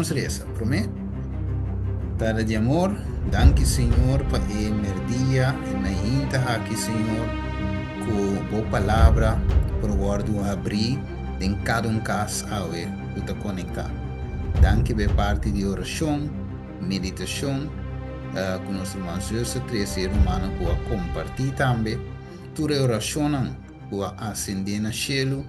Vamos reza, promete? Tada de amor, danke Senhor para energia e na inta aqui Senhor com boa palavra por guardo abrir em cada caso ave que está conectado. Danke be parte de oração, meditação com nosso irmão Jesus, três humanos que a compartilhar também. Tua oração que a ascender no cielo,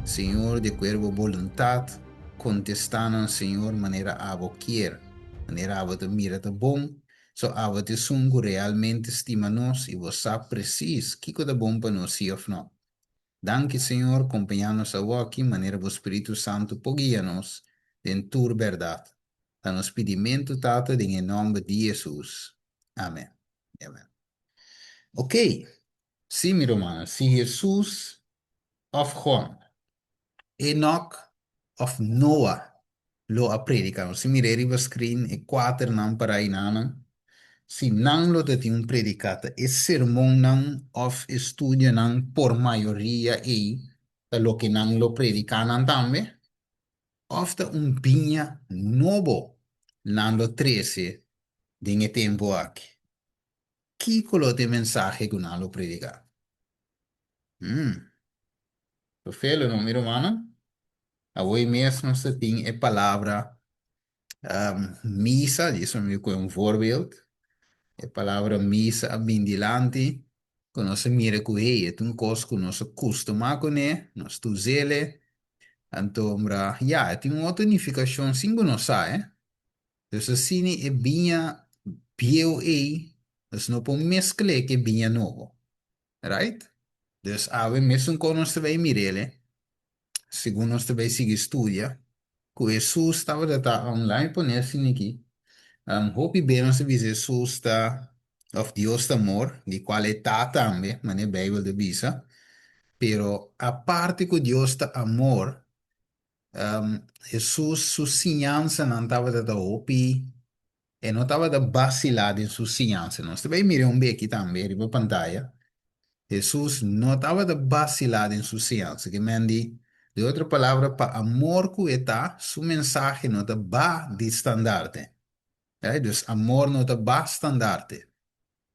Senhor, de acordo com vontade, contestando, Senhor, maneira a quer, maneira a te mira te bom, so a te sungo realmente estima nós e você sabe preciso que é bom para nós, sim ou não. Danke, Senhor, acompanhando-nos aqui, maneira o Espírito Santo guia-nos em tua verdade. A nos pedimento, Tata, em nome de Jesus. Amém. Amém. Ok, sim, meu irmão, se Jesus of Juan, Enoch of Noah, lo a predicano, se mireri va screen e quater nan para inana, si nan lo te un predicata, e sermon nan of estudio nan por maioria lo que nan lo predicanan tambe, ofta un piña novo, nan lo 13, dinge tempo aqui. Kiko lo te mensaje que nan lo predica. Perfeito, não, meu irmão? A hoje mesmo se tem a palavra misa, isso é um voorbeeld. A palavra misa abindilante, quando nós mira com ele, é um coisa que nós costumamos com ele, nós tuzele, então, já, tem uma outra unificação, sim, que nós sabe, então, assim, é bem, pieu aí, nós não podemos mesclar que é bem novo, right? Então, a mesmo quando nós vai mirar ele, segundo nós vai seguir estudia, que Jesus estava online, por assim aqui, hoop bem nós ver Jesus está, of Deus de amor, de qualidade também, mas na Bíblia de bisa, pero a parte que Deus de amor, Jesus, sua ciência não estava da hoop, e não estava da vacilada em sua ciência, nós também miramos um aqui também, na pantalla, Jesus não estava da vacilada em sua ciência, que mandi, de outra palavra, para amor que está, sua mensagem não está ba de estandarte. Dus amor não te basta andarte.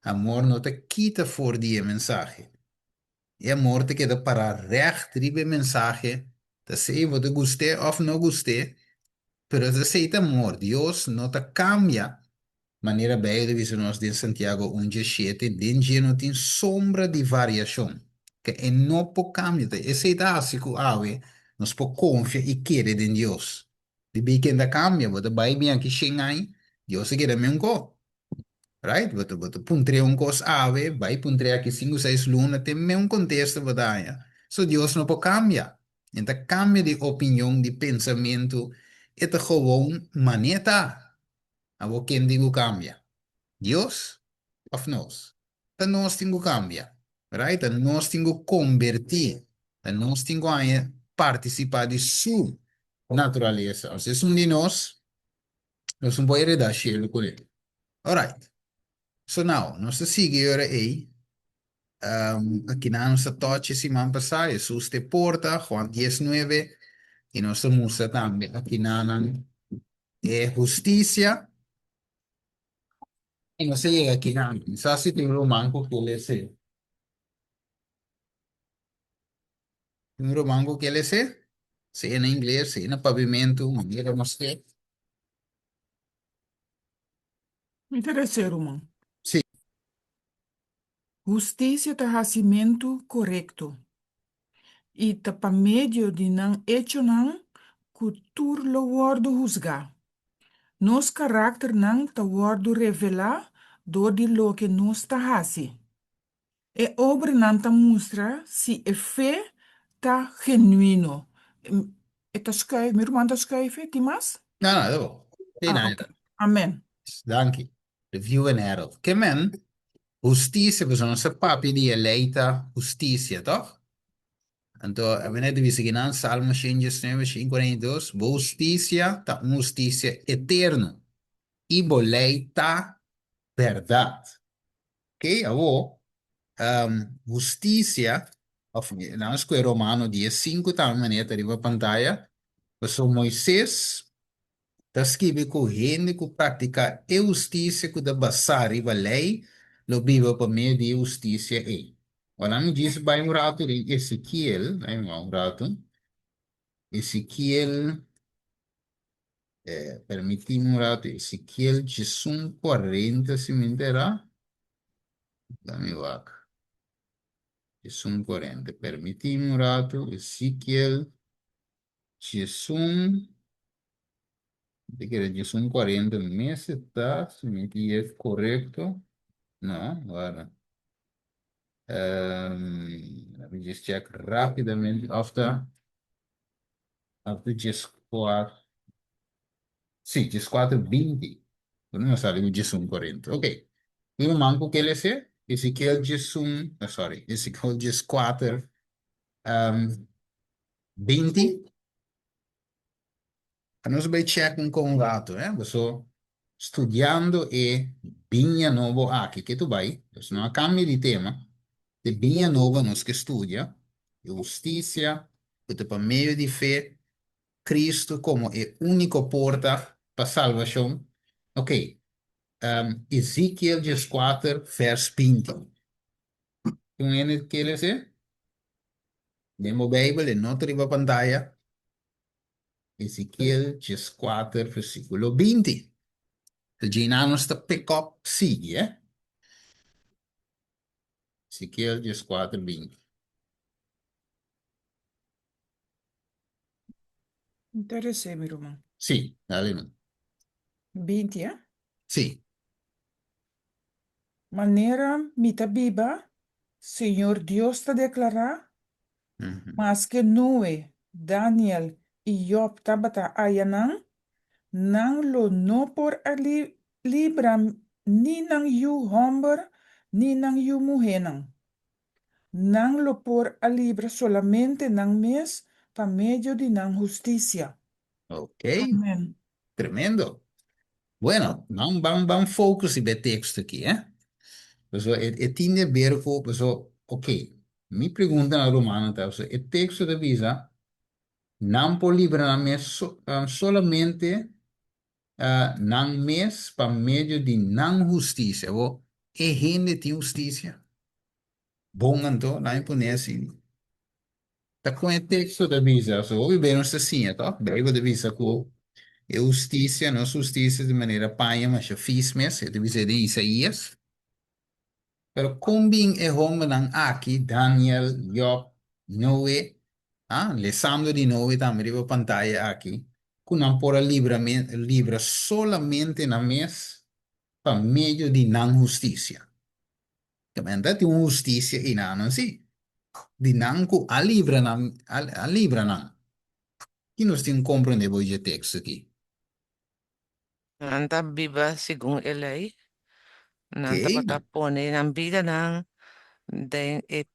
Amor não te quita voor die mensagem. E amor te queda para recht ribe mensagem. Te sei wat te guste of não guste. Pero te sei amor. Deus não te cambia. Maneira beide we nos in Santiago 1:7, dinge não tem sombra de variação. Que é não po cambia. E sei da assim que ave, nos po confia e querer em Deus. De bem que ainda cambia, mas vai bem aqui xengai, Deus se queda mesmo. Right? Betul puntre un cos ave, vai puntre aqui 5 6 luna, tem mesmo contexto batalha. So Deus não pode cambiar. Então cambia de opinião, de pensamento, é gewoon maneta. A quem digo cambia? Deus of nós? Então nós temos que cambiar. Right? Então nós temos que convertir. Então nós temos que participar de sua natureza. Ou seja, um de nós não pode heredar cheio com ele. Alright. So now, nós seguimos aí. Aqui na nossa tocha semana passada, Jesus te porta, Juan 19, e nós mostra também aqui na justiça, e nós chega aqui na só se tem um romanco que ele se, tem um romanco que ele se na inglês, se na pavimento, maneira nós que, Me terceiro, mano. sim, Justiça tá racimento correto. E tá pa meio de não hecho não, cultur lo wordo juzgar. Nos carácter não tá wordo revelar do de lo que nos tá rasi. E obra não tá mostra se é fé tá genuíno. E tá escreve, meu irmão tá escreve, que mais? não, não, tá bom, tem Ah, nada, ok. Amém. danke, review and error, que men, justiça, we zijn onze papi die eleita justiça, toch? Então, a gente dice que en Salmo 119, 142, justicia, ta justicia eterna. Y lei ta verdade. Ok? Avo, justicia, of, não é Romano 10:5, tá, maneira, arriba a pantalla. Pastor Moisés, Tá escrito que o gente que pratica a justiça que da basar e a lei, lo vive por meio de justiça e. Olha, me diz, vai um rato em Ezequiel, vai um rato, Ezequiel, permite-me um rato, Ezequiel 18:40, se me interá, dá-me vaca, 18:40, permite-me um rato, Ezequiel 18, de que era 18:40 no mês, tá, se me é correto, não, agora. Let me just check rapidamente. After just 4. Sim, just 4:20. Não sabe o just 40. Ok. E o manco que ele é? Esse aqui é o just sorry. Esse aqui é o just 4. 20. Nós vamos check um contato, Você studiando e binha novo aqui que tu vai. Se não cambia de tema. De binha nova nós que estudia. Justiça, que tu para meio de fé. Cristo como é único porta para salvação. Ok. Ezequiel 4, vers 20. Kung ano que ele é? Nemo Bible, não triba pantalla. Ezequiel 4, versículo 20. Gina está pick up, sigue, Ezequiel 4, 20. Interessei, meu irmão. Sim, dale não. 20, é? Sim. Maneira mita biba, Senhor Deus te declarar, Uhum. mas que Noé, Daniel e Job tabata ayanan, nang lo no por ali libra ni nang yu homber, ni nang yu muhenang. Nang lo por a libra solamente nang mes, pa medio de nang justicia. Ok, Amén. tremendo. Bueno, vamos focus en el texto aquí, Pessoal, tiene que ver com, pessoal, ok, me pergunta na romana, tá? Pessoal, o texto de visa não por livramento solamente não mês para meio de não justiça, ou é gente de justiça. Bom, então, não é por assim. Tá com o texto de visa, so, ouve bem esta assim, tá? Bem, de visa com justiça, não justiça de maneira paia, mas fiz mês, é de visa de Isaías. Pero kumbing e home ng Aki, Daniel, Job, Noe, lesando di Noe también riba pantalla aquí, kunang pora libra solamente na mes pa medio di nang justicia. También dati un justicia inano, sì, di nang ku a libra nang. Chi non stiamo comprendendo voi il testo aquí? Nanta biba según elay, Ok? nanta patapone ng vida ng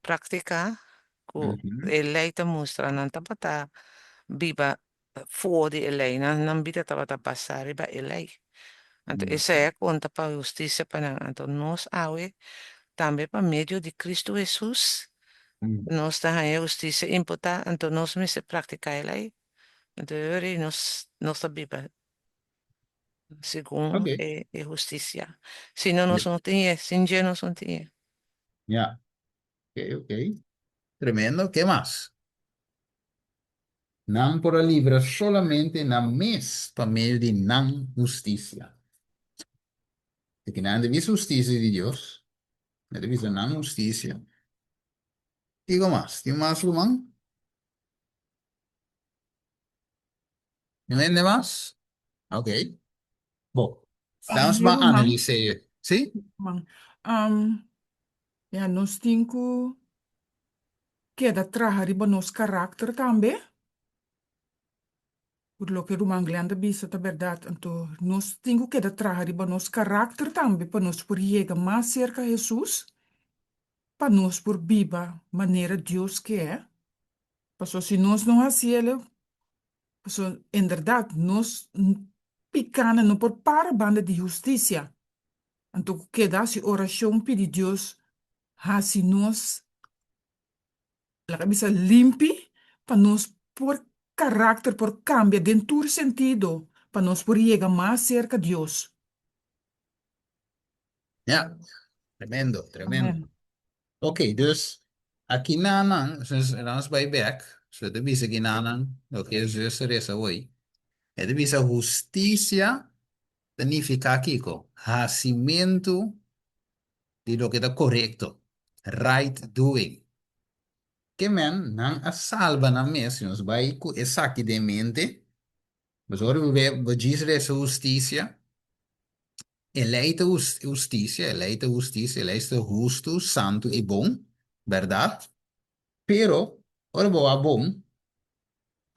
praktika ku Mhm, elay ta mustra nanta pata biba for di elay ng vida ta pata pasari ba elay. Anto mhm, Isaya kunta pa justicia pa ng anto nos awe tambe pa medio di Cristo Jesus mhm. nos tahaye justicia imputa anto nos mi se praktika elay. Anto yuri nos ta biba según Ok. justicia. Si no Ya, nos no tiene, sin lleno son tiene. ya. Ok, ok. Tremendo. ¿Qué más? Não por a livra solamente na mes para meio de não justiça. De que não deve justiça de Deus, não deve ser não justiça. Digo mais, tem mais, irmão? Não é mais? Ok. Bom, vamos Meu para irmão, analisar, sim? irmão, nós temos que da trabalhar riba nos caráter também. Por lo que rumang glanda bisa ta verdade. Então, nós temos que da trabalhar riba nos caráter também, para nós por chegar mais cerca a Jesus, para nós por viva maneira Deus que é. Porque se nós não hacemos, em verdade, nós picana não por para banda de justiça. Então, que dá se oração pedir Deus, se nós la camisa limpi para nós por caráter, por cambia, dentro sentido. para nós poder chegar mais cerca de Deus. Ja, tremendo, tremendo. Amém. Oké, dus aqui nanan, dus nós vai back, so de bisa aqui nanan, ok, dus resa hoy. É de bisa justicia, significa aqui, ko, hacimiento de lo que está correcto, right doing. Que men, nan a salva na mes, nós vai com essa aqui de mente, mas agora we diz essa justicia, eleita justicia, eleita justicia, eleita justo, santo e bom, verdade? Pero, ora boa bom,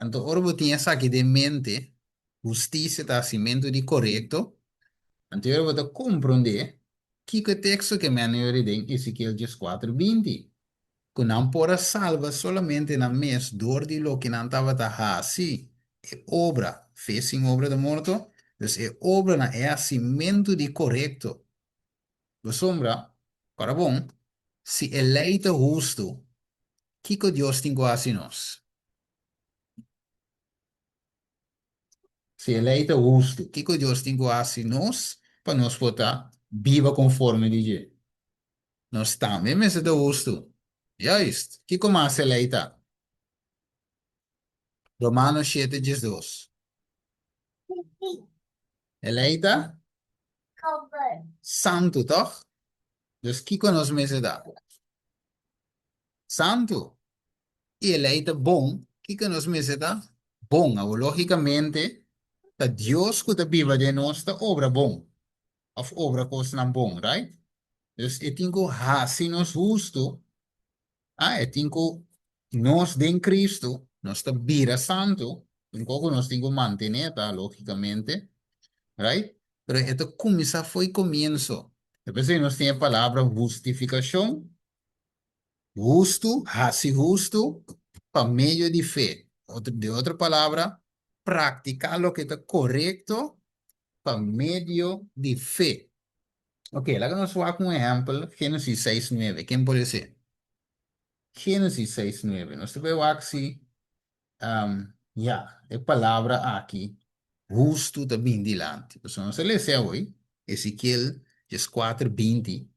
então ora boa tinha essa aqui de mente, justicia, nascimento de correto, então ora boa compreender que o texto que me aneu em Ezequiel 4:20. Que não pora salva solamente na mes dor de lo que não estava a assim é obra fez sem obra de morto então é obra na é acimento de correto do sombra para bom se eleita justo que Deus tem assim nós se eleita justo que Deus tem assim nós para nós botar viva conforme de nós também mas é do justo já ist que como se eleita Romanos 7:12 eleita santo, toch? Dus kiko nos mese da. Santo. Y eleita bom, kiko nos mese da. Bom, lógicamente, dat Dios que viva de nossa obra bom. Of obra coisa não bom, right? Dus eu tenho hasi nos justo. Eu tenho nós de Cristo, nós está vira santo. Enquanto nós temos manter, tá? Logicamente, right? Pero esto começa foi começo. Depois nós temos a palavra justificação. Justo, hace justo, por medio de fe. De otra palabra, practicar lo que está correcto por medio de fe. Ok, lá que nós vamos com um exemplo, Gênesis 6:9. Quem pode ser? Gênesis 6:9. Nós vamos aqui, a palavra aqui, justo também delante. Então, nós lemos hoje, Ezequiel 4:20.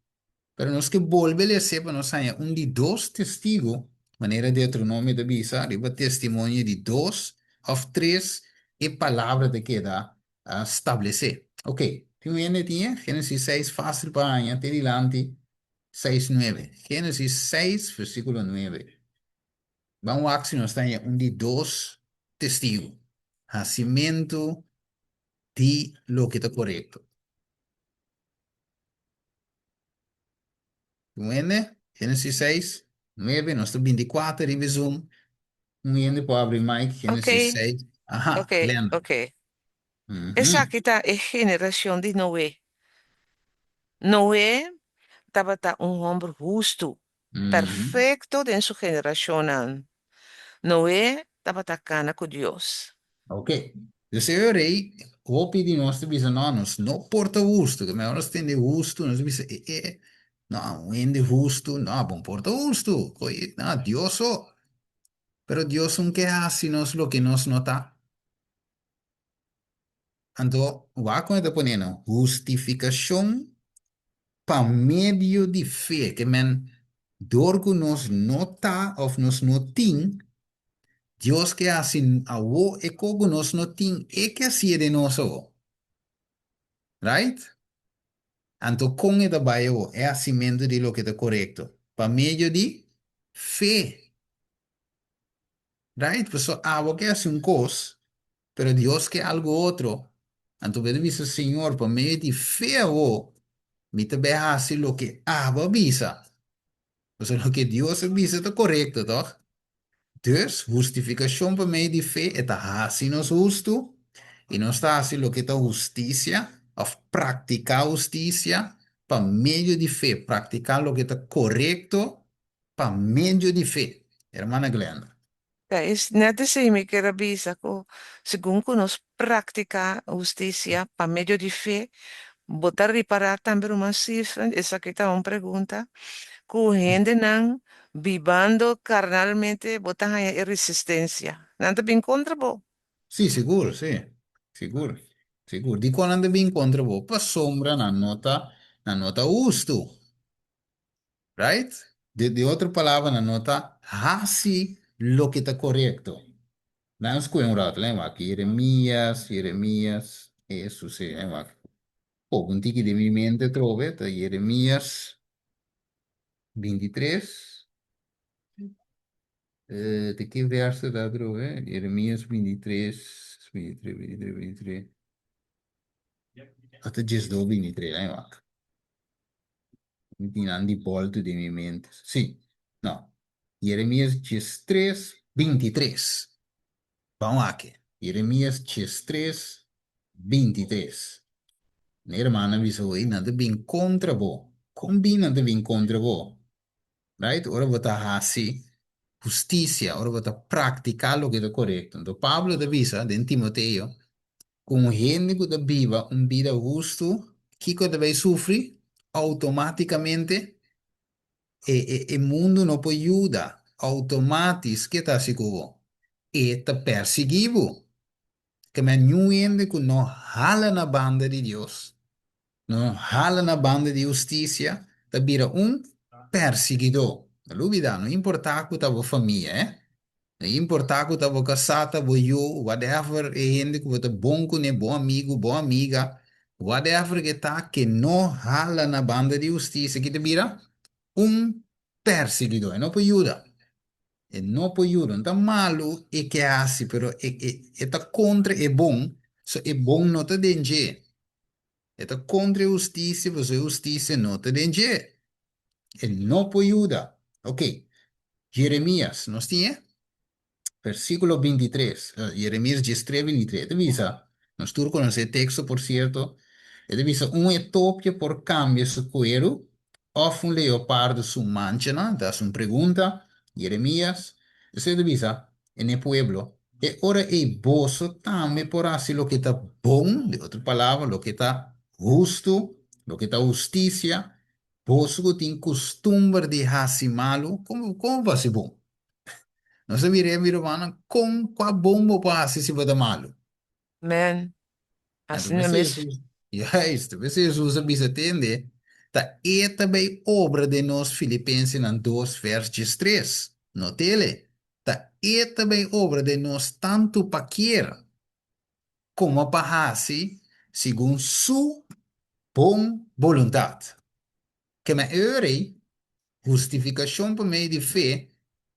Pero nos que vuelve a sepa nos haya un de dos testigos, manera de Deuteronomio de Bisa, arriba testimonio de dos o tres y palabra de queda establecer. Ok, primero tiene Génesis 6, fácil para añadir adelante 6:9. Génesis 6, versículo 9. Vamos a ver si nos está un de dos testigos. Hacimiento de lo que está correcto. Entende? Génesis 6, 9, nós estamos 24, revisão. Entende? Pode abrir Mike, Ok, Génesis 6. Ajá, ok, lendo. ok. Esa Uhum, kita es generación de Noé. Noé estaba un hombre justo, uhum. perfecto en su generación. Noé estaba cana con Dios. Ok. Dus eu orei, hoop die nós te bisa, não, nós não porta justo, que nós temos justo, nós bisa, não, ende justo, não, bom porta justo, coi, não, Deus, pero Deus não quer assim nós lo que nós nota. Então, vai com ele ponendo, justificação por meio de fé, que men, door que nos nota of nos notin, Dios que assim a wo e como nos notin e que assim de nós right? Então, com ele daí é assim mesmo de lo que está correto, por meio de fé, right? Pessoal, algo que é um coisa, pero Dios que é algo outro. Então, ele diz, Senhor, por meio de fé, me te veja assim lo que abo visa. O sea, lo que Dios visa está correto, toch? Dus, justificação por meio de fé está assim nos justo e não está assim lo que está justiça, of praticar justiça por meio de fé, praticar lo que está correto por meio de fé. Hermana Glenda. Es net así, mi que rabisa, según que nos práctica justicia para medio de fe, botar reparar también uma cifra, esa que está una pregunta, que gente nan vivando carnalmente, botan ahí resistencia. Nada bien contra bo. Sí, seguro, sí, seguro. Seguro. Di quando anda bem contra você, pa sombra na nota usto, right? De outra palavra, na nota hasi lo que está correto. Não escolhe um rato, lembra? Aqui, Jeremias, isso sim, lembra? Pô, um tique de minha mente, trove, tá? Jeremias 23. De que verso dá, trove? Jeremias 23, 23, 23, 23. Até diz do 23, lembra? Tirando di volta di minha mente. Sim, não. Jeremias 3, 23. Vamos aqui. Jeremias 3, 23. Minha irmã avisou aí, nada bem contra você. Combina de bem contra você. Right? Ora você está assim, justiça, ora você está praticando o que é correto. Então, Pablo avisa, em Timoteo, com gente que viva uma vida justo, que deve sofrer automaticamente e mundo não pode ajudar. Automático, que está seguro? E te perseguivo. Que me gente que não hala na banda de Deus, não hala na banda de justiça, te vira um perseguidor. Não duvida, não importa que a família, não importa que a casada, eu, whatever, é gente que você bom com é bom amigo, boa amiga, whatever que tá, que não hala na banda de justiça, que te vira um perseguidor, não pode ajudar. E não pode ajudar, não tá malo e que hace, pero tá contra é bom, so é bom não te danger. É tá contra a justiça, você justiça não te danger. E não pode ajudar. Ok, Jeremias, nós tinha? Versículo 23, Jeremías 13, 23, divisa, nos turcos no sé texto, por cierto, divisa un etopia por cambio su cuero, of un leopardo su mancha, ¿no? Das una pregunta, Jeremías, se divisa en el pueblo, e ora e boso también por así lo que está bon, de otra palabra, lo que está justo, lo que está justicia, boso que tiene costumbre de hacer malo, como va a ser bom? Não se mire, mi hermano, com qual bomba passa se vai dar malo. Man, Então, assim é você mesmo. Jesus, isso, você Jesus bisa entender. Tá, e também obra de nós filipenses em 2 versos 3. Notele. Tá, e também obra de nós tanto para querer como para fazer, segundo sua boa vontade. Que me ore, justificação por meio de fé,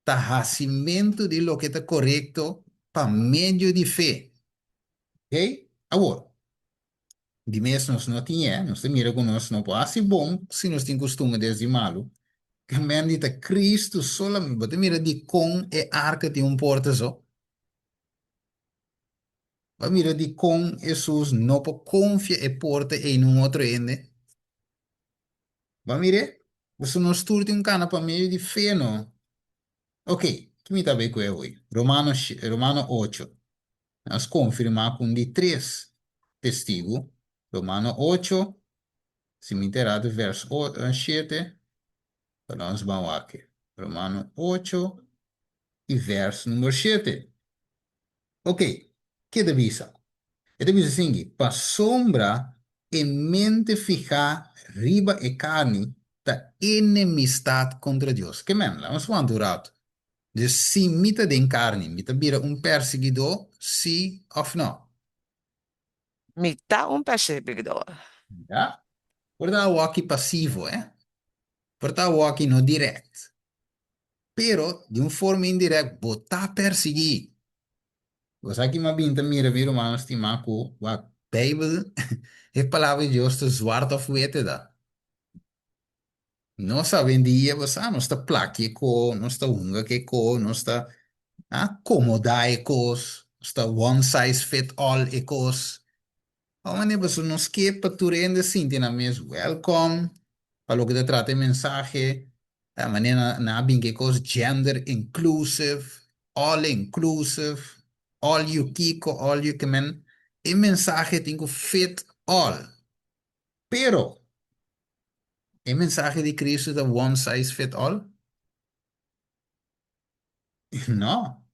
tá nascimento de lo que está correto para meio de fé. Ok? Agora, de mês nós não tinha, nós mira com nós não pode ser bom se nós temos costume de malo. Que mendita Cristo solamente, você mira de com e arca de um porta só. Vai mira de com Jesus não pode confiar e porta em um outro ende. Vai mira, você não estuda um cana para meio de fé, não. Ok, que me tá bem com eu hoje? Romano 8. Nós confirmamos com de três testigos. Romano 8, se me interar do verso 7, nós vamos aqui. Romano 8 e verso número 7. Ok, que divisa? É divisa assim, para sombra e mente fija, riba e carne, da enemistade contra Deus. Que men, vamos falar durado. De se mita de carne, mita vira um perseguidor, sim ou não. Mitad un perseguidor. Ja? Porta o aqui passivo, porta o aqui no direct. Pero, de uma forma indireta, botar perseguir. Você aqui me binta mira, mira, mas estima com a Bijbel, é palavra de Deus, te zwart of wete da. Não sabem dia, você não está plaque com, não está hunga que com, não está acomodaicos, está one size fit all ecos. Onde você não esquepa, tu rende assim, na mesmo, welcome, para o que te trata mensaje, a maneira na bem que coisa gender inclusive, all you kiko, all you can, e mensaje tem que fit all. Pero, e mensaje de Cristo da one size fit all? No.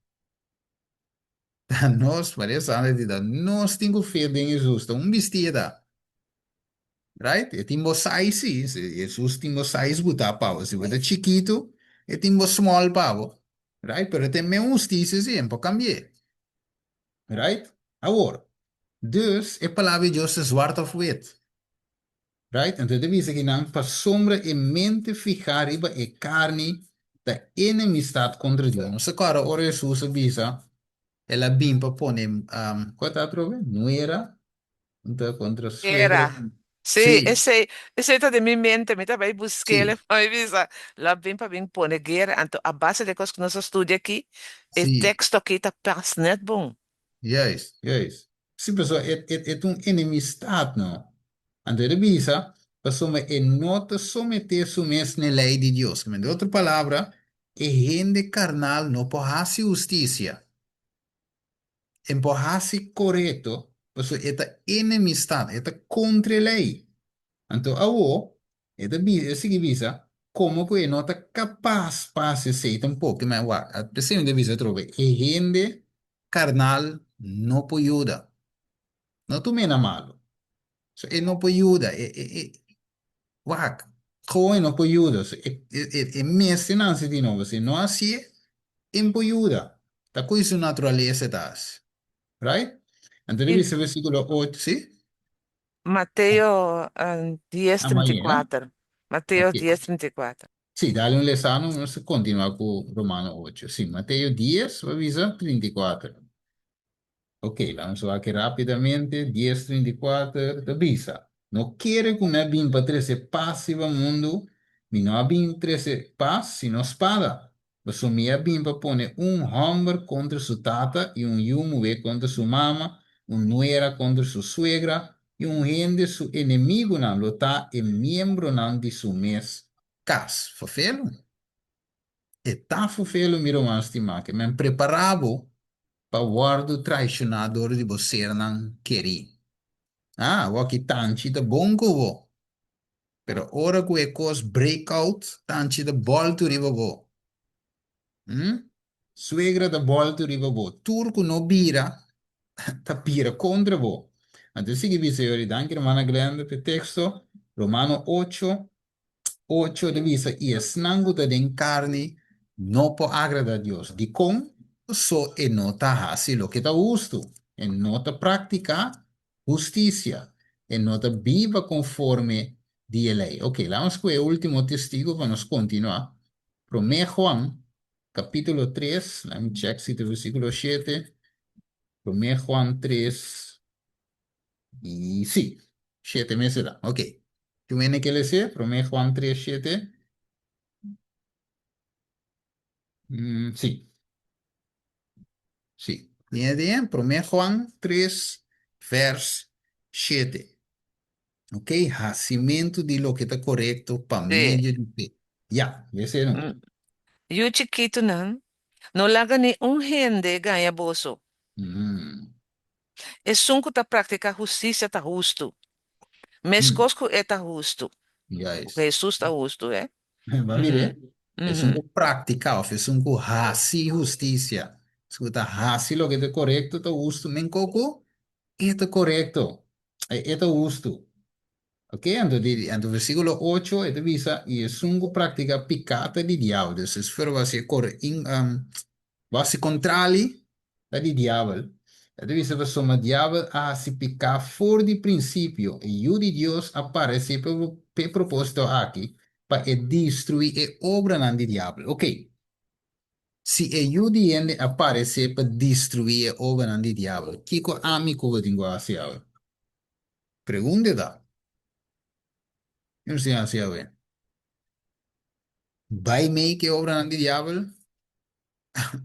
Nós, parece, nós temos fé em Jesus, um vestida. Right? E timbo size, sim. Jesus timbo size buta pavo. Se você chiquito, e timbo small pavo. Right? Pero tem mesmo justiça sempre, cambiar. Right? Agora, dus, é palavra de Deus é zwart of wit. Right? Então, deve ser que não, para sombra e mente ficar riba e carne da enemistade contra Deus. Não se cara, ora Jesus avisa, ela bimpa pone, qual está a trove? Não era, então, contra a suegra. Era. Sí, Sim, ese está de mi mente, me estaba ahí busqué, sim, me visa, la bien para bien pone guerra, anto a base de cosas que nos estudia aquí, el sim. texto aquí está pas net bom. Juist, juist. Sim, pessoal, é uma enemistade, não? Então, ele visa, pessoal, é não te someter sumes na lei de Deus. Em outra palavra, é gente carnal não pode justiça. Empurrar-se correto, pessoal, é enemistade, é contra a lei. Então, é que visa, como que não está capaz para se aceitar um pouco, mas, a pessoa de visa, trove, é gente carnal não pode ajudar. Não tu mena malo. So, e não pode ajudar. Wak. Gewoon não pode ajudar. So, mesmo não se de novo. Se não assim, não pode ajudar. Tá com isso natureza das. Right? Então, Y revisa o versículo 8, sim? Mateo 10, Amanhã. 34. Mateo Ok. 10, 34. Sim, dá-lhe um lesson, vamos continuar com Romano 8. Sim, Mateus 10, avisa 34. Ok, vamos lá que rapidamente, 10:34, da Bisa. Não quero que uma bimba trece passiva mundo, e não a bimba trece paz, sino espada. Mas minha bimba põe hammer contra sua tata, e yumué contra sua mama, nuera contra sua suegra, e rende seu inimigo não lutar e membro não de seu mês. Cas, fofelo? E tá fofelo, miro mais estimar, que me preparava para o traicionador de você não querer. Ah, o que tanto de bom que vou. Pero ora que é cos breakout, tanto de volta riba vou. Suegra da volta riba vou. Turco no bira, ta bira contra vou. Então, se que você ori, danke, hermana Glenda, pe texto, Romano 8, 8 de vista, e snango da den carne, no po agrada a Dios. Di con, so e nota hasi lo que ta gusto, e nota practica justicia, e nota viva conforme di lei. Ok, vamos con el último testigo, vamos continuar. Romeo Juan, capítulo 3, let me check si el versículo 7. Romeo Juan 3, y sí, 7 meses da, ok. ¿Tú vienes que le sé? Romeo Juan 3, 7. Sí, sí. Viene bien. Primero Juan 3, vers 7. Ok, Hacimiento de lo que está correcto para Sí. medio de fe. Ya, ese no. Mm. Yo chiquito no laga ni un gente ganha bolso. Mm, Es sunco ta práctica justicia ta justo. Mes mm, cosco é ta justo. ya Porque es. Jesus ta justo, é? Va a Uhum. ver, es un Uhum. práctica, es un haci justicia. Escuta, haci lo que está correcto, está justo. Men coco, está correcto. Está justo. Ok, ando versículo 8 e divisa e sungo pratica piccata di diavolo. Se sfero va si corre in va si contrali da di diavolo. E divisa per somma diavolo a si picca fuori di principio e io di Dios aparece per proposito aqui para e destruir e obra nan di diavolo. Ok, se e io di ende aparece per destruir e obra nan di diavolo. Kiko amico va dingo a si ave. Pregunta da. Eu não sei a si ave. Vai meio que obra nan di diavolo?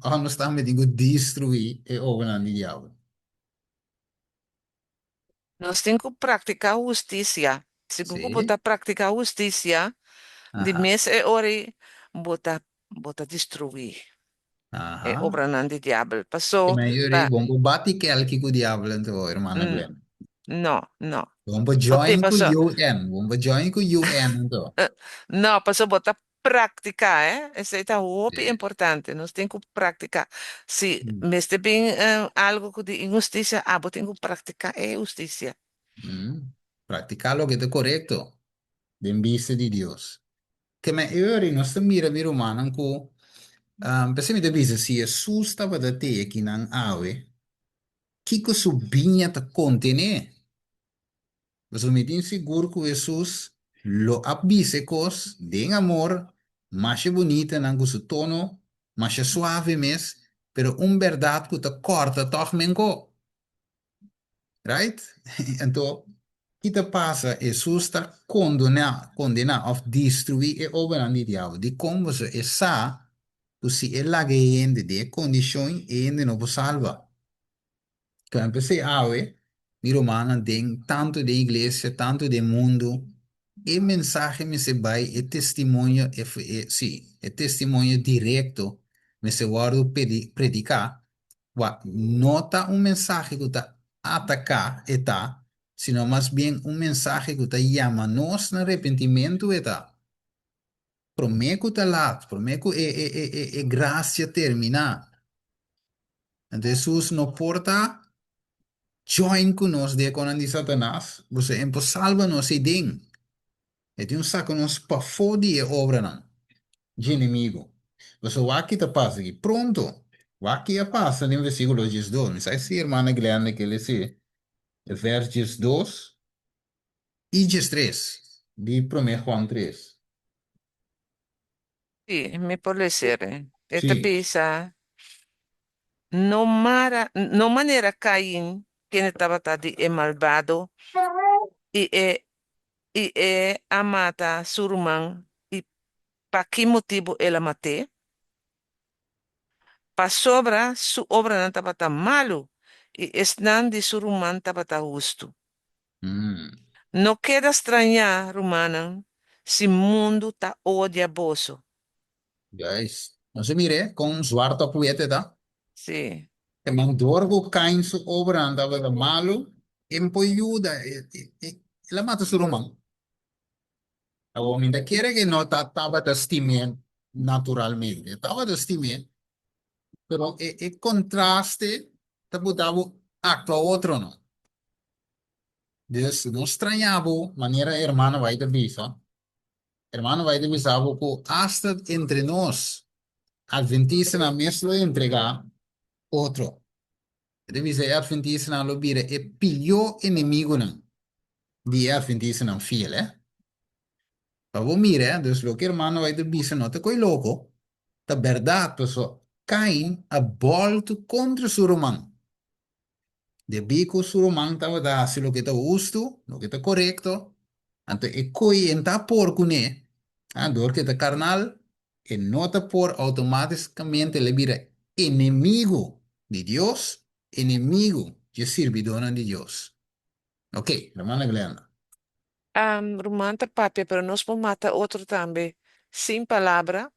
Honestamente, destruir e obra di diavolo. Nós temos que praticar justiça. Se você Sì? botar praticar justiça, de Ah, mês é hora botar destruir. É ah. obra não de diabo. E Passou, meglio tá? bombo batti che al chico diavolo, into, hermana Hum, Glenn. não, Bombo Ok, join con passou. UN. Bombo join con UN, into. Não, passou botar praticar, Esse é o Sí. importante. Nós temos que praticar. Se Mm. me está bem algo de injustiça, vou ter que praticar é justiça. Mm. Practicar lo que es correcto, en vista de Dios. Que me ori no sta mira mi romana ko per me dice si Jesus stava da te che non ave kiko subinha ta contene mas me tin seguro que Jesus lo abise cos de amor mais bonita nango su tono mais suave mes pero verdade que ta corta toch mengo right então que te passa Jesus está condenar of destruir e obra de diabo de como se essa tu si é lá que de condição e não vos salva. Então, empecé a ver, mi romana, tem tanto de igreja, tanto de mundo, e mensagem me se vai, e testemunho, sim, é testemunho direto, me se guardo predicar, nota mensagem que está atacar, eta, sino mais bem mensagem que está chama nós no arrependimento, eta. Prometo tá lá, prometo graça terminar. Então, Jesus não porta join conosco de quando de Satanás, você é salva nos e ding. E tem saco nos para fodi e obra não. De inimigo. Você vai aqui te passa aqui. Pronto. Vai aqui a passa no versículo 12. Não sei se irmã Guilherme que ele se versos 2 e 3. De 1 Juan 3. Sì, mi può essere. E te Sim. pensa, non manera Cain, che ne estaba di è malvado, e è amata Surman, e per che motivo ela maté? Pa sobra, su obra não estava tão malo, e esnan de Surman estava tão justo. Hum. Não queda estranhar, Romana, se mundo tá odioso. Guys. Não se mire, com um zwarte poeta, tá? Sì. E mandorgo cain su obra andava da malo, e poi aiuta, e la mata su romano. O minda quiere que no estaba testimiento naturalmente, estaba testimiento, pero el contraste te botaba acto a otro, ¿no? Entonces, no extrañaba manera hermano vai de visa, que hasta entre nos, adventista na mesmo entregar outro. Revisa adventista na lobira, é pior inimigo, não, de adventista não fiel, eh? Pero mira, dus lo que hermano vai de visa, no te coi loco. Da verdade, pessoal, Caim a volta contra o irmão. De bico, o irmão estava dando o que está justo, o que está correto. Então, e coi entra por né? A dor que está carnal, e nota por automaticamente ele vira inimigo de Deus, inimigo de servidor de Deus. Ok, hermana Glenda. Romanta papia, pero nós podemos matar outro também. Sem palavra,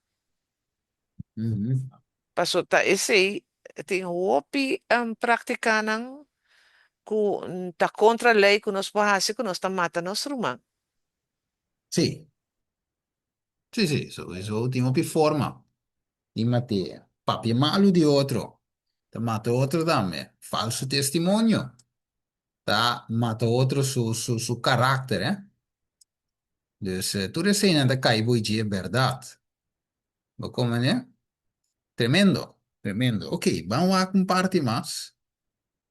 Uhum. passou, tá, esse aí tem o OPI praticando com tá contra a lei que nós podemos que nós está matando nosso irmão. Sì, sì, sì, isso é o último que forma. Di Matteo. Papi è malo di otro. Te mata otro dame. Falso testimonio. Ta mata otro su carácter, eh? Dus tu reseñas de caibo y es verdad. ¿Lo comen, eh? Tremendo, tremendo. Ok, vamos a compartir más.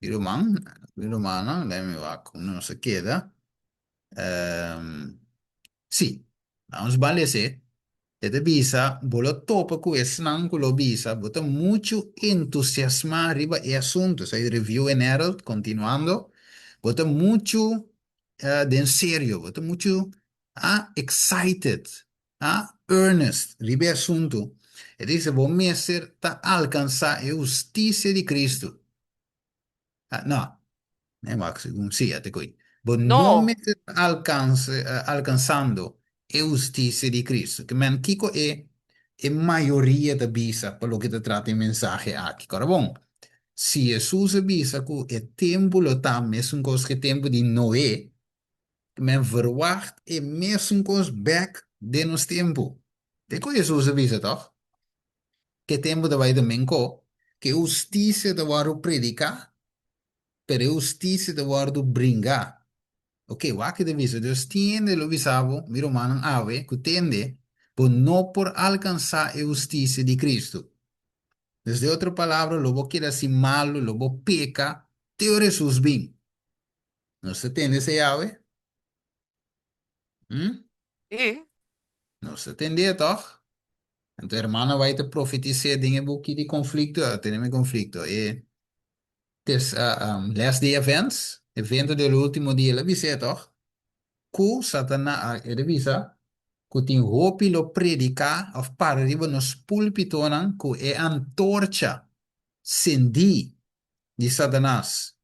Viruman, Virumana, me va con no se queda. Sì, vamos vale se. Te bisa, bolo topa ku esnan ku lo bisa, bota mucho entusiasma arriba e asunto. Sai review en Herald, continuando, bota mucho de en serio, bota mucho excited, earnest, ribe asunto. E dice, vos meser ta alcanzar a justicia de Cristo. No, Max, sì, a te coi. Vos non Não, meser alcanzando a justicia de Cristo. Que men, Kiko é maioria da bisa, pelo que te trata em mensagem aqui. Agora, bom, se Jesus avisa que é tempo, lo tá, mesmo coisa que é tempo de Noé, men verwacht é mesmo coisa back de nos tempo. Te ko Jesus avisa toch? Que tempo da vai domingo, que justiça da waru predica, pero justiça da waru brinca. Ok, waki de visa. Deus tiende lo visavo, miro manan ave, que tende, por no por alcançar a justiça de Cristo. Desde outra palavra, lobo queda assim malo, lobo peca, teu Jesus bem. Não se tende essa ave? E Não se tende, toch? Então, irmã vai te profetizar dingen boekje die conflicto, tenemos conflicto. Dus, les de events, evento del último día, la visa, toch? Ku satana, visa, ku tin hopi lo predica, of parriba nos pulpitonan, ku e antorcha, sendi, di Satanás.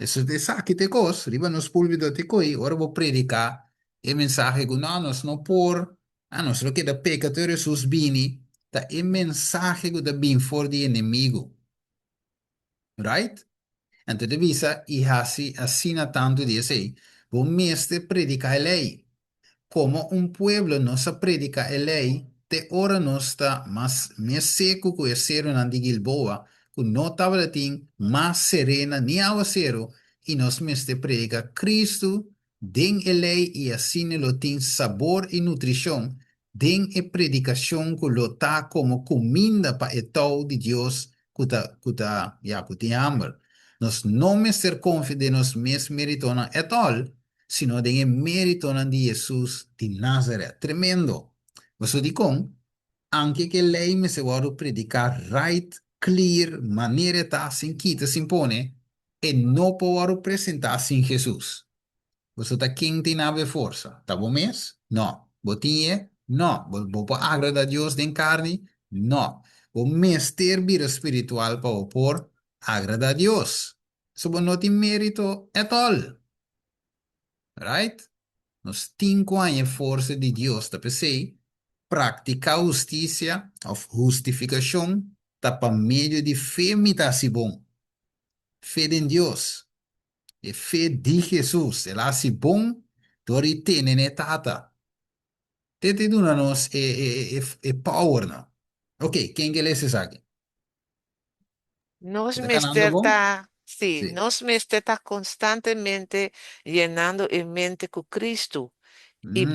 Isso te sa que te cos, riba nos púlpito te coi, ora vou predicar, e mensagem que não, nós não por, nós não queda pecadores sus bini, tá e mensagem que da bem for de inimigo, right? Então, de visa, e assim, assim tanto diz aí, vou mestre predicar a lei. Como un pueblo no se predica a lei, te ora no está mais seco que o acero na de Gilboa, que não estava mais serena ni aguacero, e nós mestre predica Cristo, den a lei e assim lo tem sabor e nutrição, den a predicação que lo tá como comida para o tal de Deus, que tem hambre. Nós não mestre confia nos mes meritona et all, sino de mérito de Jesus de Nazaret. Tremendo. Você diz anche che lei me se vuole predicare right, clear, maniera ta sin quita sin pone, e non può presentarsi in Jesus. Você tá quem tem ave força. Tá bom mês? Não. Botinha? Não. Vou agradar a Deus de carne? Não. O mestre vida espiritual para opor agradar a Deus. Se você não tem mérito, é all. Right? Nos 5 anos força de Deus, tá pensei? Praticar justiça, of justificação, tá para meio de fé, me tá se bom. Fé em Deus. E fé de Jesus. Ela se bom, dori tene ne tata. Tete duna nos power, não? Ok, quem que lê esse aqui? nos Tá canando mister bom? está, sí, Sim. nos mister está constantemente llenando en mente con Cristo Hum, y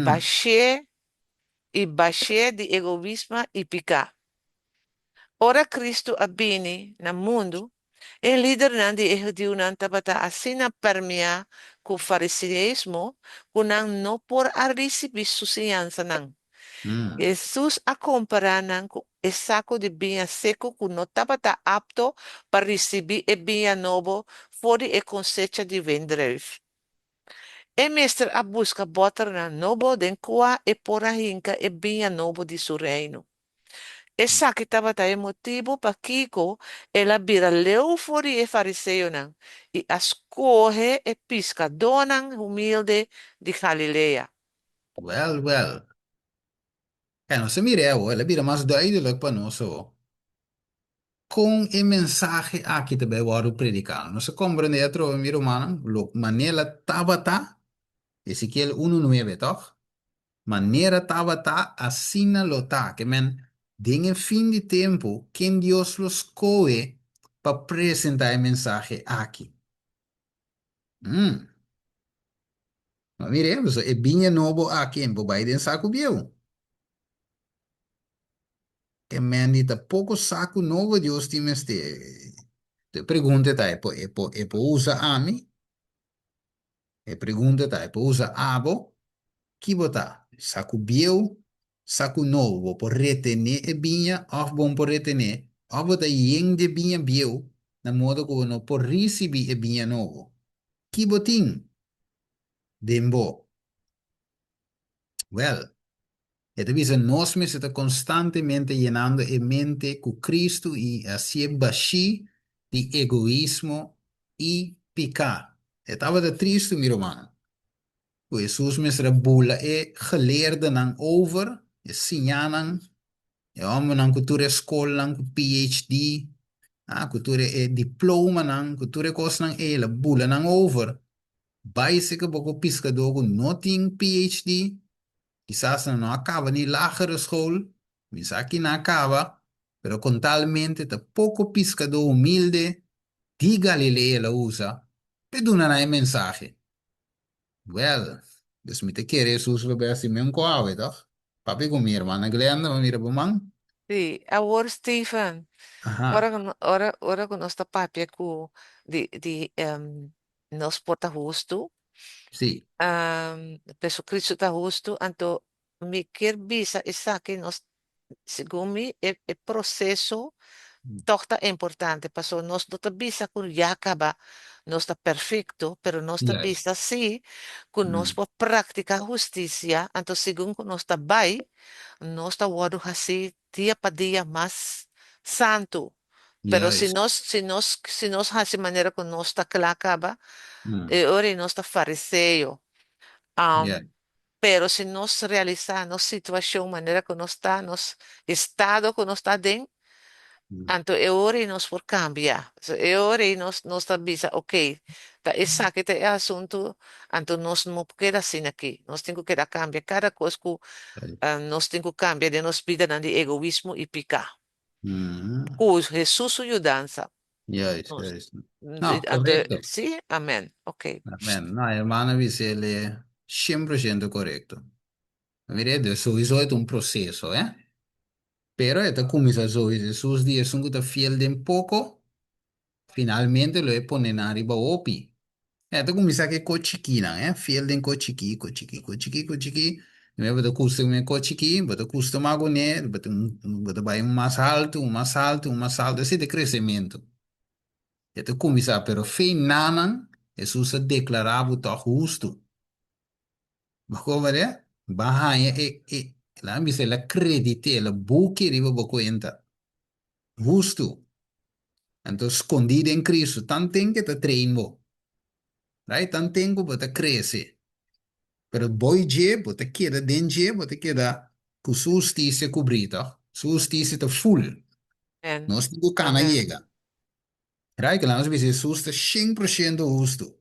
baixé de egoísmo y picar. Ora Cristo abini na mundo, e líder nandi e di un'anta bata asina permia cu fariseísmo, kunan no por arricibi susianza nan. hum. Jesus a comparanan cu e saco de binha seco cu no tabata apto para receber e binha novo fora e cosecha de vendrev. E mestre a busca botar na novo den qua e pora hinca e binha novo de su reino. E sa que estava é motivo para Kiko ela vira leu fora e fariseu não, e ascorre e pisca donan humilde de Galileia. Well, well. Non se mi revo, la bira mas duidelijk para nós, oh. Com o mensagem aqui também vou predicar. Não se compreende a trova, meu irmão, lo maneira tabata, Ezequiel 1:9, toch? Maneira tabata, assina lo ta, que men, em fim de tempo, quem Deus los coe para apresentar o mensagem aqui. Mas mire, é bem novo aqui, em Biden saco biel. Que men, dita pouco saco novo Deus tem este. Te pergunta, tá, é por usa a mim? E pergunta, tá, é por usa abo? Que botar? Saco biel, saco novo, por retener e binha, of bom por retener. Of botar yen de binha biel, na modo que não por receber e binha novo. Que botin? Dembo. Well, e te nós me está constantemente llenando a mente com Cristo e assim baixi de egoísmo e picar. Estava de triste, meu irmão. Jesus mesra bula e geleerde nang over, e sinyanan, e omo nang kulture school nang PhD, kulture e diploma nang, kulture kos nang e la bula nang over. Bai se ka boko piscador com nothing PhD, Quizás no acaba ni lagere school, quizás que no acaba, pero con talmente te poco pescador humilde, di Galilea la usa, peduna na mensaje. Well, dus mi te quiere Jesús lo ve así me un coave, toch? Papi con mi hermana Glenda, me mira man. Sí, ahora Stephen, Ajá, ora con nuestra papia ku nos porta justo, sí, peso Cristo está justo, anto mi quer visa esa que nos, según mi, el proceso torta importante, pasó nos no visa con ya acaba, no está perfecto, pero nos juist. visa sí, con nos Mm, por práctica justicia, anto según con nos está by, nos está word así día para día más santo. Pero juist. si nos hace manera con nos está que la acaba, Mm, ahora nos está fariseo. ja, Pero si nos realiza nos situación, manera que nos está, nos estado que nos está dentro, mm, anto e ora nos por cambia. So, e ora nos avisa, ok, esa que te asunto, anto nos no queda sin aquí. Nos tengo que dar cambia. Cada cosa que nos tengo que cambiar de nos vida de egoísmo y pica. mm, Pues Jesús su danza. juist, Nos, juist. No, anto, correcto. sí, amén. Ok. Amen. No, hermana dice, él es 100% correcto. Mire, eso es un proceso, ¿eh? Pero esta comienza esos días son que fiel de un poco, finalmente lo ponen arriba opi. Esta comienza que cochiquina, ¿eh? Fiel de cochiqui, cochiqui, cochiqui, cochiqui. Me bota custa me cochiqui, bota custa magoné, bota vai mais alto, um mais alto, um mais alto, esse de crescimento. Esta comienza, pero fe nanan, Jesus se declarava o justo. Como é? Bahaya la mise la credite la buque riba bo cuenta. Justo. Entonces escondido en Cristo. Tan ten que te trainbo. Right? Tan tengo que te crece. Pero boy je, bo te queda den je, bo te queda con su justicia cubrida. Su justicia te full. Amén. No es tu cana Amén. llega. Right? Que la nos dice Jesús está 100% justo.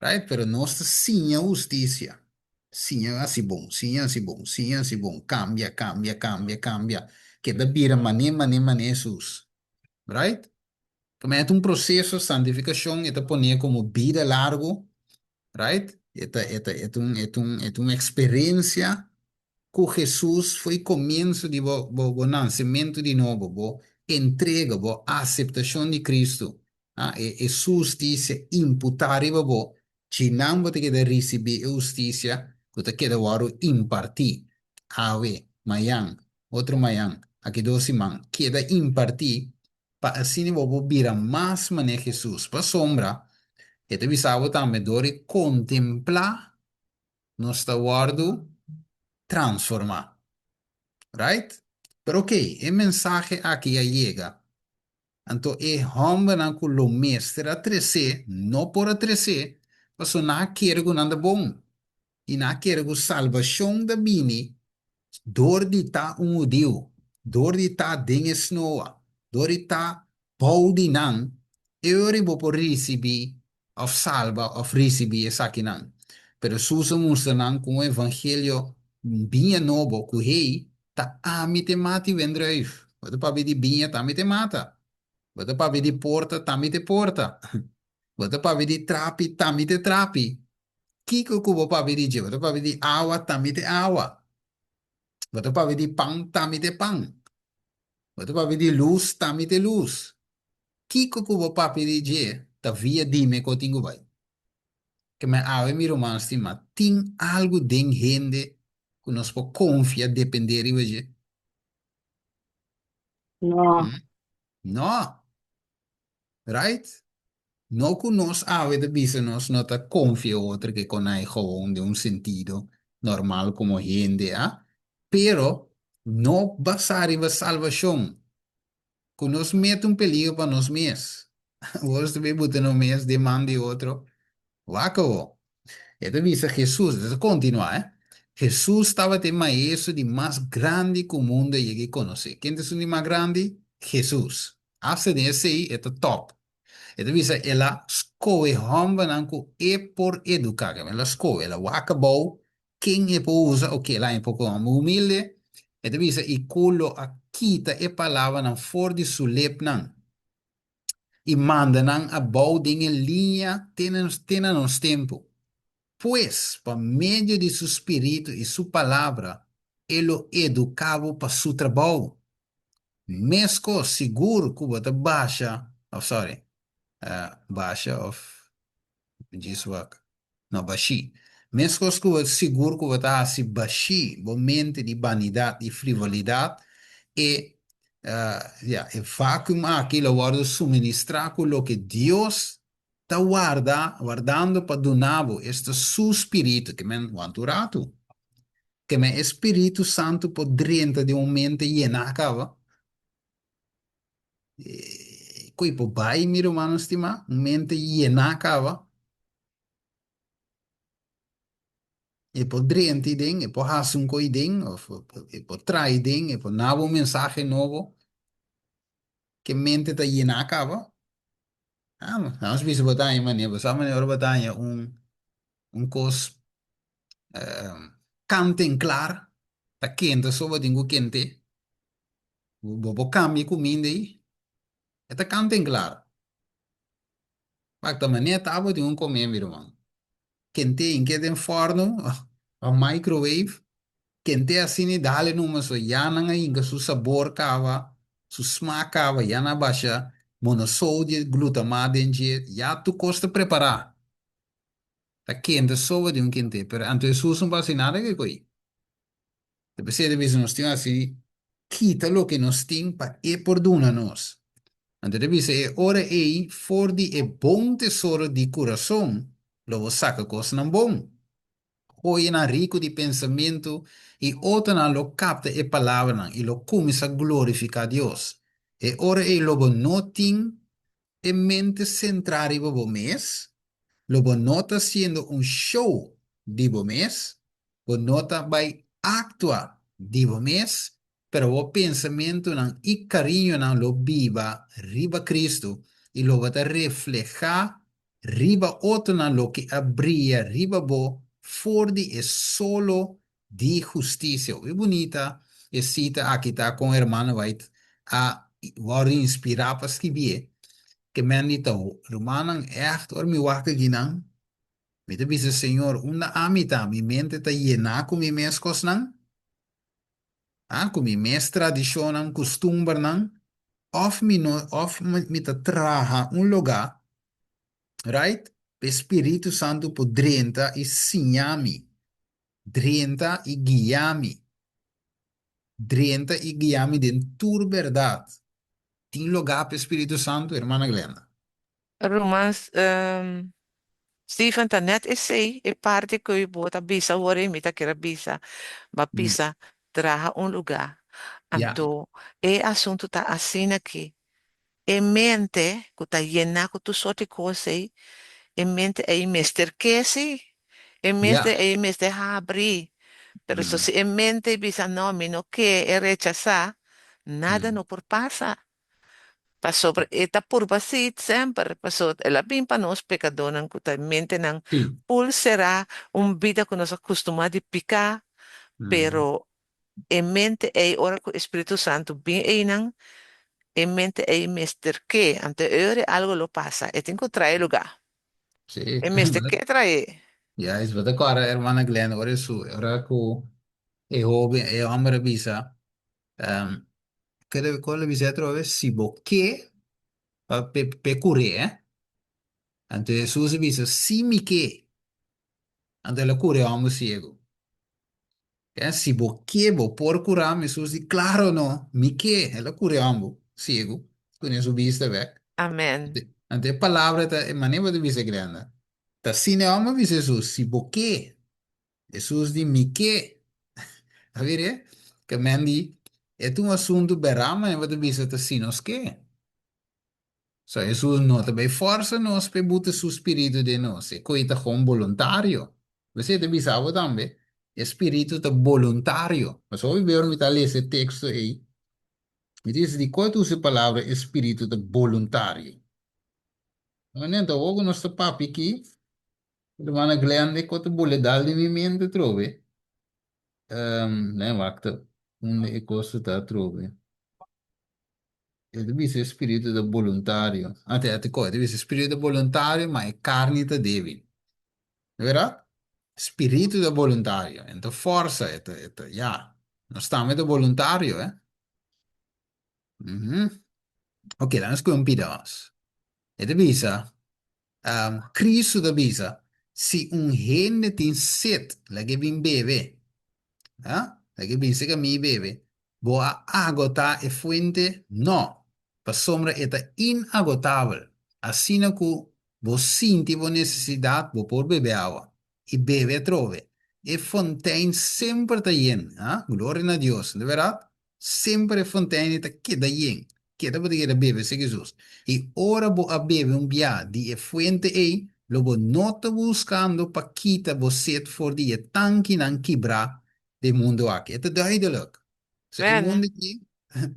Right? Pero no está sin justicia. Sim, assim bom, sim, assim bom, sim, assim bom. Cambia, cambia, cambia, cambia. Que da bira mané, mané, mané, Jesus. Right? Como é um processo de santificação, é poner como vida largo, right? É uma experiência com Jesus foi começo de bo nascimento de novo, bo entrega, bo aceitação de Cristo. Ah, e justiça imputável, bo chinambo te queda receber justiça, que te queda waro impartir. Ave, mayang, outro mayang, aqui doce man, queda impartir, para assim bo vira mais mané Jesus, para sombra, e te bisavo também dori contemplar, nosso guardo transformar. Right? Pero ok, el mensaje aquí ya llega. Entonces, el hombre no lo mestre a 13, no por a 13, mas na quiere que anda bom. E na quiere que salvação da bini, dor de ta um udio, dor de ta den snoa, dor de ta pau di nan, e ori bo por receber, of salva, of receber essa aqui nan. Pero susa musta nan com o evangelho binha novo, que o rei ta amite mati vendreif. Bota pa vedi binha ta amite mata. Bota pa vedi porta ta amite porta. Bota pa vedi trapi ta amite trapi. Kiko kubo pa vedi je, bota pa vedi awa ta amite awa. Bota pa vedi pang ta amite pang. Bota pa vedi luz ta amite luz. Kiko kubo pa vedi je, ta via dime ko tingo vai. Que me ave mi romance ma ting algo den hende que nós po confia depender de você. No, Hmm? No, right? No que nós ave de bisa nós não ta confia outra que con aí gewoon de um sentido normal como gente, ah? Pero no basar em salvação, que nos mete um perigo para nós mesmos. Você vai botar no mês, demanda de outro. Waco. Então, dice Jesús, entonces continúa, ¿eh? Jesús estaba de maestro de más grande que el mundo llegue a conocer. ¿Quién es el más grande? Jesús. Hasta de ese ahí, esto top. Então, dice, ela escoe homem não é por educar, ela escoe, ela waka bom, quem é para usar, ok, lá é um pouco humilde, e te dice, e culo a quita e palavra não for de sulep não, e manda não a balding em linha, tem nos tempo. Pues, por meio de seu espírito e sua palavra, ele o educava para seu trabalho. Mesmo seguro que você baixa, oh, sorry, baixa of Jiswak, não, baixi. Mesmo que você seguro que você está se baixi, mente de vanidade e frivolidade, e, yeah, e vacuum aquilo guarda suministrar com o que Deus está guardando para donar este seu espírito que me anturato que me Espírito Santo por dentro de uma mente llena acaba. Coi po bai mi romano stima, mente llena acaba. E po drenti ding, e po hasun coi ding, e po trai ding, e po nabo mensaje novo, que mente ta llena acaba. Ah, nós bisa batanya mania, basa mania ora batanya un cos cante en clar, ta quente soba dingo quente, bo cambia comida aí, e ta cante en clar. Pak ta mania tabo de un comer, mi romano. Quente em que tem forno, a microwave, quente assim e dale numa so ya nanga inga su sabor kava, su smaak kava, ya na baixa, monossódio, glutamato em dia, ya tu costa preparar. Tá quente só de um quente, pero antes Jesus não passa nada que coi. Depois de vez nós temos assim, quita lo que nós tem para e perdona nós. Antes de vez é ora e for de e bom tesouro de coração, logo saca coisa não bom. Hoy na rico de pensamento e outra na lo capta e palavra e lo começa a glorificar a Deus. E ora e logo notin e mente centrar e bobo mes, logo nota sendo um show de bo mes, o nota vai actuar de bo mes, pero o pensamento não e carinho não lo viva riba Cristo e lo vai reflejar riba outro não lo que abria riba bo Fordi é solo de justiça. E bonita, e cita aqui está com o irmão White, a waar inspirar para escrever, que me han dicho, hermano, echt, or mi wakker ginang, me te dice, Señor, una amita, mi mente está llena con mi mes cosnan, con mi mes tradición, costumbre, of mi no, of mi te traja un lugar, right? Espírito Santo por dentro e sinhami, dentro e guiami. Drienta e guiami den tur verdade. Tem lugar para o Espírito Santo, irmã Glenda. Romans, Stephen, ta net is sei, e parte que eu bota bisa, ore mita kira bisa, ba Mm. bisa, traga un lugar. Ja, Anto, e assunto ta assim aqui. E mente, que ta llena com tu sorte coisa, e mente é mister que se, e mente ja. é mister abrir. Pero eso Mm. si en mente bisa no, mi no que e rechazar, nada Mm. no por pasa. Pasó por esta purba sí, sempre pasó la pimpa nos pecadores que también tienen Sim. será un vida que nos acostuma de picar, Mm. pero en mente hay ora que Espíritu Santo bien en mente hay mister que ante ore algo lo pasa, y tengo que traer lugar. Sim. En mister que trae, Ja, is wat ik hoor, irmã Glenda, hoor is zo. Ora ku, e hobe, e amere bisa. Que deve colle bisa trove, si bo che, pe cure, eh? Ante Jesus bisa, si mi che, ante la cure amo ciego. Si bo che, bo por curar, Jesus di, claro no, mi che, e la cure amo ciego. Quindi su vista, ve. amén. Ante palavra ta maneva de visa grande. Ta sine ama vi Jesus si boque. Jesus di mi che. A ver, que mendi é um assunto berama e vai visa ta sinos que. So Jesus não também força nós para botar seu espírito de nós. É coisa com voluntário. Você te bisava também. Espírito tá voluntário. Mas hoje ver me tá ler esse texto aí. Me diz de qual usa a palavra espírito tá voluntário. Não é então, o nosso papo aqui. Domana Glenda, quanto boleh dal di mi mente trove? Nee, wacht. Ik was het daar trove. Deve ser spirito do voluntario. Até coisa, deve ser spirito do voluntario, mas é carne da David. Verdade? Spirito do voluntario. Então, força, ja. Nós estamos do voluntario, eh? Mhm. Ok, dan is een pedaço. E deve ser, Cristo deve ser, se gente tem sede, lá que vem beber. ¿Ah? La que dice que mi bebe, voy a agotar la fuente, no, la sombra está inagotable. Así no que vos siente vos necesidad, vos por beber agua y bebe trove. E fontaine sempre está llena, ¿ah? Gloria a Dios, de verdad, siempre fontaine está queda llena, queda para que bebe, se Jesús. Y ahora vos a beber un día de fuente ahí, luego no está buscando para quitar vos sed for die tanque nan quebrar de mundo aqui. É duidelijk. O Amen. mundo aqui,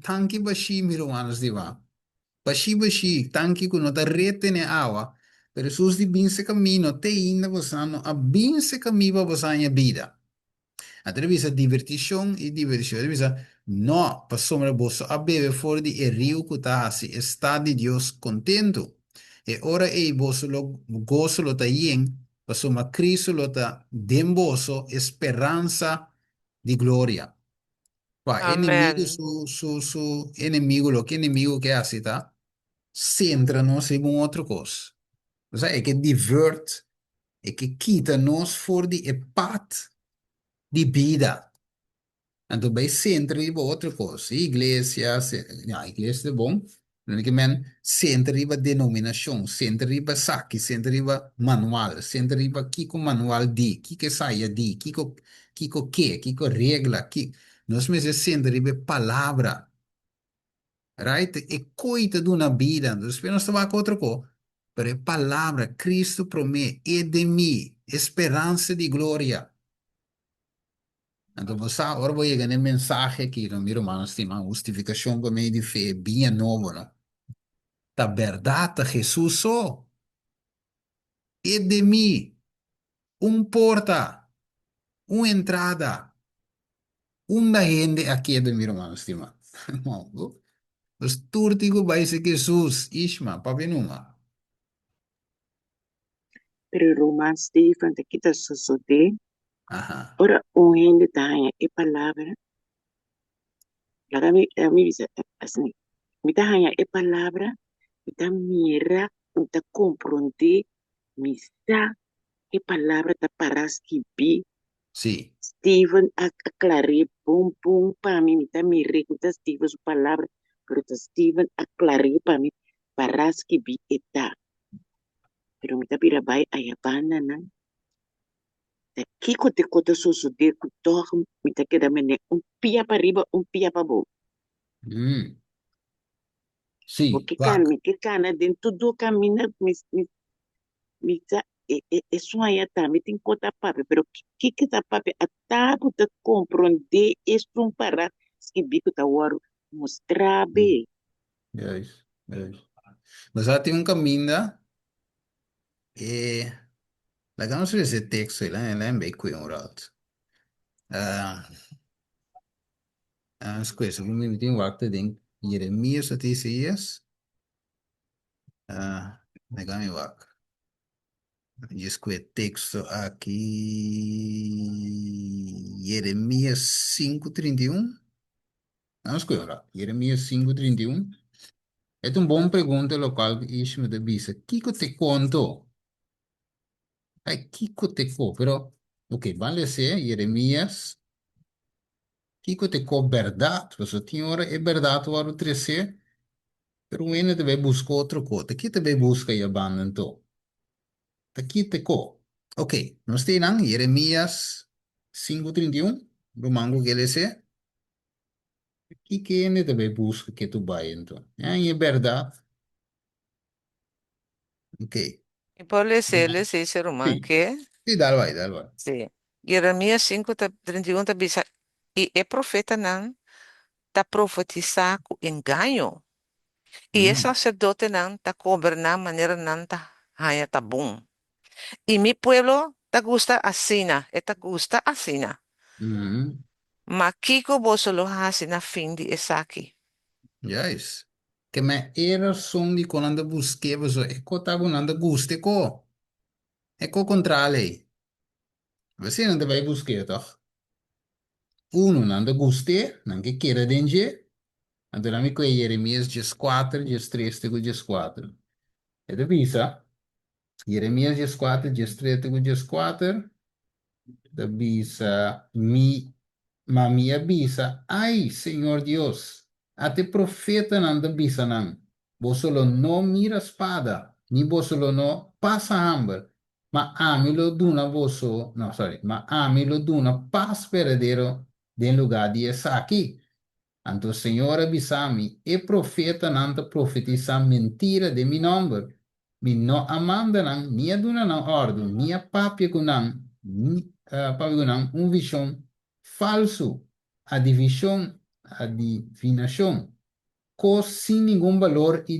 tanque baixi, miromanos de lá. Baixi, baixi, tanque que não está retendo água. Pero Jesus de bem se caminho, te ainda você não a bem se caminho para você a vida. Através da divertição e diversão, através da não, para sombra você a beber fora de rio que está assim, está de Deus contento. E ora aí você lo gozo lo tá yen, para sombra Cristo lo tá demboso esperança de glória. Pa, inimigo, Amen. su inimigo, lo que inimigo que hace, tá? Centra-nos em uma outra coisa. O sea, é que diverte, é que quita-nos for de pad de vida. Então, vai centra em outra coisa. Igreja, a igreja é bom, mas centra em denominação, centra em saque, centra em manual, centra em que o manual diz, que saia diz, que regra, que... Nós mesmos centra em palavra. Right? E coita de uma vida, nós não estava com outra coisa. Pero a palavra, Cristo promete, é de mim, esperança de glória. Então, você agora vou chegar no mensagem aqui, no meu irmão, tem uma justificação para mim de fé, bem nova, não? Da verdade, Jesus só, é de mim, porta, uma entrada, uma gente aqui é do meu irmão, estima. Os túrtigos vai ser Jesus, Isma, papi numa. Pero Romans Stephen te quita sosote. Aham, Ora un gente taña e palabra. La mi dice así. Mi taña e palabra. Mi ta mira. Mi ta comprende. Mi sa e palabra ta paraski bi. sim. Stephen aclaré pum pum pa mí. Mi ta mire que ta Stephen su palabra. Pero ta Stephen aclaré pa mí. Paraski bi eta. Pero mi ta pira bai ayabana na. Kiko te kota susu de kutoh mita keda mene pia para riba pia para baixo. Hum, sim, Porque kan vaca. mi que kana dentro do caminho mi ta e sonha tá mi tem kota papi pero que tá papi ataco te compreender isso para que bico tá waro mostrar Hum, bem. é isso, é isso. Mas ela tem um caminho, né? E lá que não sei se texto, ela é bem cuidado. Ah, as coisas, eu me tenho waktu ding Jeremias at Isaías. Legal, meu wak. Diz que o texto aqui, Jeremias 5:31. Vamos cuidar. Jeremias 5:31. É uma boa pergunta local que isso me devisa. Kiko te conto. Ai, Kiko te conto. Pero, ok, vale ser Jeremias. Kiko te conto verdade. Porque tinha hora é verdade o ano 13. Pero ainda deve buscar outra coisa. Aqui também busca e abandontou. Aqui te conto. Ok, nós temos Jeremias 5:31. Do mango que ele é. Aqui que ainda também busca que tu vai então. É verdade. Ok. Y por le dice Román Sim. que, Sim, dá vai, dá vai. sí, Jeremías 5, 31 te dice, y el profeta nan ta profetiza con engaño. Y el Hum, sacerdote nan ta goberna manera nan ta haya ta boom. Y mi pueblo te gusta asina, te gusta asina. Mhm. Ma kiko boso lo hasi na fin di esaki. Juist. Que me era som di quando anda busqueva so e ko tago nanda guste ko. E ko contrale. Você não vai buscar, toch? Uno nanda guste, não que queira dengue. Então, nami ko Jeremias 4, 3, 4. E da visa, Jeremias 4, 3, 4. Da visa, minha bisa, ai, Senhor Deus, até profeta não da bisa não. Bosolo não mira espada, ni bosolo não passa hambre, ma amilo duna boso, no, sorry, ma amilo duna paz verdadeiro de lugar de essa aqui. Anto o Senhor avisami, e profeta não te profetiza mentira de mi nome. Mi no amanda não, ni aduna não ordem, ni a papia kunang, ni papia kunang, visão falso, a divisão, a divinação, co sem nenhum valor e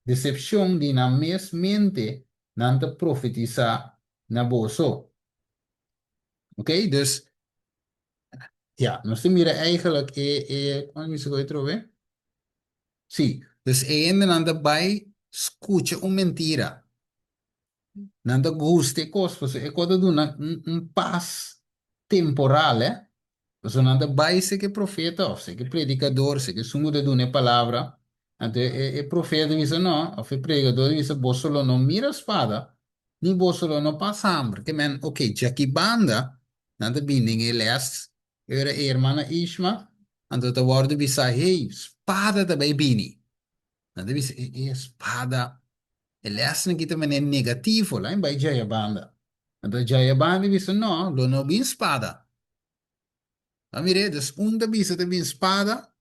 decepção de na mes mente, não te profetiza na bolso. Ok? Dus, ja, nós temos eigenlijk, quando isso vai trover? Sim, dus ainda anda vai escuta uma mentira. Nanda guste cosas, é quando do paz temporal, eh? Você nanda vai ser que profeta, ou ser que predicador, ser que sumo de uma palavra. Então, profeta diz, não, ou pregador diz, bosolo não mira a espada, nem bosolo não passa hambre. Que men, ok, já que banda, nanda binding ele era a irmã Isma, então, a word bisa, hey, espada também bini. Nanda bisa, espada. Ele acha que também é negativo lá em Bahia Banda. Então, Jaya Banda disse, não, lo não bin espada. A mire, dus um da bisa te bin espada,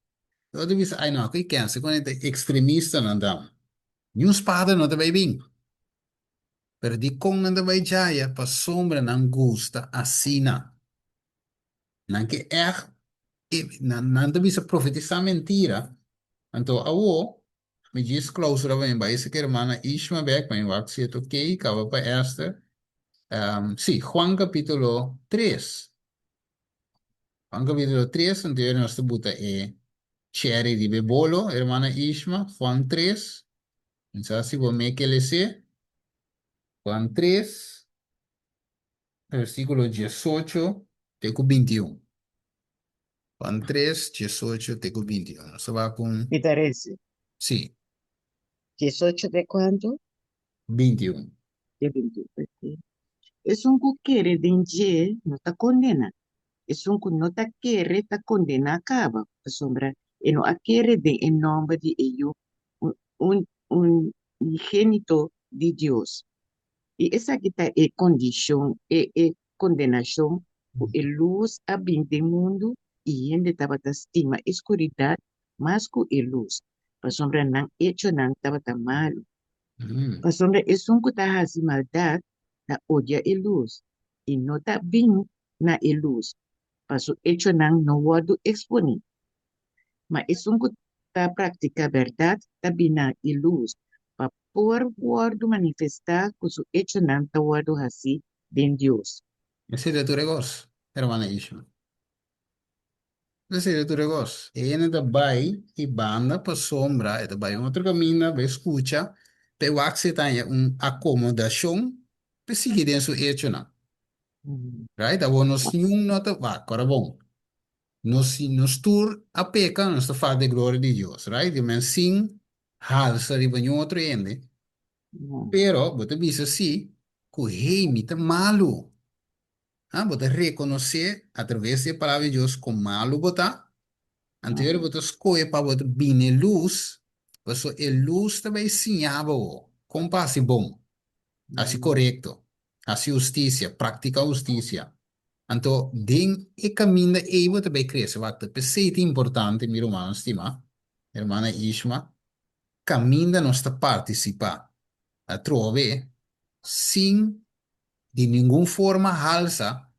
o outro bisa, ai não, que cansa, quando é extremista não dá. E um espada não também bin. Perdi com não também Jaya, para sombra não gosta, assina. Não que é, não da bisa profetizar mentira. Então, me diz clausura bem, vai ser que a irmã Ishma Beck, mas eu acho que é ok, acaba para esta. Sí, Juan capítulo 3. Juan capítulo 3, entonces nuestra buta Cherry di Bebolo, hermana Ishma, Juan 3. Entonces, si vos me que le sé, Juan 3, versículo 18, teco 21. Juan 3, 18, teco 21. Eso va con, Me parece. sí, 18 de quanto? 21. De 21. Ok. Es un que quiere de no está condena. Es un que no está quiere, está condena acaba. Sombra. Y no quiere de en nombre de ello un unigénito de Dios. Y esa que está condición, condenación, el luz a bien del mundo y en de tabata estima escuridad más que el luz. Para sombra nan hecho nan tabata malo. Mm. Para sombra es un que está hace maldad, na odia el luz. Y no está bien na el luz. Para su hecho nan no guardo exponer. Mas es un que está práctica verdad, está bien na el luz. Para poder guardo manifestar con su hecho nan está guardo así de Dios. Ese es de tu negocio, hermana Ishma. Ese es de tu negocio. Y en el bay y banda por sombra, el bay otro camino, ve escucha, pero hace también una acomodación, pues sigue en su hecho, ¿no? Mm. Right? Abo nos yung nota va, corabong. Nos tour a peca, nos ta fa de gloria de Dios, right? De men sing, halsa riba nyo outro ende. No, Pero, bota bisa si, ku hey, mita malo. Ah, bota reconocer através da palavra de Deus como malo bota. Anterior no, bota escolher para bota bem luz. Porque a luz também ensinava como passe bom, assim no, correto, assim justiça, prática justiça. Então, den e caminho e bota bem cresce. Wat é importante, meu irmão, estima, irmã Ishma, caminho nós participar. A trove, sem de nenhuma forma halsa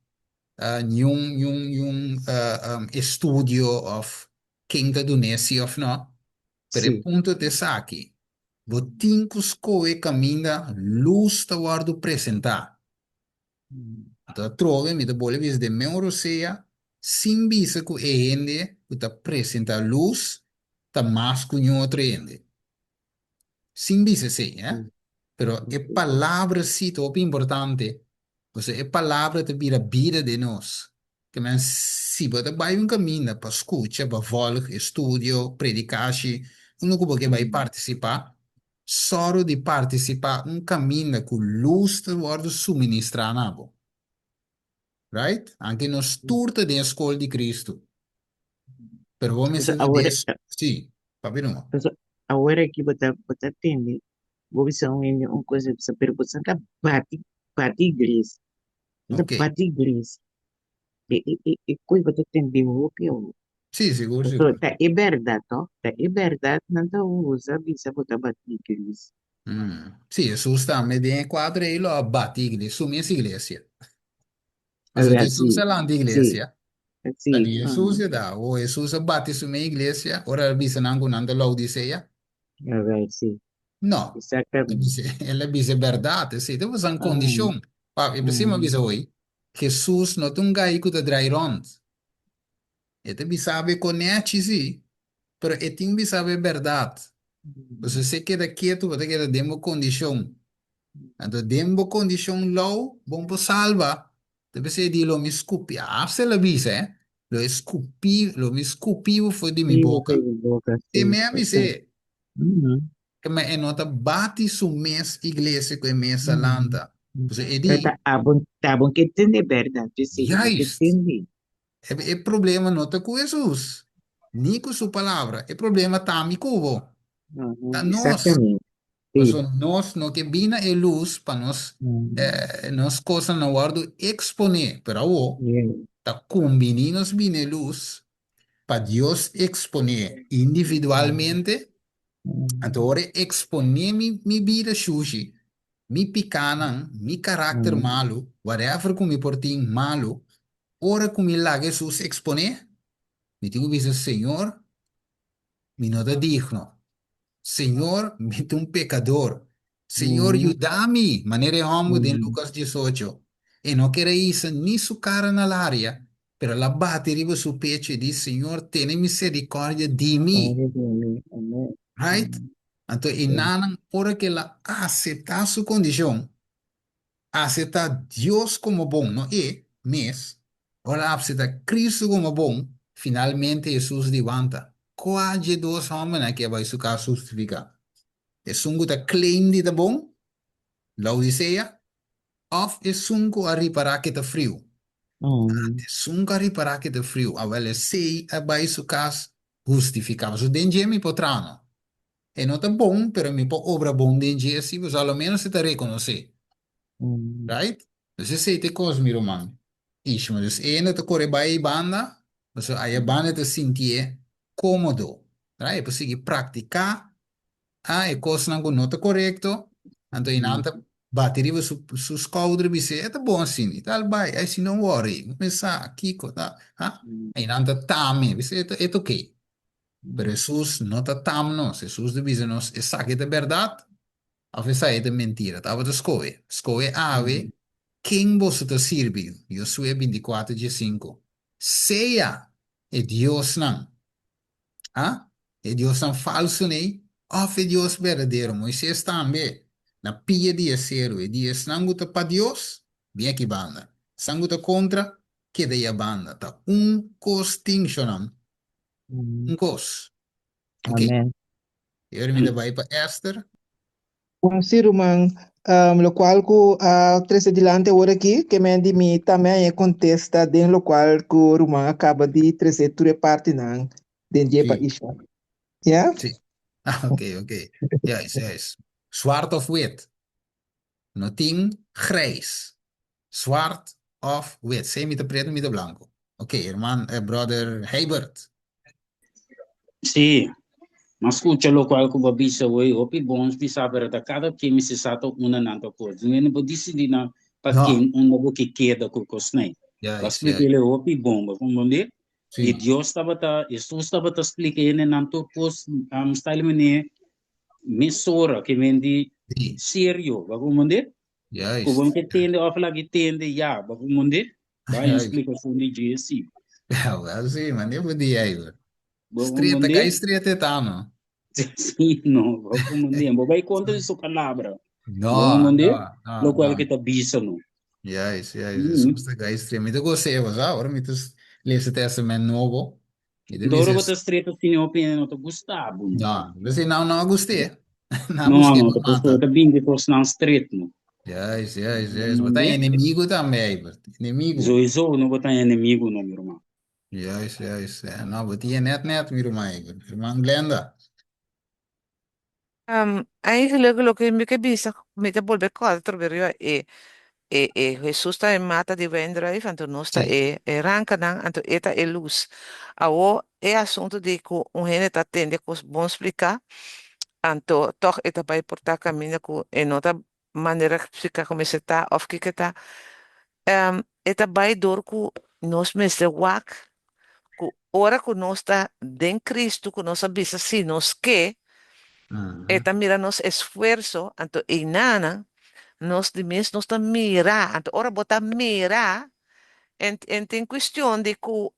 estudio of quem da Indonésia of no, per il sí. punto de saki, botin cuscoe caminha luz toward apresentar. Mm. Então, trove, me bolha vis de meu seja, sim bisa que é ende, que tá apresenta luz, tá mais que outro ende. Sim bisa sim, Mm. Pero é Okay. palavra sim, top importante. Você é palavra te vira vida de nós. Que men se você vai um caminho para escutar, para voltar, estudo, predicar, não que vai Mm. participar, só de participar um caminho que luz te vai suministrar na bo, right? Anche nos turta de escola de Cristo. Pero vamos So dizer ahora, de sim, papi não. so ahora que bota tende, vou ver um coisa essa pergunta tá bate igreja, da Ok. bate igreja. E coisa bota tende o que eu. Sim, seguro, So seguro. tá é verdade, ó. Tá é verdade, não tá usa bisa bota bate igreja. Sì, Jesus também tem quadro aí, lo batigli, su minha igreja. Mas o Agora Jesus é sim, lá na sim, igreja. sim. Ali Jesus é da, o Jesus bate su minha igreja, ora bisa nangu nanda Laodiceia. Agora sim, No, exatamente. ela bisa verdade, sì, tu vas in Uhum, condition. Pa, e prima uhum, bisa oi, Jesus não tem um gai que te drai rond. E te bisabe conhece, sì, pero e tem bisabe verdade. Você se queda quieto, você queda demo condition. Então, demo condition low, bom para salva. Deve ser de lo me escupi. Ah, se la vise, lo me escupi foi de minha vivo boca. pela boca, E sim, me exato. avise Uhum, que me enota bate su mes igreja com mes uhum. alanta. Você é Pero di, tá bom que entender verdade, sim, tá já bom que ist. entender. É problema nota com Jesus. Ni com sua palavra. É problema tá me cubo. Tá Uhum, nós. exatamente, sim. Pues nós, no que vina é luz para nós, Uhum, nós coisas não guardo exponer, pero o yeah, tá combinando vina luz para Deus exponer uhum, individualmente, uhum, agora exponer mi vida sushi, mi picana, mi caráter uhum, malo, whatever que me portem malo, ora que me lague sus exponer, me digo, dice, Senhor, me não é digno. Senhor, mete um pecador. Senhor, uhum, ajuda-me. Maneira como de uhum, Lucas 18. E não quer isso, nem su cara na área. Pero la bate riba su pecho e diz, Senhor, tenha misericórdia de mim. glória a Deus, amém. Right? Então, e Sim, nanan, ora que ela aceitar sua condição, aceitar Deus como bom, não é? Mas, ora aceitar Cristo como bom, finalmente Jesus levanta. Qual de dois homens que vai ficar justificar? É sungo ta claim di ta bom, Laodicea, of é sungo a riparar que tá frio. uhum, É sungo a riparar que tá frio. A vele sei a bai su cas justificava. So dengue mi potrano. E não tá bom, pero mi po obra bom dengue assim, mas ao menos se tá reconhecer. uhum, Right? Você sei te cos mi roman. Ish, mas ainda te corre bai banda, mas aí a banda te sentir cômodo. Right? E conseguir praticar. E coisa não nota correto, então uhum, inanta bateria sus coudre bise é bom assim, e tal vai, aí se não worry, começar aqui, tá, inanta tame, bise é ok, pero uhum, Jesus não tá tam não, Jesus de bise nos é saque de verdade, a veces é de mentira, tava de escoe ave, uhum, quem você te sirve, Josué 24:5, seja é Deus não, ah? É Deus não falso, né? É Deus verdadeiro. Moisés também. Na pia dia zero. E dia sanguta para Deus, bem aqui banda. Sanguta contra, que daí a banda. Tá costinho, uhum. cos. Ok. Amém. Eu me vai para Esther. Sim, Roman, lo cual ku tres adelante ahora aqui, que me di mi também é contesta den lo qual ku Roman acaba de trazer ture parte não, den je pa Sim, isha. Yeah? sim. Ok, ok. Yes, yes. Zwart of wit. Nothing grijs. Zwart of wit. Sem met de preto, met de blanco. Ok, irmão, brother Herbert. Sì, ma scusa lo qual che babisa voi opi bons bisa berada cada que me se sato una nanta coisa. Não é nem disse de na para No. quem um novo que queda com cosnei. Para Yes, explicar yes. ele opi bomba, como dizer? E Sim, Deus estava a explicar ele nanto pos style mene mesora que vem de sim, sério, como dizer? Como Juist. que tende of lá que tende, ja, para o mundo, vai Juist. explicação de GSC. Ja, wel zie, man. Die moet die even. Para o Street, mundo, ga je street het aan, no? sim, não, para o mundo, vai contra isso palavra. Para o No, mundo, no, no, lo qual no. que tá bisa, não. Juist, juist. Hum. Soms ga je street. Met de gosse was hoor. Met de lezen testament novo. E de Doro vezes, bota straight assim, opinião, não tá gostado, não. no. Dus não, não gostei. Não Não, gostei, não, mas tá pessoa mata. tá bem depois não straight, não. Juist, juist, Para o juist. Wat mundo, een inimigo também, bro. Inimigo. zo não botar inimigo, não, meu irmão. Juist, juist. Ja, nou, wat die net, meer, man, Glenda. Eigenlijk lo que mi capisco, mi te vuelve quattro per Jesus sta in mata di vendere, fanto non sta Sim. ranca dan, anto eta e luz. Awo e assunto di ku un hene ta tende ku bon explicar, anto toch eta bai porta cammina ku e nota maniera explica come se ta of que ta eta bai dor ku nos meste wak ku ora ku nos ta den Cristo ku nos bisa si nos que Uhum. eta mira nos esfuerzo anto inana nos dimis nos ta mira anto ora bota mira en tem questione di cui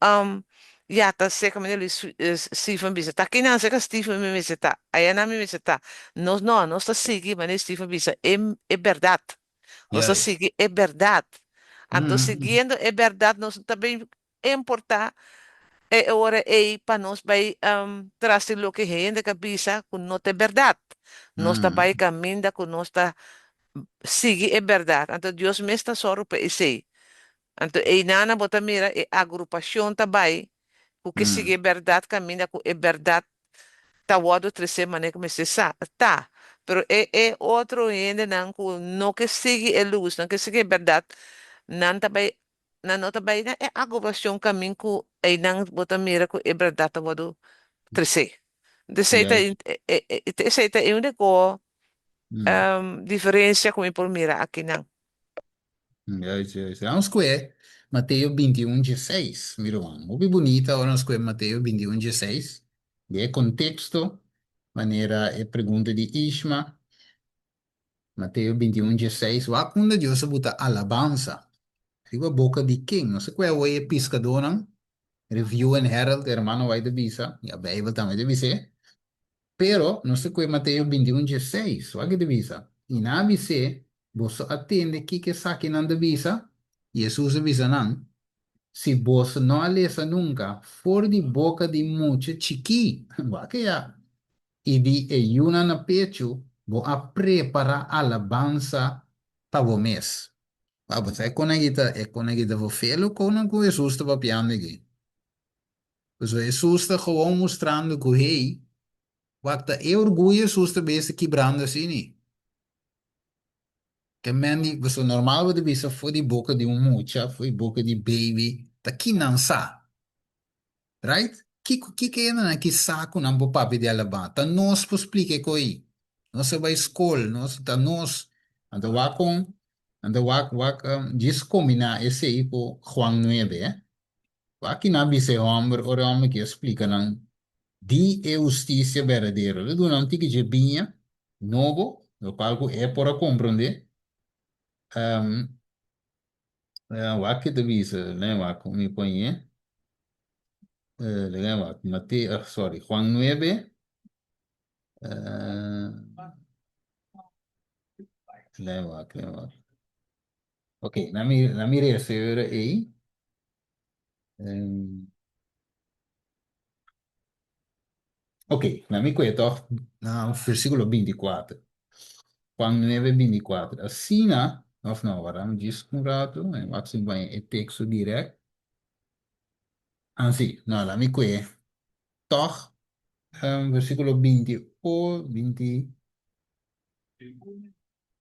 ja, ta se come ele Stephen Bisa. Ta kina se ka Stephen mi miseta. Ayana mi miseta. Nos no, nos ta sigi mane Stephen Bisa. É verdade. Nos ta Juist. sigi é verdade. Anto Uhum. seguindo é verdade, nos também importa é ora é para nós vai trazer lo que é de cabeça com não é verdade. Nós tá vai Uhum. caminhando com nós tá sigue é verdade. Anto Deus me está só para isso. Anto e nana bota mira e agrupação também, o que sigue Uhum. verdade caminha com é verdade tá o outro terceira maneira como se sa tá, pero é outro ainda não com não que sigue é luz, não que sigue verdade, não também não também é agrupação caminho com e não bota mira com é verdade tá o outro terceira. Deceita Juist. deceita é único Uhum. diferença como por mira aqui não. Juist, juist. Vamos escolher Mateus 21:16. Mira, mano. Muito bonita. Agora vamos escolher Mateus 21:16. De contexto. Maneira é pergunta de Isma. Mateus 21:16. Lá quando Deus bota alabança. Fica a boca de quem? Não sei qual é o pescador, não? Review and Herald, hermano, vai de visa. E a Bíblia também deve ser. Pero, não sei qual é Mateus 21:16. Só que de visa. E na ABC, você atende que saque não de visa. E Jesus avisa não. Se você não alessa nunca, for de boca de mucho chiqui, vai que já. E de ayuna na pecho, vou a preparar alabança para o mês. Ah, você é conecta, vou felo com Jesus estava piando aqui. Dus Jesus está gewoon mostrando que, hey, wat é orgulho Jesus está bem se quebrando assim, né? Que man, você normal de vista foi de boca de um mucha, foi boca de baby, tá aqui não sabe. Right? Que é na que saco não pode papi de alabar. Tá nós por explicar coi. Nós vai escola, nós tá nós anda lá com anda lá diz combinar esse aí com Juan 9, eh? Aqui na bise homem que explica não de justiça verdadeira. Do não tem que je binha novo, no qual é para compreender. Um, lá que te bise, né? Lá como me põe, lá, Mateus, sorry, Juan 9. Leva. Ok, na mi receber aí. Um, ok, na mi questo, no, versículo 24. Juan 9:24. Assim, of não, vamos descurado, mas vai é texto direto. Anzi, no, la mi que, toch, versículo 20 o 20,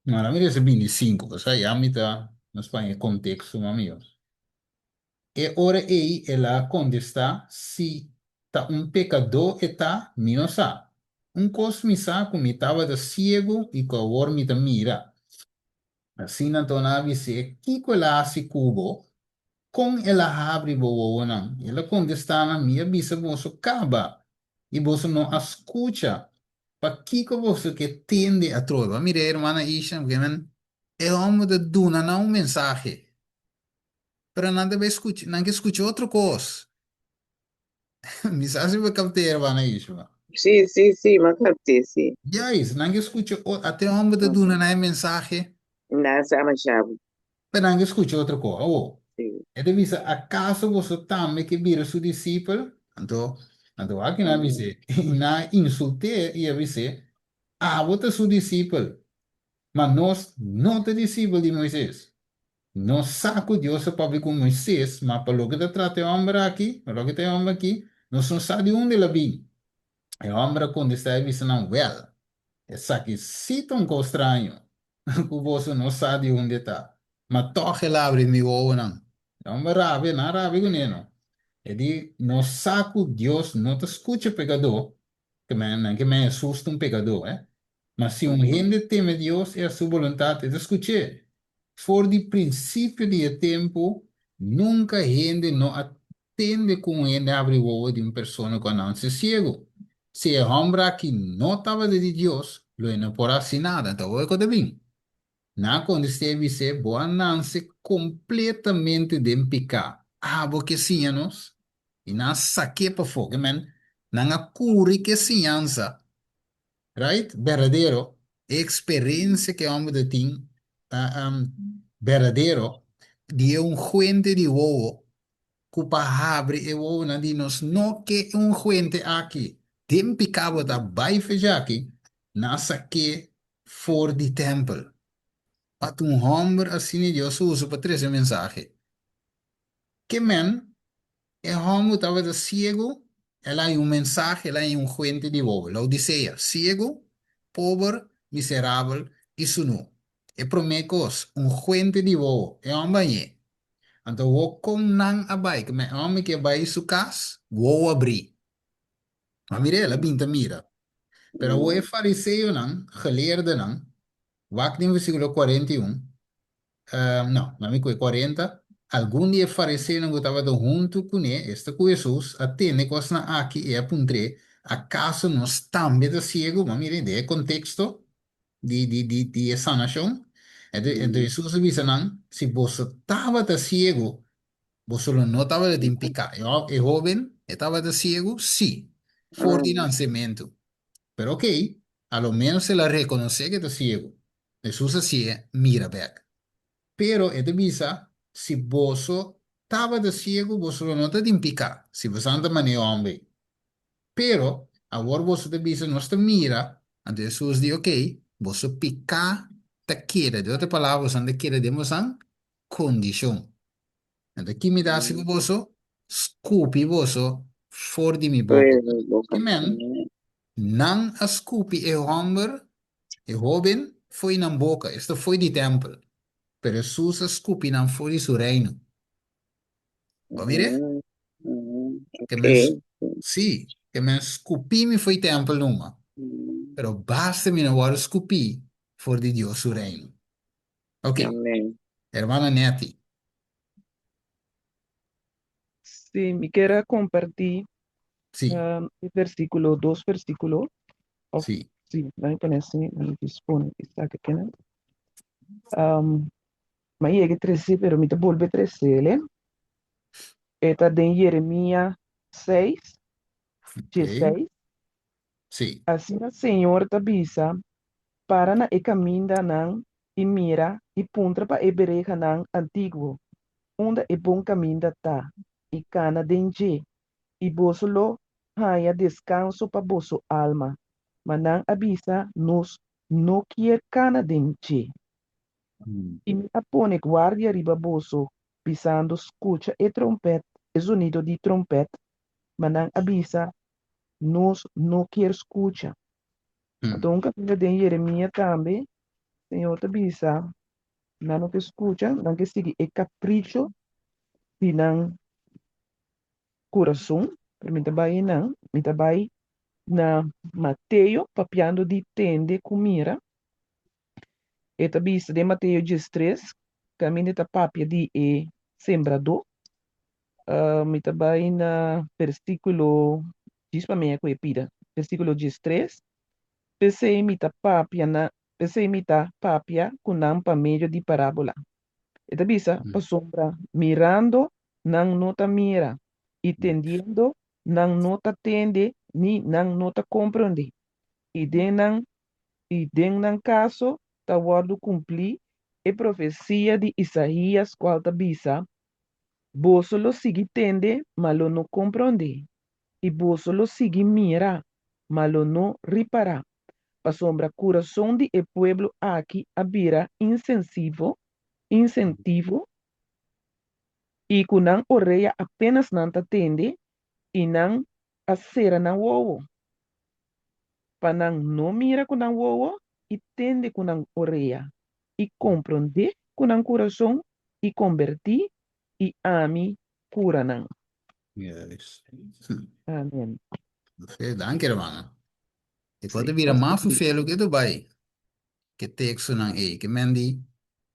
no, la mi receber 25, o sea, ya mitad, no Espanha, contexto, amigos. E ora ei, ela contesta, se tá um pecador está, me não sabe. Um cosmisa como estava de cego e com a me da mira. Assim, na tona avise, que ela se cubo, com ela abre boa não. Ela contesta na minha bisa, você acaba. E você não escuta. Para que você que tende a trova. Mire, irmã Isha, é homem de duna na um mensagem. Para nada vai escutar, não escuta outra coisa. Mensagem vai captar, vai na isso. Sì, sì, sì, ma capite, sì. E é isso, não escuta, até homem de duna na mensagem, Nasa masyado. para não escuta outra coisa. Oh, Sì. é de visa, acaso você também que vira seu discípulo? Então aqui na Mm. visa, na insulte e a visa, você é seu discípulo, mas nós não é discípulo de Moisés. Nós saco Deus para vir com Moisés, mas para o que trata o homem aqui, para o que tem homem aqui, nós não sabemos onde ele vem. O homem quando está visando, well, essa aqui se tão estranho, que você não sabe onde está. Mas toque lá abre meu olho, não. O homem rabe, não rabe com ele, não. Ele não saco Deus, não te escuta pecador, que me assusta um pecador, eh? Mas se um Mm. gente teme Deus, é a sua vontade de escutar. For de princípio de tempo, nunca gente não atende com ele abre o olho de uma pessoa que não se cego. Se é homem que não estava de Deus, lo não por assim nada, então é o que bem. Na condição de ser boa não se completamente de pecar. Porque sim, nós. E não saque para fogo, man. Não a cura que sim, right? Verdadeiro. Experiência que o homem tem, verdadeiro, de um fuente de ovo, cupa abre e ovo na dinos, no que um fuente aqui, tem picado da baixa já aqui, nessa que for de templo. Para um homem assim, Deus usa para trazer mensagem. Que men, é homem estava de cego, ela é um mensagem, ela é um fuente de ovo. La Odisseia, cego, pobre, miserável e sunu. E promecos, um fuente de ovo. É um banhe. Então, o com não abai, que é homem que vai su casa, o abrir. A mira, ela binta mira. Pero o é Mm. fariseu não, geleerde não, wak no versículo 41. Não, não me foi 40. Algum dia fariseu não estava junto com ele, este com Jesus, até negócio na aqui e apuntre, acaso nós também da cego, mas mire, de contexto de sanação, então Mm. Jesus avisa não, se você estava da cego, você não estava de impicar, é jovem, estava da cego, sim, for de Mm. nascimento, pero ok, a lo menos se la reconoce que está ciego, Jesus assim, mira back. Pero é de visa, se você estava de ciego, você não está de impicar. Se você anda maneira homem. Pero, agora você de visa não está mira. Então, Jesus diz, ok, você picar, te queda. De outra palavra, você anda queda de emoção, condição. Então, aqui me dá se Mm. você, escupe você, fora de minha boca. Pwede, boka. Amen. Mm. Não escupe é homem, é jovem, foi na boca. Isto foi de templo. Pero Jesus escupe não foi de seu reino. Ouvire? Mm. Mm. Que me, Okay. sim, que me escupi me foi tempo numa. Mm. Pero basta me não agora escupi for de Deus o reino. Ok, Amen. hermana Neti. Sí, me quiera compartir Sim, el versículo, dos versículos. Oh, sim. sí, me parece, me dispone, está que tiene. Um, ma llegue 13, pero me te vuelve 13, ¿le? Está de Jeremías 6, Ok, 16. sim. Assim o Senhor te avisa, para na e caminho nan e mira e punta para e bereja nan antigo, onde e bom caminho tá, e cana denje, e boso lo haya descanso para boso alma. Manang avisa nos no quer cana denje. Hum, E me apone guardia riba boso, pisando escucha e trompete, e sonido de trompete. Manang avisa nos no quer escucha. hum, Então, capítulo de Jeremias também, Senhor te avisa, não que escucha, não que siga e capricho, de não coração, permita vai não, permita vai na Mateus, papiando de tende comira, e te avisa de Mateus 13, caminho da papia de sembrador, me vai na versículo, diz para mim a coisa pida, versículo 13, PC me papia na Pese imita papia kunang pa medio di parabola. Ita bisa pasombra mirando nang nota mira y tendiendo nang nota tende ni nang nota comprende. Y den nang caso tawadu cumpli e profecia de Isaías qual bisa boso lo sigi tende malo no comprende. Y boso lo sigi mira malo no ripara. Pasombra coração de e pueblo aqui abira incentivo e kunang oreia apenas nanta tende e nang acera na wowo. Panang no mira kunang wowo e tende kunang oreia e compreende kunang coração e converti e ami kuranang. Yes. Amen. Dank je, man. Ik word er Sim, weer een maand alsjeblieft. vervelend erbij. Que tekst dan que mendi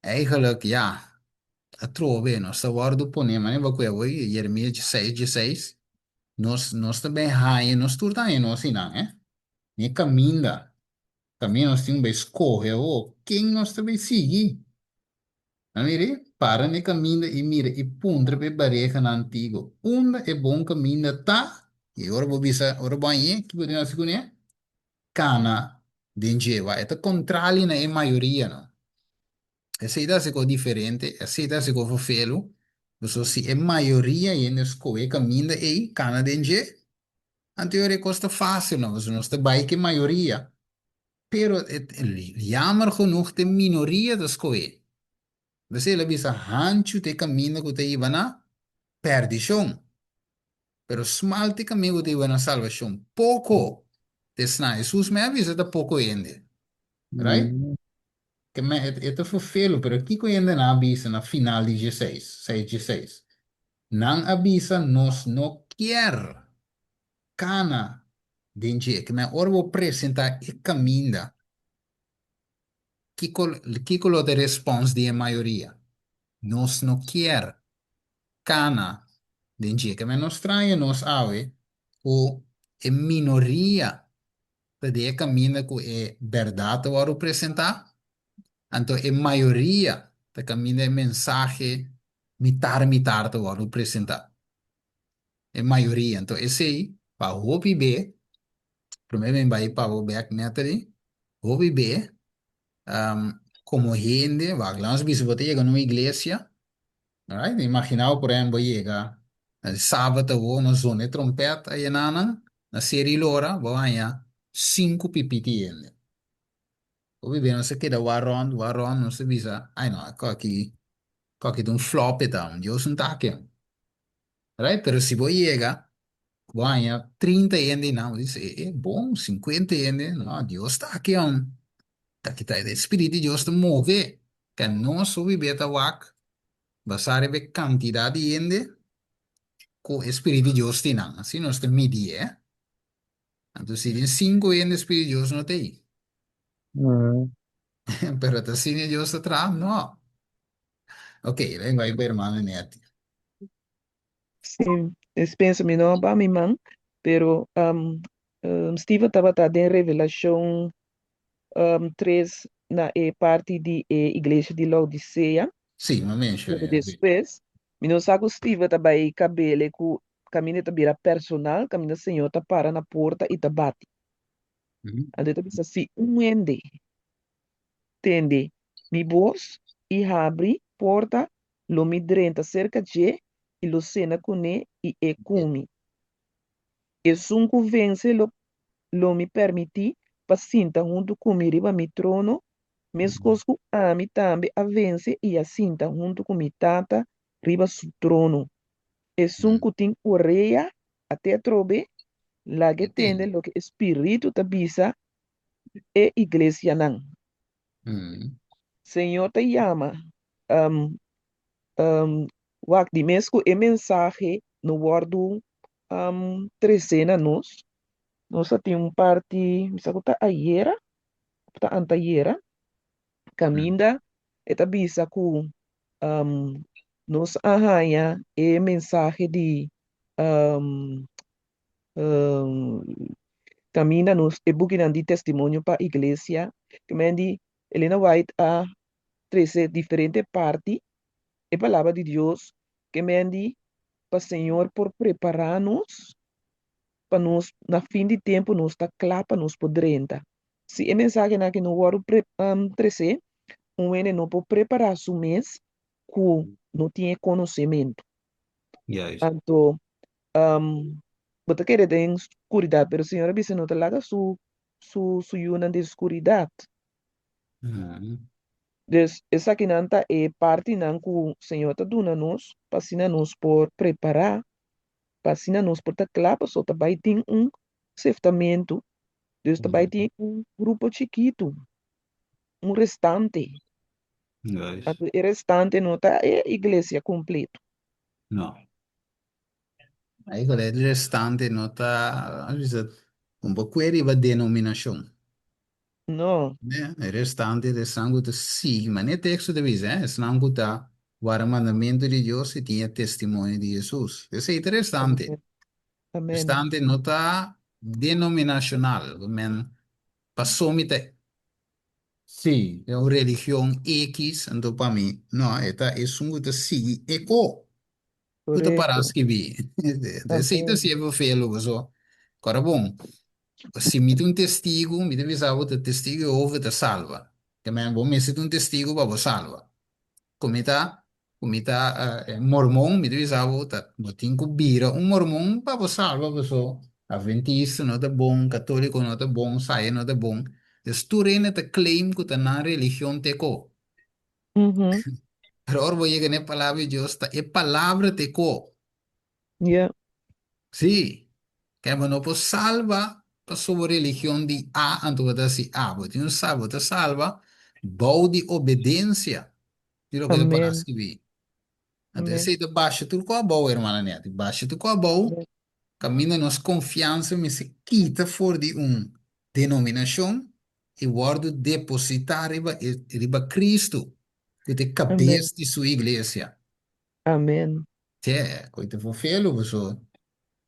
eigenlijk ja, a trove, nós está hora do ponema, né? Porque eu Jeremias 16, nós também raia, nós tudo tá aí, nós assim, não, é? Nem caminha, caminha nós temos bem escorrer, quem nós também seguir? Não mire, para nem caminha e mira, e puntra be bareca na antigo, é bom caminho, tá? E agora vou bisa, agora banhe, que podemos seguir, cana, dengeva, é contrário na maioria, não? Essa ideia ficou diferente, essa ideia ficou fofelo. Você se a maioria ainda escolhe caminho e canadense, anterior custa fácil, não, você não está bem que maioria. Pero jammer genoeg de minoria de escolhe. Você ele bisa hanchu te caminho que te iba na perdição. Pero smal te caminho que te iba na salvação. Pouco. Te sna, Jesus me avisa de pouco ainda. Right? Que me, ito fofelo, pero aqui que ainda na avisa na final de 16, 6 Não avisa nos no quer cana denje que me ora vou apresentar e caminha que colo de response de maioria nos no quer cana denje que me nos traia nos ave o e minoria de caminha que é verdade ora apresentar então e maioria de caminha é mensagem mitar te ora apresentar é maioria então esse aí para o B primeiro vai para o back netary hobby B como gente vamos ver se você chega numa igreja right? Imaginava por exemplo chega sábado vou na zona de trompeta e na série Lora vai ganhar 5 gente o bebê não se queda warron não se visa ai não aqui tem um flop então Deus não tá aqui right? Pero se você chega vai ganhar 30 gente não diz é bom 50 gente não Deus está aqui kita ide espírito de Deus te move que não só beta wak basare be quantidade de gente com espírito de Deus tem não assim nós te medir então se tem 5 gente espírito de Deus não tem pero te assim Deus atrás não ok vengo aí hermano net Sim, esse pensa-me não para mim, man, pero Steve estava em Revelação 3 na parte de igreja de Laodiceia. sim mas Logo mention depois, me não sabe Steve estava aí cabelo com caminho tá vira personal, caminho senhor tá para na porta e tá bate. Ande tá bisa se ende, tende, mi voz e abre porta, lo mi drenta cerca de e lo cena com e cumi. E sunku vence lo mi permiti pacinta junto comigo riba mi trono, mescosco ami tambe a vence e assinta junto com mi tata riba su trono. E sunku tin oreia até trobe, la que tende lo que espírito tabisa e iglesia nan. Senhor te llama, um, wak di mesco e mensaje no guardo 13 nos. Nós temos parte, me sabe, ayer, tá anteayer, caminda, eta bisa ku nos arranha e mensagem de um, um, caminda nos e booking de testemunho para a igreja, que mendi Elena White a 13 diferentes partes e palavra de Deus que me andi para Senhor por preparar-nos para nós, na fim de tempo, nós está claro para nós poder entrar. Se a mensagem é que não vou 13, um ene não pode preparar seu mês, que não tinha conhecimento. Juist. Então, você quer ter escuridade, mas a senhora disse não te larga su yuna de escuridade. Mhm. Dus, essa aqui não é parte não que o Senhor está dando a nós, para assim nós por preparar, para assim nós por estar claro, para só também tem seftamento, dus também tem grupo chiquito, restante. Juist. O restante não está é igreja completo. No. Aí, qual o restante nota, às vezes, um pouco a denominação. Não, Né? O restante de sangue de si, mas nem texto de visa, sangue tá, o mandamento de Deus e tinha testemunho de Jesus. Esse é interessante. amém, amém, Restante nota denominacional, men passou-me. Sim, é uma religião X, então para mim, não, é um que se eco, que te correto, parece que vi. Esse é amém, sempre feio, só. Agora, bom, se me um testigo, me avisava que o testigo ouve, te salva. Também, bom, me se um testigo, para salva. Como está, mormon, me avisava, tá, botin que vira um mormon, para salva, pessoa. Adventista, não é bom, católico, não é bom, saia, não é bom. Esturena te claim que tá na religião teco. uhum, Pero ahora voy a ganar palabra de Dios, es palabra teco. yeah, Sí, que no pues salva para su religión de A, entonces si A, pues no salva, te salva, bau de obediencia. Y lo que te parece amém, que vi. Entonces amém, si te baixa tu com a bau, hermana neta, baixa tu com a bau, amém, camina nos confiança, me se quita for de denominação e guarda depositar riba Cristo, que te amém, cabeça de sua igreja. amém, Cioè, coite fu felo, so,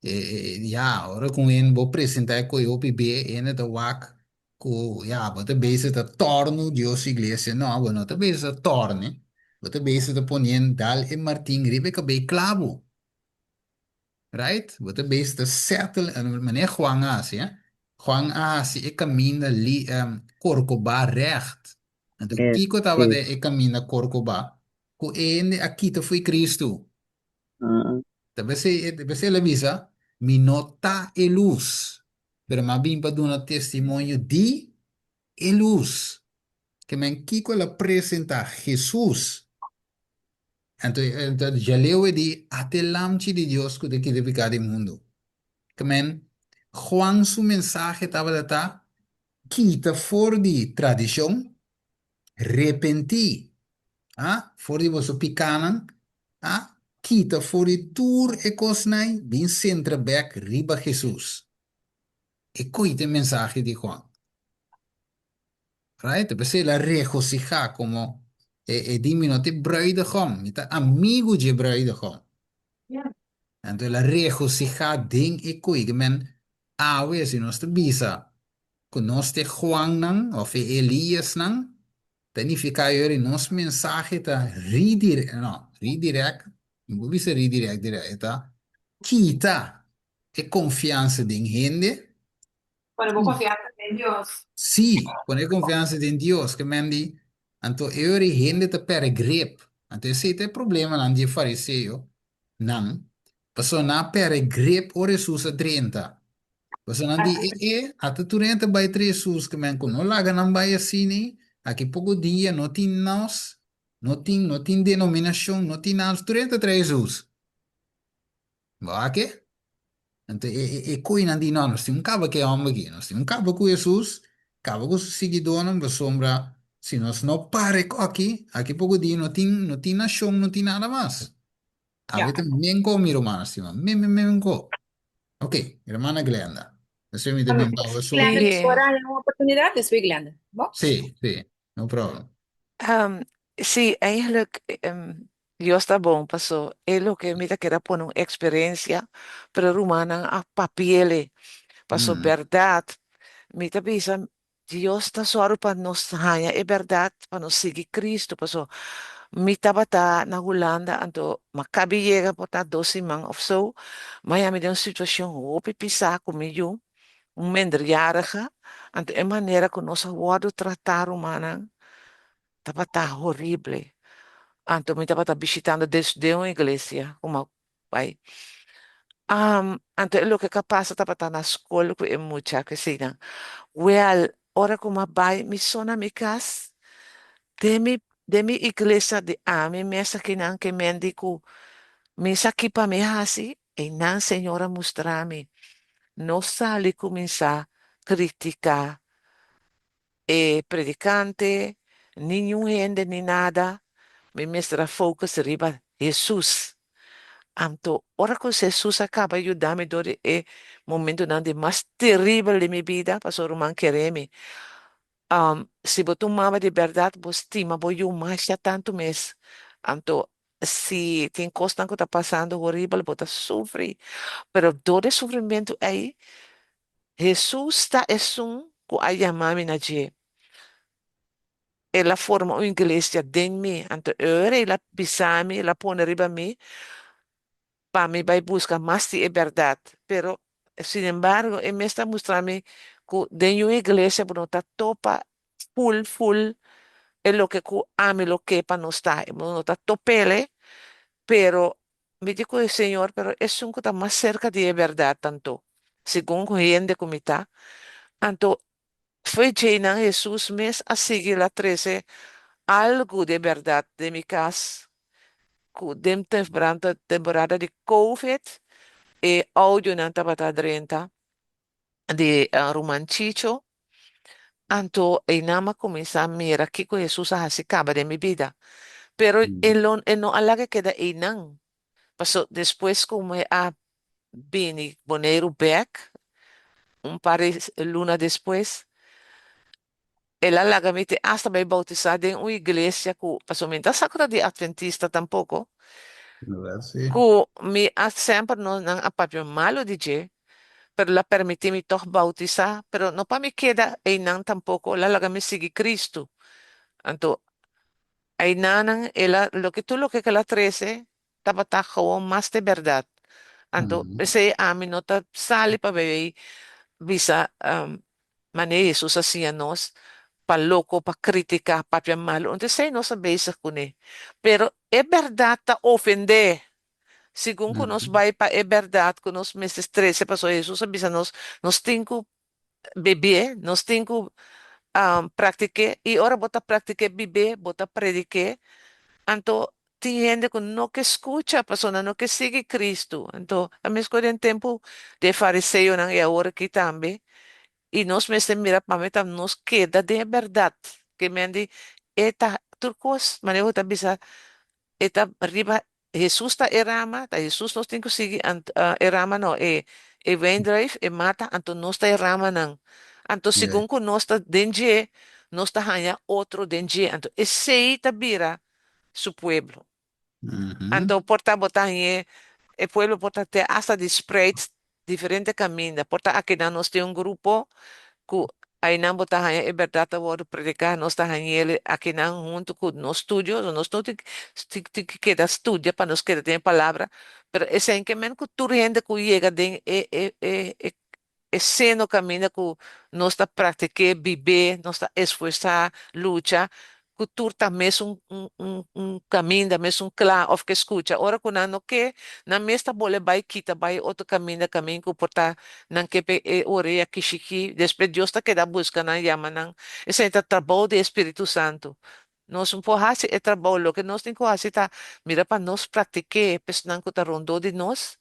ja, ora com ele vou apresentar com o PB, ele da WAC, com, ja, você base da torno de ossa igreja, não, você não tá base da torne, você base da ponien dal e Martin Ribe que bem clavo, right? Você base da settle, mané Juan Asi, Juan Asi e caminha li, Corcobá recht. Então, Yes, Kiko tava de yes. e caminha Corcobá, com ele aqui foi Cristo. Uh, Deve ser la visa, mi nota e luz. Pero ma bimba duna testimonio di e luz. Que men kiko la presenta Jesús. Entonces ya leo di ate lamchi di Dios que te quiere picar el mundo. Que men Juan su mensaje estaba de ta, quita for di tradición, repenti. Ah, for di vosso picanan. Ah, quita for di tour e cosnai, bin centra back riba Jesús. E coite mensaje de Juan, right? Pues la regocija como dime no te bruidegom, niet amigo je bruidegom. Entonces la regocija ding e koike men awe si nos te bisa, conosce Juan nan of Elias nan, significa yori nos mensaje ta redirect, no, redirect, não bisa redirect direct, ta kita e confiança ding gente. Ponemos confianza en Dios. Sí, poner confianza en Dios, que me di, anto euri gente te per grip. Anto ese te problema nan di fariseo, nan, paso na per grip ore susa 30. Paso nan di ata tu renta by 3 sus que men no laga nan by asini, aqui pouco dia no tin nos, no tin denominação, no tin als tu renta 3 sus. Va que? Então, coi não di, não, nós temos um cabo que é homem aqui, nós temos um cabo com Jesus, cabo com os seguidores, mas sombra, se nós não pare aqui pouco dia, não tem nação, não tem nada mais. A Ya. ver, também com mi romana, estima, me com. Ok, hermana Glenda, você me deve dar o Glenda, suave? Yeah. ahora hay una oportunidad, te soy Glenda. ¿Vos? Sim, no problema. Sí, eigenlijk, Dios está bom, passou. É o que me da querer pôr uma experiência para rumana a papel, passou Mm, verdade. Me da bisa, Dios está suaro para nos hanya, é verdade, para nos seguir Cristo, paso. Mi tabata na Holanda, anto makabi llega por ta 12 man of zo. Maar ja, met een situatie hoop ik pisa comigo, minderjarige, anto é maneira que nós wado tratar humana, tabata horrible. Anto mi tabata visitando desde uma igreja, uma pai. Anto é lo que capaz tabata na escola que é muita que sina. Well, ora como bai, mi sona mi cas, de mi igreja de ami, mesa que não que mendico. Misa aqui para me assim, e não, senhora, mostrar-me. Não sale começar a criticar predicante, nenhum rende, nem nada. Me mestra focus riba Jesus. Anto, ora que Jesus acaba ajudando-me dore momento não de mais terrível de minha vida, pastor Roman quereme. Se você tomava de verdade, você estima, você mais já tanto mês. Anto, se tem coisa que está passando horrível, você sofre. Pero todo el sufrimiento ahí, Jesús está es un que haya mami na je. Ela forma uma igreja de mim. Então, ela pisame, ela põe arriba mim, para mim vai buscar mais de verdade. Pero, sin embargo, ele me está mostrando que dentro uma igreja, não está topa full, é lo que ame lo que para não estar. Não está topele, pero, me digo el Señor, pero es un que está más cerca de verdade, tanto. Según gente como está. Então, foi Jane Jesus mesmo a seguir a 13 algo de verdade de mi casa, com dem temporada de COVID, e audio não estava dentro de Romanchicho, então e nama começa a mirar que com Jesus a se acaba de mi vida. Pero ele não alaga que da e não. Passou depois como a Bini Boneiro back, par de luna depois, ela largamente hasta me bautizar en una iglesia que pasó sacra de adventista tampoco, ¿Verdad? Sí. que me sempre no nan apapio malo DJ, pero la permití me toch bautizar, pero no para me queda e nan tampoco, la me sigue Cristo. Anto, ay nanan, ela, lo que la 13, tabata más de verdad. Anto, Ujú. ese a mí no ta sale para beber visa, mané Jesus hacía nos, pa loco, pa criticar, pa malo. Onde sei nossa bezig com ele. Pero é verdade ta ofender. Según que nos Ujú. vai pa é verdade que nos meses 13 passou Jesus avisa nos tenho beber, nos tenho praticar e ora bota praticar beber, bota predicar. Então tem gente que não que escuta a pessoa, não que sigue Cristo. Então, a mesma coisa em tempo de fariseu, não é agora aqui também. E nós mesmos mira para mim, nos queda de verdade. Que me andi, eta turcos, manejo tá bisa, eta riba, Jesus tá errama, tá Jesus nós tem que seguir, errama não, vendrive, mata, anto nós tá errama não. Anto Yeah. segundo que nós tá dengue, nós tá ganha outro dengue, anto esse tá vira su pueblo. Ujú. Anto porta botar el pueblo porta te hasta de spreads diferente camino, porta aqui nós tem um grupo ku ay nang botahan e verdade word predicar nós tá ele aqui não junto com no estudio no estudio que da estudia para nos que tem palavra pero esse em que men que tu gente que chega de esse no caminho que nós está praticar viver nós está esforçar luta cultura também é caminho também um claro of que escuta ora quando não que na mesta bole vai kita vai outro caminho que porta não que ore aqui chiqui depois Deus está que dá busca na yama não esse é o trabalho do Espírito Santo nós não podemos fazer o trabalho que nós temos que fazer tá mira para nós praticar pessoal que está rondando de nós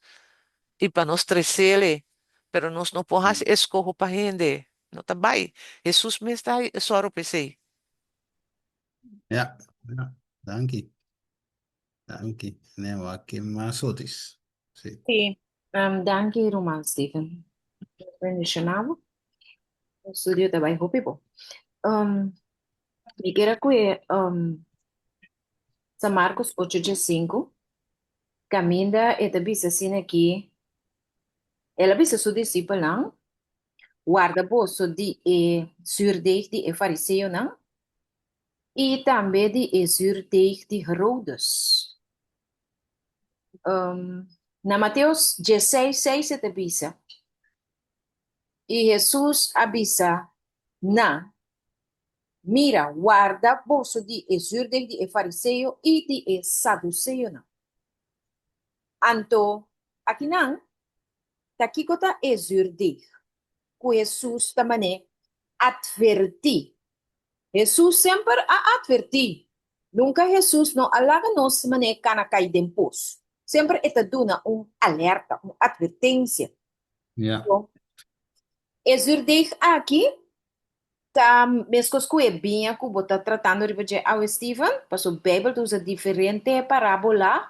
e para nós crescer pero nós não podemos fazer escorro para gente não tá bem Jesus me está só o pensei Ja, ja. Dank je. Dank je. Nee, wat ik maar sotis. Sí. Sì, danke Roman Stephen. Mencionavo, studio da Hopi po. Mi kira ko sa Marcos 8:5, caminda e tabi sa sine ki, ela bisa su discípulo lang, guarda bolso de zuurdeeg de fariseu, não? E também de zuurdeeg de Herodes. Na Mateus 16:6 se te bisa. E Jesus avisa, na, mira, guarda bolso de zuurdeeg de fariseu e de saduceu, não? Anto, aqui não, daqui kota zuurdeeg. Que Jesus também adverti. Jesus sempre a adverti. Nunca Jesus não alaga nos mané cana cai dempos. Sempre está dando alerta, uma advertência. Yeah. Então, exurdir aqui, tá mesmo que é bem que você está tratando de fazer ao Steven, para a Bíblia usa diferente parábola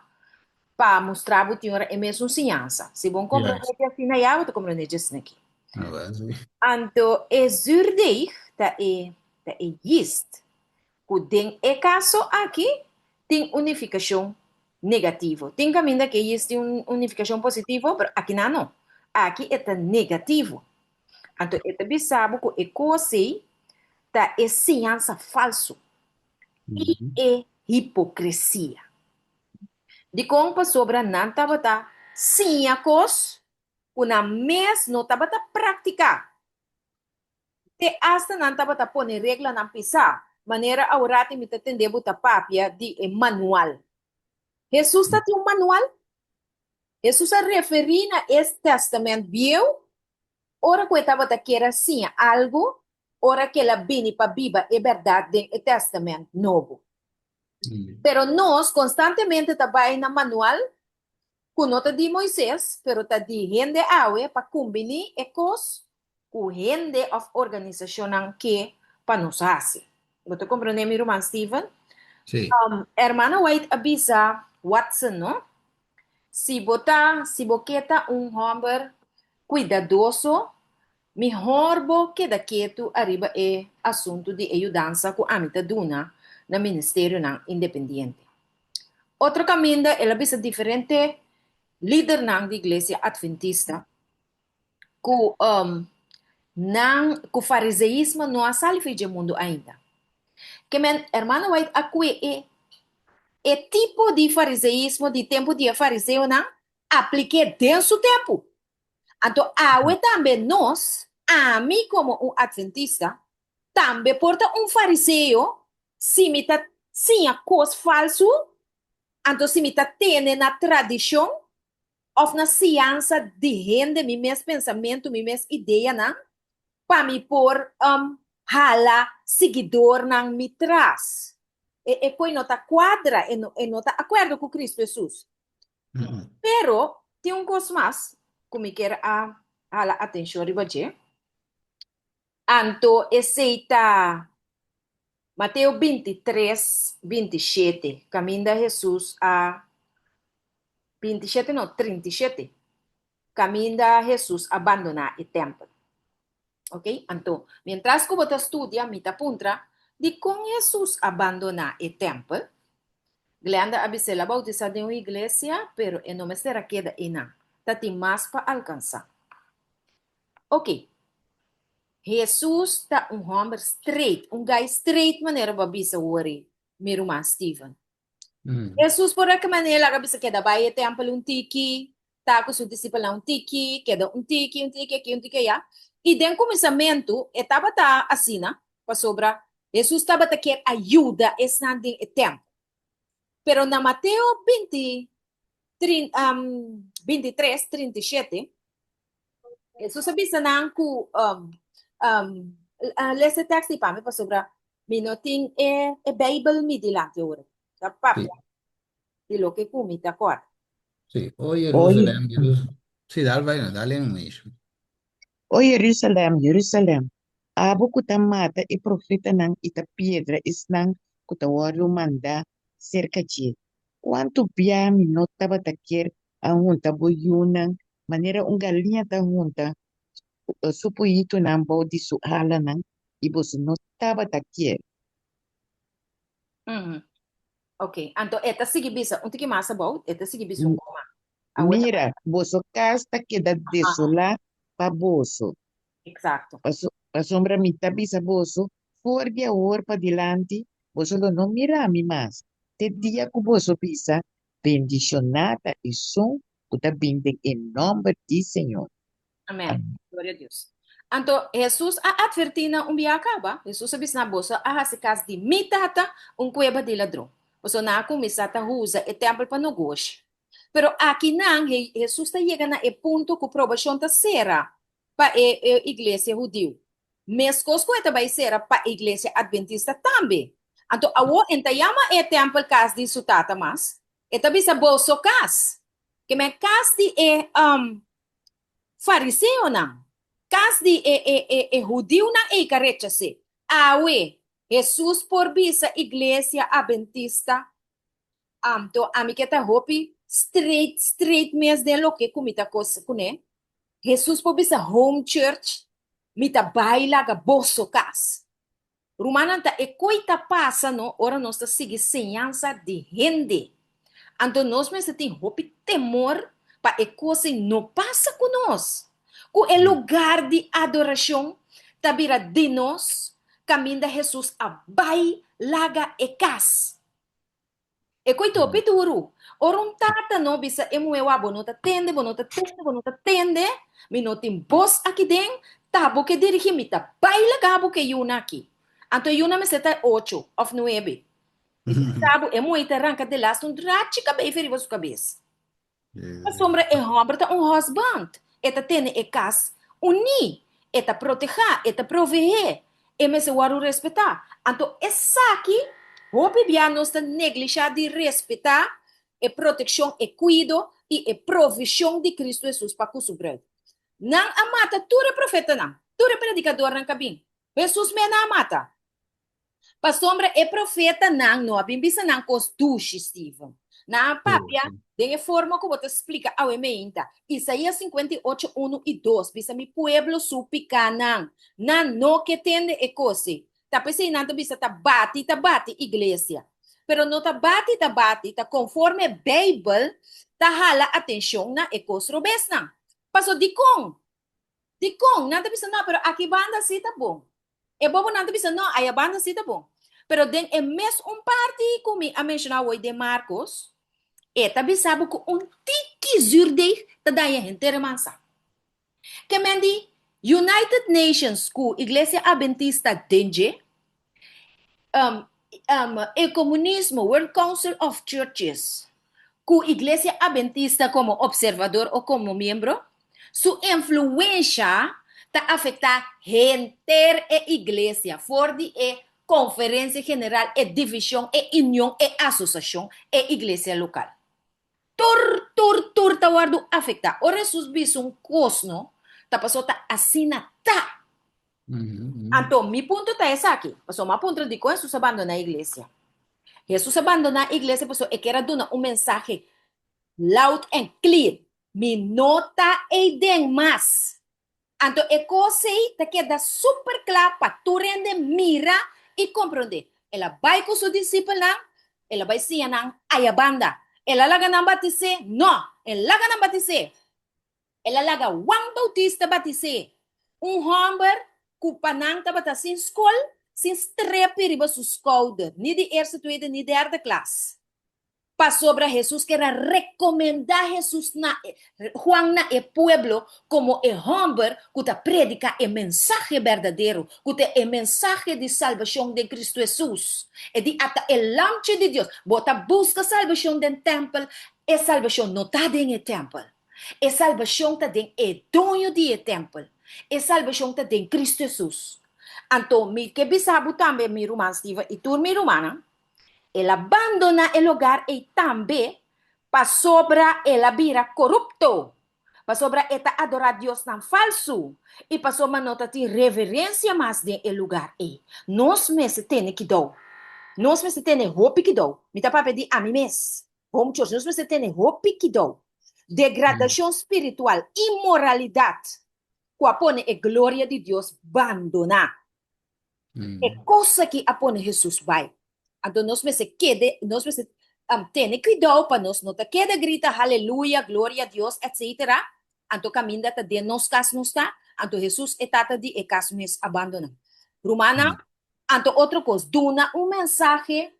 para mostrar para o senhor é mesmo ciência. Se bom compreender Yes. assim, na já, você compreende isso aqui. Sim. Anto exurdir tá yeast. Que tem caso aqui, tem unificação negativa. Tem caminho que existe uma unificação positiva, mas aqui não. Aqui é negativo. Então, é sabe que é coisa é ciência falso e é hipocrisia. De como sobre a não estava ciências, que na mês não estava praticar. Te hasta não estava pôr regra na pisar. Maneira a orate me atender buta papia de manual. Jesus está tem um manual. Jesus se referindo a este testamento viu. Ora que estava querer assim algo. Ora que ela vem para a Bíblia é verdade do testamento novo. Pero nós constantemente trabalhamos no manual. Com nota de Moisés, pero está de gente awe para combinar ecos com gente of organização que para nos fazer. Você compreende, meu irmão Steven? Sim. Hermana White avisa Watson, não? Se boqueta homem cuidadoso, melhor bo que quieto arriba é assunto de ajudança com a amita duna no Ministério Independente. Outro caminho, ela avisa diferente líder da igreja adventista que o fariseísmo não é salvo de mundo ainda. Que men hermano White aqui é tipo de fariseísmo de tempo de fariseu não aplique dentro do tempo. Então, também nós, a mim como um adventista, também porta um fariseu se me tá sim a coisa falso, então se me tá tendo na tradição of na ciência de gente, mi mes pensamento, mi mes ideia, não? Para me pôr hala seguidor não me traz. E coi não tá quadra, e não tá acordo com Cristo Jesus. Pero, tem um coisa mais, que me quer a hala atenção, ribaje. Anto, aceita Mateus 23:27, caminho de Jesus a 27, não, 37. Caminho de Jesus abandonar o templo. Ok? Então, mientras que você estudia, mita puntra, de com Jesus abandonar o templo, Glenda abisela bautizada em uma igreja, pero não me será queda ina. Tati mais para alcançar. Ok. Jesus está homem straight, guy straight maneira para bisa worry, meu irmão Steven. Jesus por que maneira a bisa queda vai o templo tiki, tá com seu discípulo tiki, queda tiki aqui, já. E dentro do começamento, estava assim, para sobra, Jesus estava quer ajuda esse tempo. Pero na Mateus 23:37, Jesus avisa que lesse texto para mim, para sobra, minutinho é Bible me dilante agora. Tá, papi? De lo que comi, tá acorda? Sim. O Jerusalém, Sim, dale no mesmo. O Jerusalém. Abo kuta mata e profeta nang ita piedra isnang kuta waru manda cerca de. Quanto bia minota bataquer a junta boyunang maneira galinha ta junta supuito nang bo di suhala nang ibos nota bataquer. Ok, então esta sigue bisa, tiki massa bom, esta sigue bisa coma. Mira, boso casta queda desolar pa boso. Exacto. A sombra mi tabisa boso, forbi a or para dilante, boso lo não mira a mim mais. Te dia que boso pisa, bendicionada e som, que tá vindo em nome de Senhor. Amén. Amém. Gloria a Dios. Anto Jesús a advertina un biya acaba. Jesús sabis na bosa a hasikas di mitata un cueva de ladrão. Oso na kumisata usa e temple para negócio. Pero aqui não, Jesus está chegando a ponto que a provação está será para a igreja judeu. Mescos que vai ser para a igreja adventista também. Então, a o enta yama e temple cas di sutata mas. E tabi sa bolso cas. Que me cas di fariseu não. Cas di judeu não e carecha se. Awe, Jesus por bisa igreja adventista to ami kita hopi straight mes de lo que kumita kos kune. Jesus po bisa home church mita baila ga bosso kas. Rumananta e coita passa no ora nós ta sigue senhança de rende. Anto nós mes tem hopi temor pa e coisa não passa conosco. O é lugar de adoração tabira de nós caminho de Jesus a bai laga e kas. E coito pituru. Orum tata no bisa emuewa bonota tende, mi no tim boss aqui den, tabo que dirige mita baila gabo que yuna aqui. Anto yuna me seta 8 of 9. Tabo emuita arranca de las un drachi cabe feri vosu cabeça. A sombra é rombra um husband. Eta tene e cas uni, eta proteger, eta proveer. E me se waru respeitar. Anto essa aqui hopi bia nós ta neglijar de respeitar e proteção e cuido e provisão de Cristo Jesus para o sobreviver. Não amata, tu é profeta não. Tu é predicador não cabim. Jesus me não amata. Pa sombra é profeta não abimbisa não cos duche, Steven. Na papia, de forma como te explica ao emeinta. Isaías 58, 1 e 2. Bisa mi pueblo supica não. Não que tende e cose. Ta pensei nada bisa ta bate, igreja. Pero não ta bate, ta conforme Bible, ta hala atenção na e cos robes na. Paso dikong, nada bisa não, pero aqui banda si tá bom. E bobo nada bisa não, aí a banda si tá bom. Pero den e mes parte comi a mencionar hoje de Marcos, e tabi sabe que tiki zurde ta daia inteira mansa. Que mendi United Nations ku Iglesia Adventista denje, el comunismo World Council of Churches, ku Iglesia Adventista como observador o como miembro, su influencia ta afecta gente e iglesia, for de conferência general e divisão e união e associação e igreja local. Tur ta guardo afecta. Ora Jesus bisu um cosno, ta passou ta assina ta. Então, mi ponto ta essa aqui. Passou uma ponto de que Jesus abandona a igreja. Jesus abandona a igreja, passou e quer dar mensagem loud and clear. Mi nota e den mas. Então, e coisa ta queda super clara para tu rende mira e compreender. Ela vai com seu discípulo, ela vai se não, aí a banda. Ela laga não batise, não. Ela laga não batise. Ela laga Juan Bautista batise. Homem que panang tabata sin skol, sin strepe riba su skouder. Ni de eerste, tweede, ni derde klas. Pa sobre Jesus que era recomendar Jesus na Juan na e pueblo como e homem que ta predica e mensaje verdadeiro, que te e mensaje de salvação de Cristo Jesus. E di ata el lamche de Deus, bota busca salvação den templo, e salvação não tá den e templo. E salvação tá den e dono de e templo. E salvação tá den Cristo Jesus. Então, mi que bisabu também mi romano Steve e tu mi romana. Ela abandona el hogar e também para sobra ela vira corrupto. Para sobra eta adorar Deus não falso. E para sobra nota de reverência mais de el lugar e. Nós mesmos temos que dar. Nós mesmos temos roupa que dar. Me tá para pedir a mim mesmo. Home church, nós mesmos temos roupa que dar. Degradação espiritual, imoralidade. Que apone a glória de Deus abandonar. É coisa que apone Jesus vai. Então, nós temos cuidado para nós não queda grita, aleluia, glória a Deus, etc. Então, caminho de nos casos não está. Anto Jesus é tata de e caso mes abandona. Romana, anto outra coisa, duna um mensagem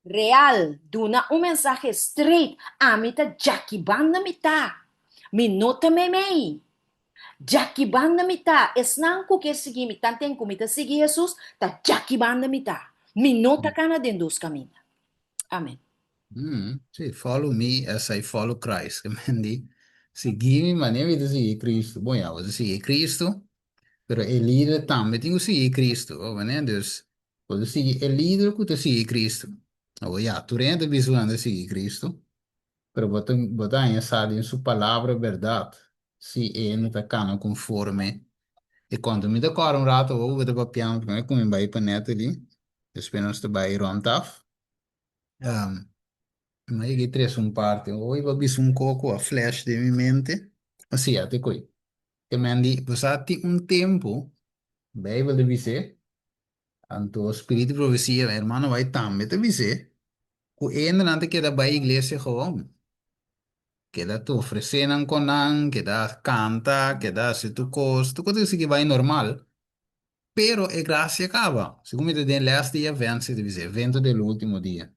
real, duna um mensagem straight. A mita jaki banda mita. Mi nota me. Jaki banda mita. Esnan ko que seguir mi tanten kumita seguir Jesus, ta jaki banda mita. Mi nota cana dentro dos caminhos. Amém. Sì, follow me as I follow Christ. Quindi, seguimi, ma ne vedi sì, Cristo. Bom, ja, você sigue Cristo, pero el líder também tem que seguir Cristo. Né? Dus, você sigue el líder que te sigue Cristo. Ja, tu rende visuando seguir Cristo, pero botar em sabe em sua palavra verdade. Se ele não está cano conforme. E quando me decora um rato, eu vou para piano, como vai para net ali. Espero que estou vai rondaf. Ma io che tre sono parte, o io ho visto un coco a flash di mia mente, ma sì, a te qui, che mi hanno detto, passati un tempo, Bible devi se, anto spirito profecia, hermano, vai tambe, devi se, ku ende nante che da bai iglesia gewoon, che da tu ofrecenan conan, che da canta, che da se tu cosa che vai normal, pero e gracia acaba, siccome te den last dia vence, devi se, evento dell'ultimo dia.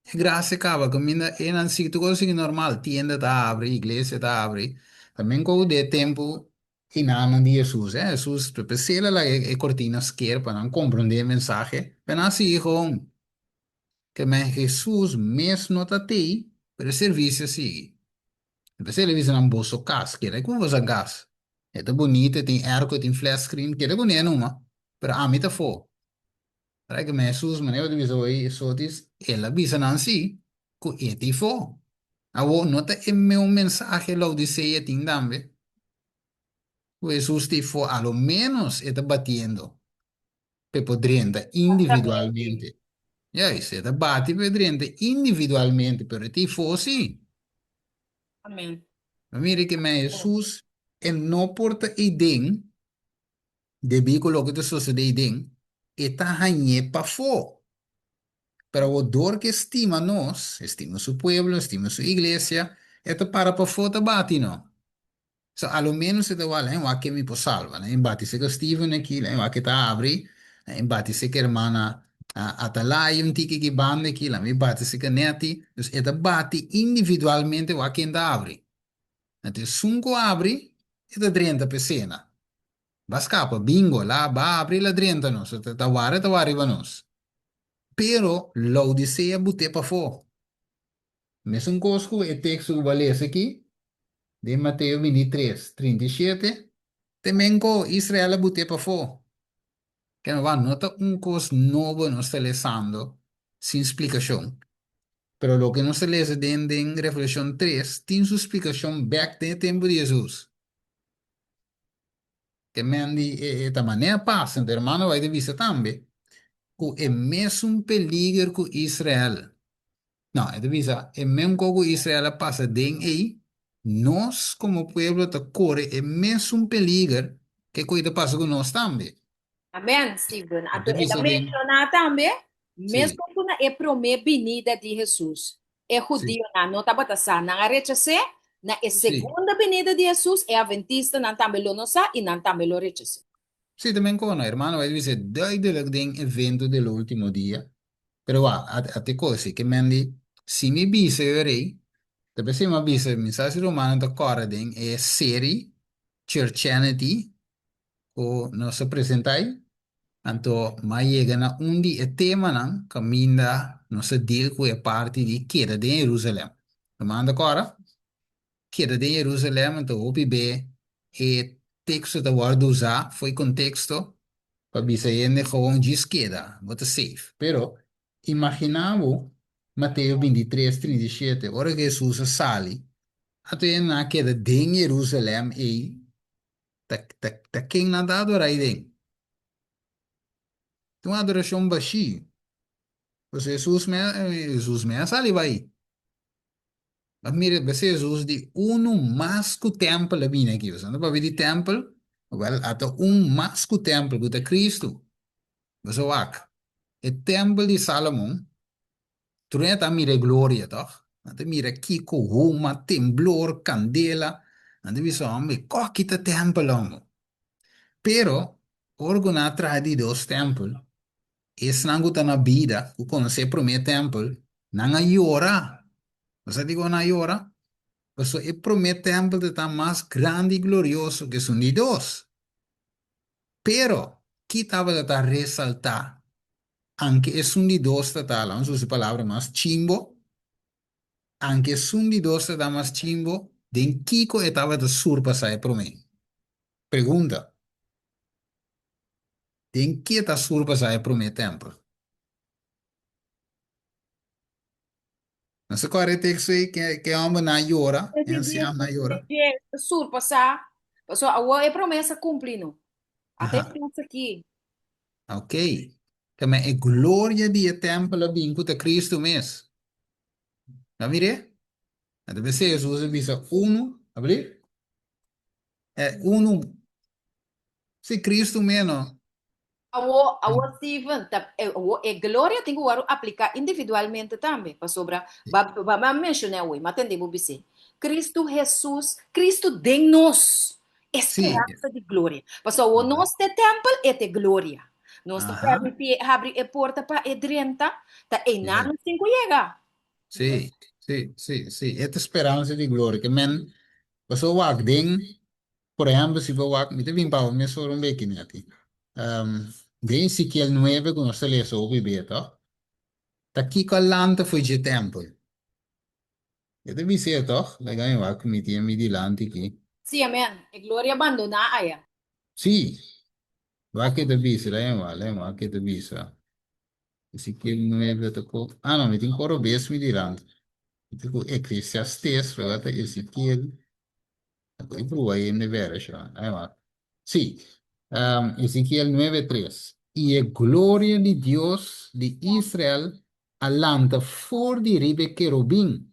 E grazie acaba, cammina e innanzitutto cose che normal, tienda da apri, iglesia da apri, também com o de tempo in anno di Jesus, Jesus, per se la e cortina scherpa, non comprende il messaggio, per assim gewoon, che me Jesus mes nota te, per il servizio sì, per se le visi un bosso gas, che è come cosa gas, è da bonito, tem erco, tem flash screen, che è come non ma, per amita fo. Para que me Jesus me ne diviso aí sotis ela bisa nansi ku eti fo. Awo nota emme un mensaje la odisea tindambe. O Jesus ti fo a lo menos está batiendo. Pe podrienda individualmente. Ya se está bati podrienda individualmente, pero ti fo sì. Amém. Ma mire que me Jesus e no porta idem de bico lo que te sucede idem. Eta hanye pa fo. Pero o dor que estima nós, estima su pueblo, estima su iglesia, esto para foto bati no. So, a lo menos ito wala, wa que mi po salva, né? Embati se que Steven aqui, né? Wa que ta abri, embati se que hermana atalai un tiki que bande aqui, lá, me bati se que neti, dus ito bati individualmente wa que da abri. Então, sunco abri, ito 30 pesena. Bascapa, bingo, lá, ba abri la 30 no, so ta wari va nos. Pero la odisea bute pa fo. Mesmo conosco o texto que valesse aqui, de Mateus 23, 37, também com Israel bute para fora. Que não vai nota coisa novo não está lendo, sem explicação. Pero lo que não se lê dentro em Reflexão 3, tem sua explicação back de tempo de Jesus. Que mendi da maneira passa, então, irmão, vai de vista também, que é mesmo peligro com Israel. Não, é divisa. É mesmo como Israel passa dentro aí, nós, como povo, tá corre, é mesmo um peligro que coisa passa com nós também. Amém, Stephen. É Então, ela divisa dentro. menciona também, mesmo Sim, quando é promessa vinda de Jesus. É sim, judeu, não está batendo, não rechace, na é sim. segunda vinda de Jesus, é adventista, não também lo nossa e não também lo rechace. Sì, também com hermano, vai dizer, duidelijk ding evento dell'ultimo dia. Però va, a te così, che mendi, se mi bise verei, da per se mi bise, mi sa si romano da corre ding, è seri, Churchianity, o non so presentai, anto mai na undi e tema nan caminda no se deal cu e parti di chieda de Jerusalem. Domanda cora? Chieda de Jerusalem anto opi be e texto da guarda usa foi contexto pa bisa yende gewoon gis chieda, what a safe. Pero immaginavo Matteo 23, 37, ora che Jesus sali, ato yen na chieda de Jerusalem e ta king na dado rai den. Tu adoração baixi. Jesus me sali vai. Mas mire, você Jesus di uno masco templo la bine aqui, você não vai ver templo, well, até masco templo que Cristo. Você wak. O templo de Salomão, tu não tá mire glória, toch? Até mira Kiko, Roma, temblor, candela, ande vi so, me coquita templo, amo. Pero, organa atrás de dos templos, es nanguta na vida, o quando se promete templo, não ayora. Você digo não ayora? Pues el primer templo está más grande y glorioso que son de dos. Pero, ¿qué estaba de resaltar? Aunque es un de dos, está la su palabra más chimbo, aunque es un de dos, está más chimbo, ¿de Kiko estaba de surpasar por mí? Pregunta, ¿de qué está surpasar por mí templo? No sé cuál es el texto ahí que hombre na llora, anciano na llora. Surpassar, pessoal, a promessa cumprindo. Até Ajá, pensa aqui. ok. Que me es gloria de templo vinco de Cristo mesmo. ¿La mire? Deve ser Jesus dice uno, abrir? Uno, se Cristo mesmo. Steven, glória tem que aplicar individualmente também, para sobra, vai mencionar hoje, mas tem que dizer, Cristo Jesus, Cristo de nós, Sim. esperança de glória. Pastor, o nosso templo é de glória. Nós Ajá. abrir a porta para edrenta, tá e Yeah. não tem que chegar. Sí, sí, sí, sí. Esta esperança de glória. Que men, pasó wak ding, por ejemplo, si vos wak, me te vim pa, me soro un bekin yati. De Ezequiel 9, quando se lê sobre beta, tá aqui com a lanta foi de tempo. Eu te vi ser, toch? Legal, wak, me tinha me de lanta aqui. Sim, amém. E glória abandonar aí. Sim, wak que te vi, lembra, que te vi, Ezequiel 9, tocou. Ah, não, me tem coro bes me de lanta. Tipo, Eclesiastes, relata Ezequiel. Igual ahí en Verso. Ahí va. Sí, Ezequiel 9:3. Y la gloria de Dios de Israel alanta for de ribe querubim,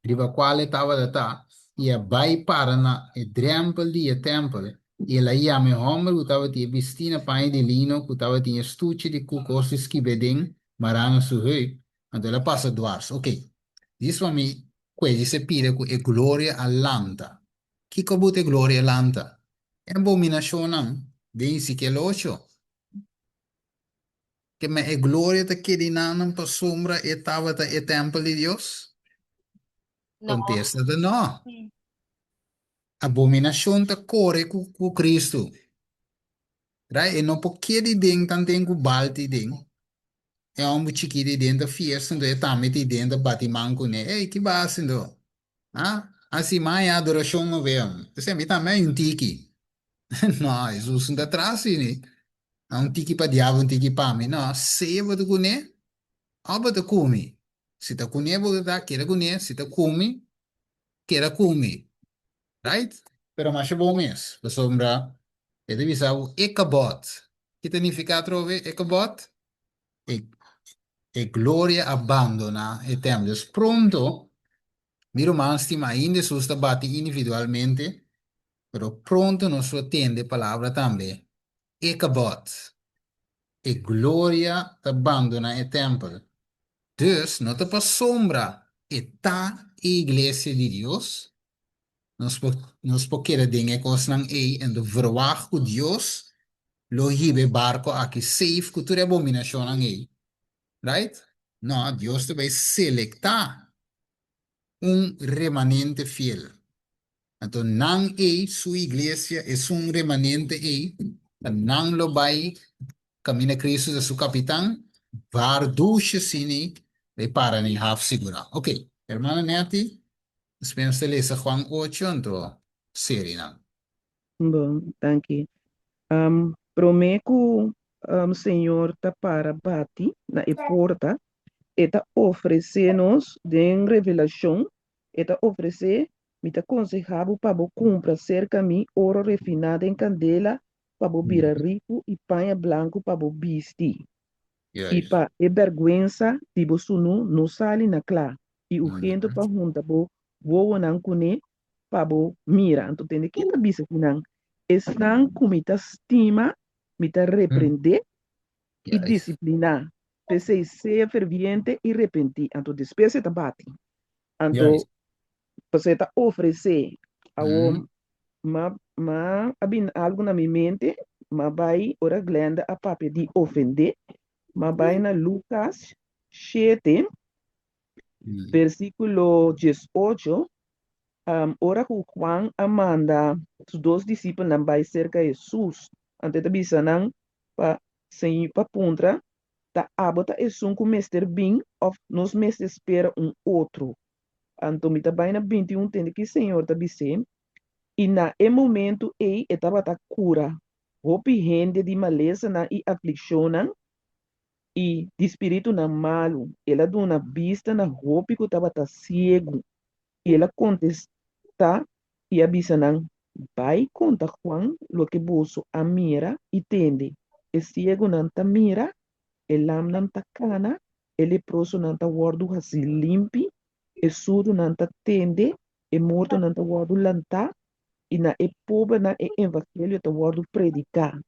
riba quale estava da ta, e a bai para na e drempel di e tempel, e la ia me homer que estava tinha vestina pai de lino, que estava tinha estuche de cucos skibeding, marana su hui, então ela passa dwars. Ok, isso para mim, quelli se pide que e gloria allanta. Chi cobute gloria allanta? E abominazione, densi che l'ocio, che me e gloria te chiedi nanan per sombra e tavata e tempio di Dios? Não. Contesta de no. Abominazione te corre cu Cristo. Right? E non può chiedi ding tanten cu balti ding. E un buciki di dentro fiesta, e tamiti dentro batimanco ne. Ehi, chi va sendo? Ah? Assim, mai adoração não vem. Você me também um tiki. Não, Jesus não atrás, né? Um tiki para diabo, um tiki para mim. Não, se você comer, você come. Se você comer, você tá queira comer. Se você come, queira comer. Right? Pero mas é bom mesmo. Para sombra, eu deve usar o Ecabot. Que significa trove Ecabot? E glória abandona e temos pronto. Miro mais, ainda se você bate individualmente. Pero pronto nos atiende palavra também. Ichabod. E glória te abandona e templo. Dus, não te pa sombra. E tá a igreja de Deus. Nos poquera dinge kos nang en de verwacht ku Dios. Lo hibe barco aqui safe ku ture abominação ang Right? No, Dios te vai selectar remanente fiel. Então, não é sua igreja, é um remanente aí. Não lo vai, caminha Cristo é seu capitão, var duche sini, e para nem half segura. Ok, hermana Neti, dispensa lesa Juan 8, então, série não. Bom, tanque. Promeco, Senhor, tá para bati na e porta, e tá oferecer-nos de revelação, e tá oferecer, me tá aconselhado para bo compra cerca mi ouro refinado em candela, para bo bira rico e panha branco para bo bisti. E Yes. para e vergüenza, tipo sunu, no sali na clá. E o gente para junta bo, voa nan kune, para bo mira. Então, tem que na bisa que não. Estão com muita estima, muita repreender e Yes. disciplinar. Precisa ser ferviente e repentir. Então, despesa está bate. Então, Yes. você está oferecer a Mm. abin algo na minha mente, Mabai, ora Glenda, a papi de ofender. Mabai na Lucas 7, versículo 18. Ora que Juan amanda sus dos discípulos nan vai cerca de Jesús. Ante ta bisa nang pa sen pa puntra ta abota es um mester bem of nos mester espera outro. Anto mi ta vai na 21 tende que Senhor ta bise e na e momento etaba ta cura. Hopi rende de maleza na e afliccionan e de espírito na malo. Ela dona vista na hopi que tava ta cego. E ela contesta e avisa nang vai conta Juan lo que boso a mira e tende. E ciego não ta mira, e lam não ta cana, e leproso não ta wordo hasi limpi, e surdo não ta tende, e morto não ta wordo lanta, e na e pobre na e evangelho ta wordo predicar.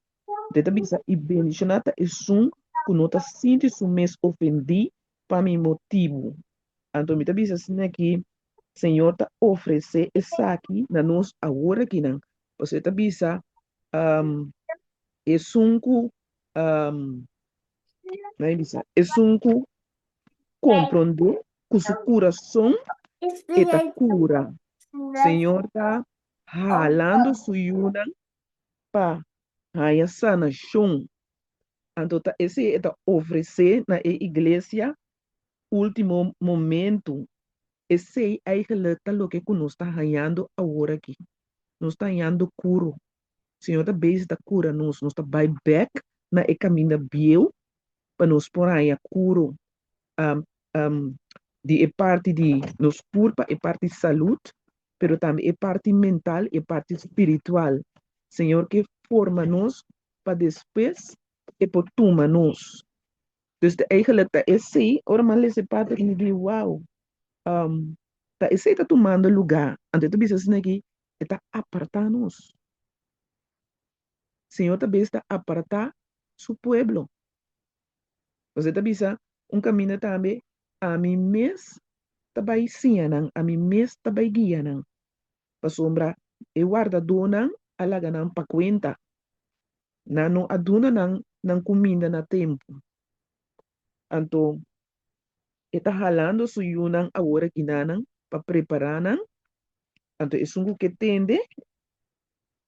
Detta bisa e bendicionata e sun kunota sinti su mes ofendi pa mi motivo. Então, me bisa assim aqui, Senhor ta oferecer essa aqui na nós agora aqui não. Você ta bisa e sunku na bisa e sunku compreender que su coração é ta cura. Senhor ta halando su yuna pa haya sanação. Então, esse é ta oferecer na igreja último momento. Esse é eigenlijk o que nós está ganhando agora aqui. Nós está ganhando cura. Senhor está bem da cura nós está by back na e caminho bio para nos pôr aí a cura de parte de nos purpa e parte de saúde, pero também e parte mental e parte espiritual. Senhor que forma nós para depois e por toma nós. Dus eigenlijk dat is zie, ora maar lees parte que me diz, wow, tá esse está tomando lugar. Ante tu bisa aqui, está apartando. Senhor também está apartar su pueblo. Você tá bisa caminho também a mim mes tabay siyanan, a mim mes tabay giyanan. Pasombra e guarda donan alaga ng pakwenta. Nano aduna ng comida na tempo. Anto está jalando su yunang agora ginanang pa preparanan. Anto esungu que tende,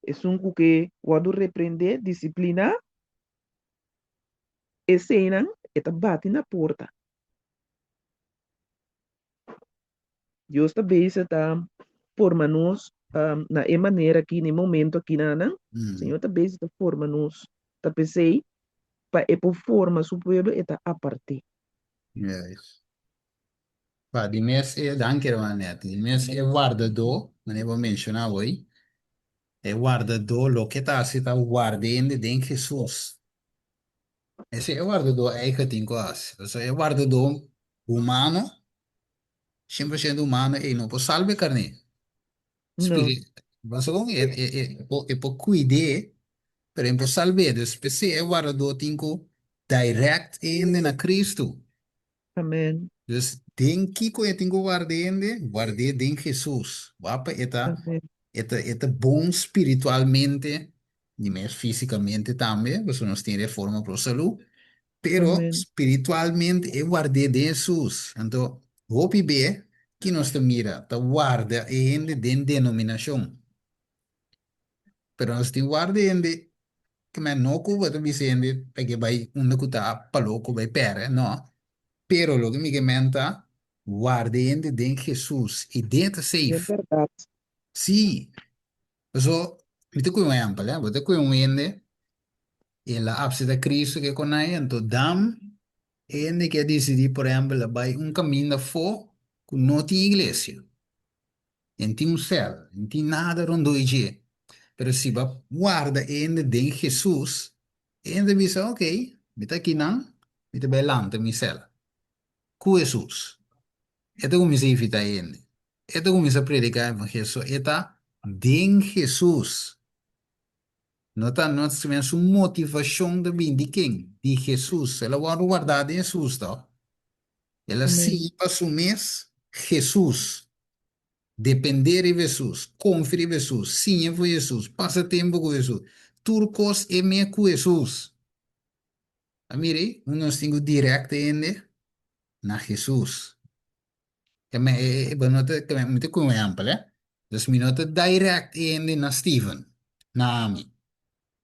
esungu que wadu reprender, disciplina, esenan eta bate na porta. Deus também está forma-nos na maneira aqui, no momento aqui, nanang. Senhor também está forma-nos. Tá pensei, para e por forma su pueblo eta aparte. Yes. Va, di mes e anche Romanetti, di mes e guarda do, non ne avevo menzionato voi, e guarda do lo che ta si sta guardando in Jesus. E se eu guardo do é que tem quase. Se eu guardo do humano, 100% umano e non può salve carne. Não, Spirito. Ma secondo me è po' cuidare per un po' salvare. Se eu guardo do tinko direct in na Cristo. amém, Dus denk kiko e tingo guardende, guarde den Jesus. Wapa amém, eta bom espiritualmente, ni mais fisicamente também, você não tem reforma para a saúde, pero amém, espiritualmente é guarde de Jesus. Então, hope be que nós te mira, te guarda e ende den denominação. Pero nós te guarda ende que me no cuba te dizendo, perché vai onde cuta paloco vai pere, no? Pero lo que me comenta, guardando de Jesus e dentro é safe. verdade, Sim, so, mi te qui un esempio, mi te qui un ende e la apse da Cristo che con noi, então dam ende che decidi, por exemplo, la vai un cammino fo con noti iglesia. Non ti un cel, non ti nada rondo dice. Pero si va guarda ende de Jesus, ende mi sa, ok, mi te qui nan, mi te belante mi cel. Cu Jesus. Ito comecei a fitar ele. Ito comecei a predicar o evangelho. Eta den Jesus. Nota nós tivemos uma motivação de vir de quem? De Jesus. Ela vai guardar de Jesus, tá? Ela amém, sim para o mês Jesus. Depender de Jesus. Confiar em Jesus. Sim, foi Jesus. Passa tempo com Jesus. turcos e me com Jesus. Ah, mire, nós temos direto ainda na Jesus. Que me, benote, que me, muito com exemplo, né? Dus mi nota direct ainda na Steven, na mim.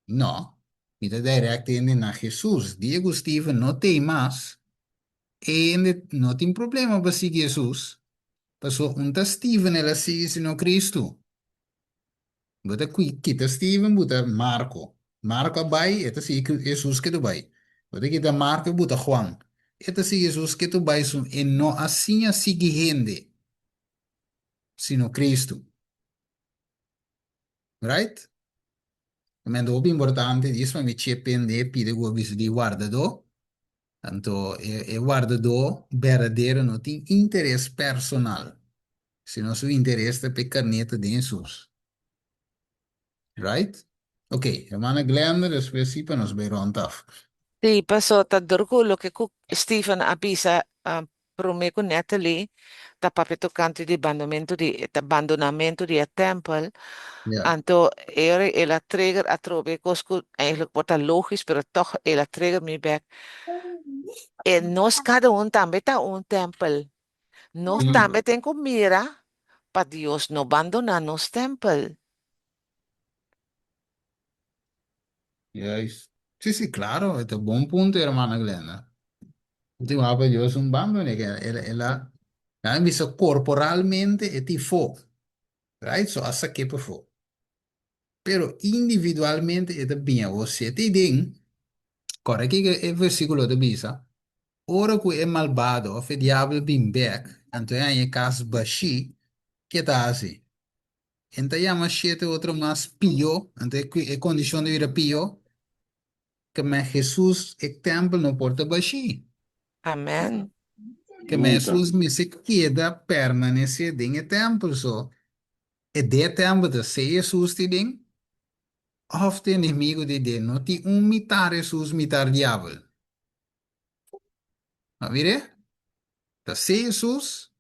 Não, mi nota direct ainda na Jesus. Diego Steven não tem mais. E ainda não tem problema para seguir Jesus. Passou um Steven, ela sigue sino Cristo. Bota kita Steven, bota Marco. Marco vai, eta sigue Jesus que tu vai. Bota kita Marco, bota Juan. Eta sigue Jesus que tu vai, e não assim a sigue gente, sino Cristo. Right? Men dopo importante, dice, ma mi ci pende, pide go bis di guardado. Tanto, guardado, verdadeiro, não tem interesse personal. Se não seu interesse é pecar neta de Jesus. Right? Ok, hermana Glenda, depois sim, para nos ver on taf. Sì, passo ta dorkulo che Stephen avvisa prome con Natalie da papito canto di abbandonamento di temple. Ja. Anto ere e la trigger a trove cosco eigenlijk wordt dat logisch, maar toch e la trigger me back. En nos cada un tambe ta un tempel. Nos tambe ten mira pa Dios no abandona nos tempel. Juist. Sim, sim, claro, é um bom ponto, hermana Glenda. Então, ah, Deus um bando, né? Ela visa corporalmente e tifo. Right? So, essa que é fo. Pero individualmente é bem, você tem den. Corre que é versículo de bisa. Ora que é malvado, of o diabo bem back, então é caso baixi, que tá assim. Então é mais sete outro mais pio, então é condição de ir a pio, que me Jesus é templo no porta baixi. Amen. Que me Nunca. Jesus me se queda permanecer dentro do templo, so. É de templo de ser Jesus te dentro, of o inimigo de Deus, não te mitar Jesus, mitar diabo. A ver? De ser Jesus,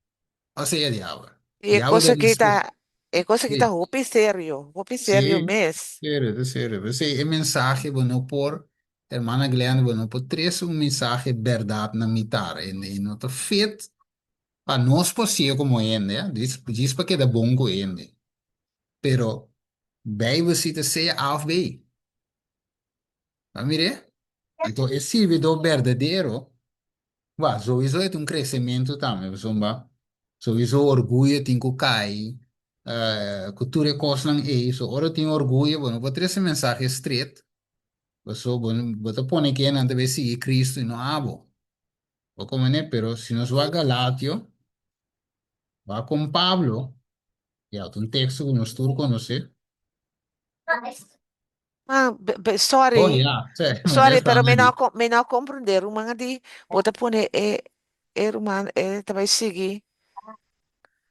ou ser diabo. E Diabo cosa deve che ser. ta e cosa che ta hopi serio Sí, mes. sério, sério. Sí, el mensaje, bueno, por hermana Glenn, bueno, por tres un mensaje verdad na mitar. En otro fit, para nós possível como ende, diz para que é bom com ende. Pero, bij we zitten zeer af bij. Mire? Então, esse servidor verdadeiro, va, sowieso é um crescimento também, zomba. Sowieso orgulho tem que cair. Cultura costa não é isso. Ora tem orgulho, bueno, por esse mensagem straight. So, bueno, bota pone que antes de seguir Cristo y no abo. O como ne, pero si nos va a Galatio, va con Pablo, y hay un texto que nos tú conoces. Ma Oh, sorry, ya, sí, me sorry, des pero fama di. me no comprender rumanga di bota pone ruman tabai sigi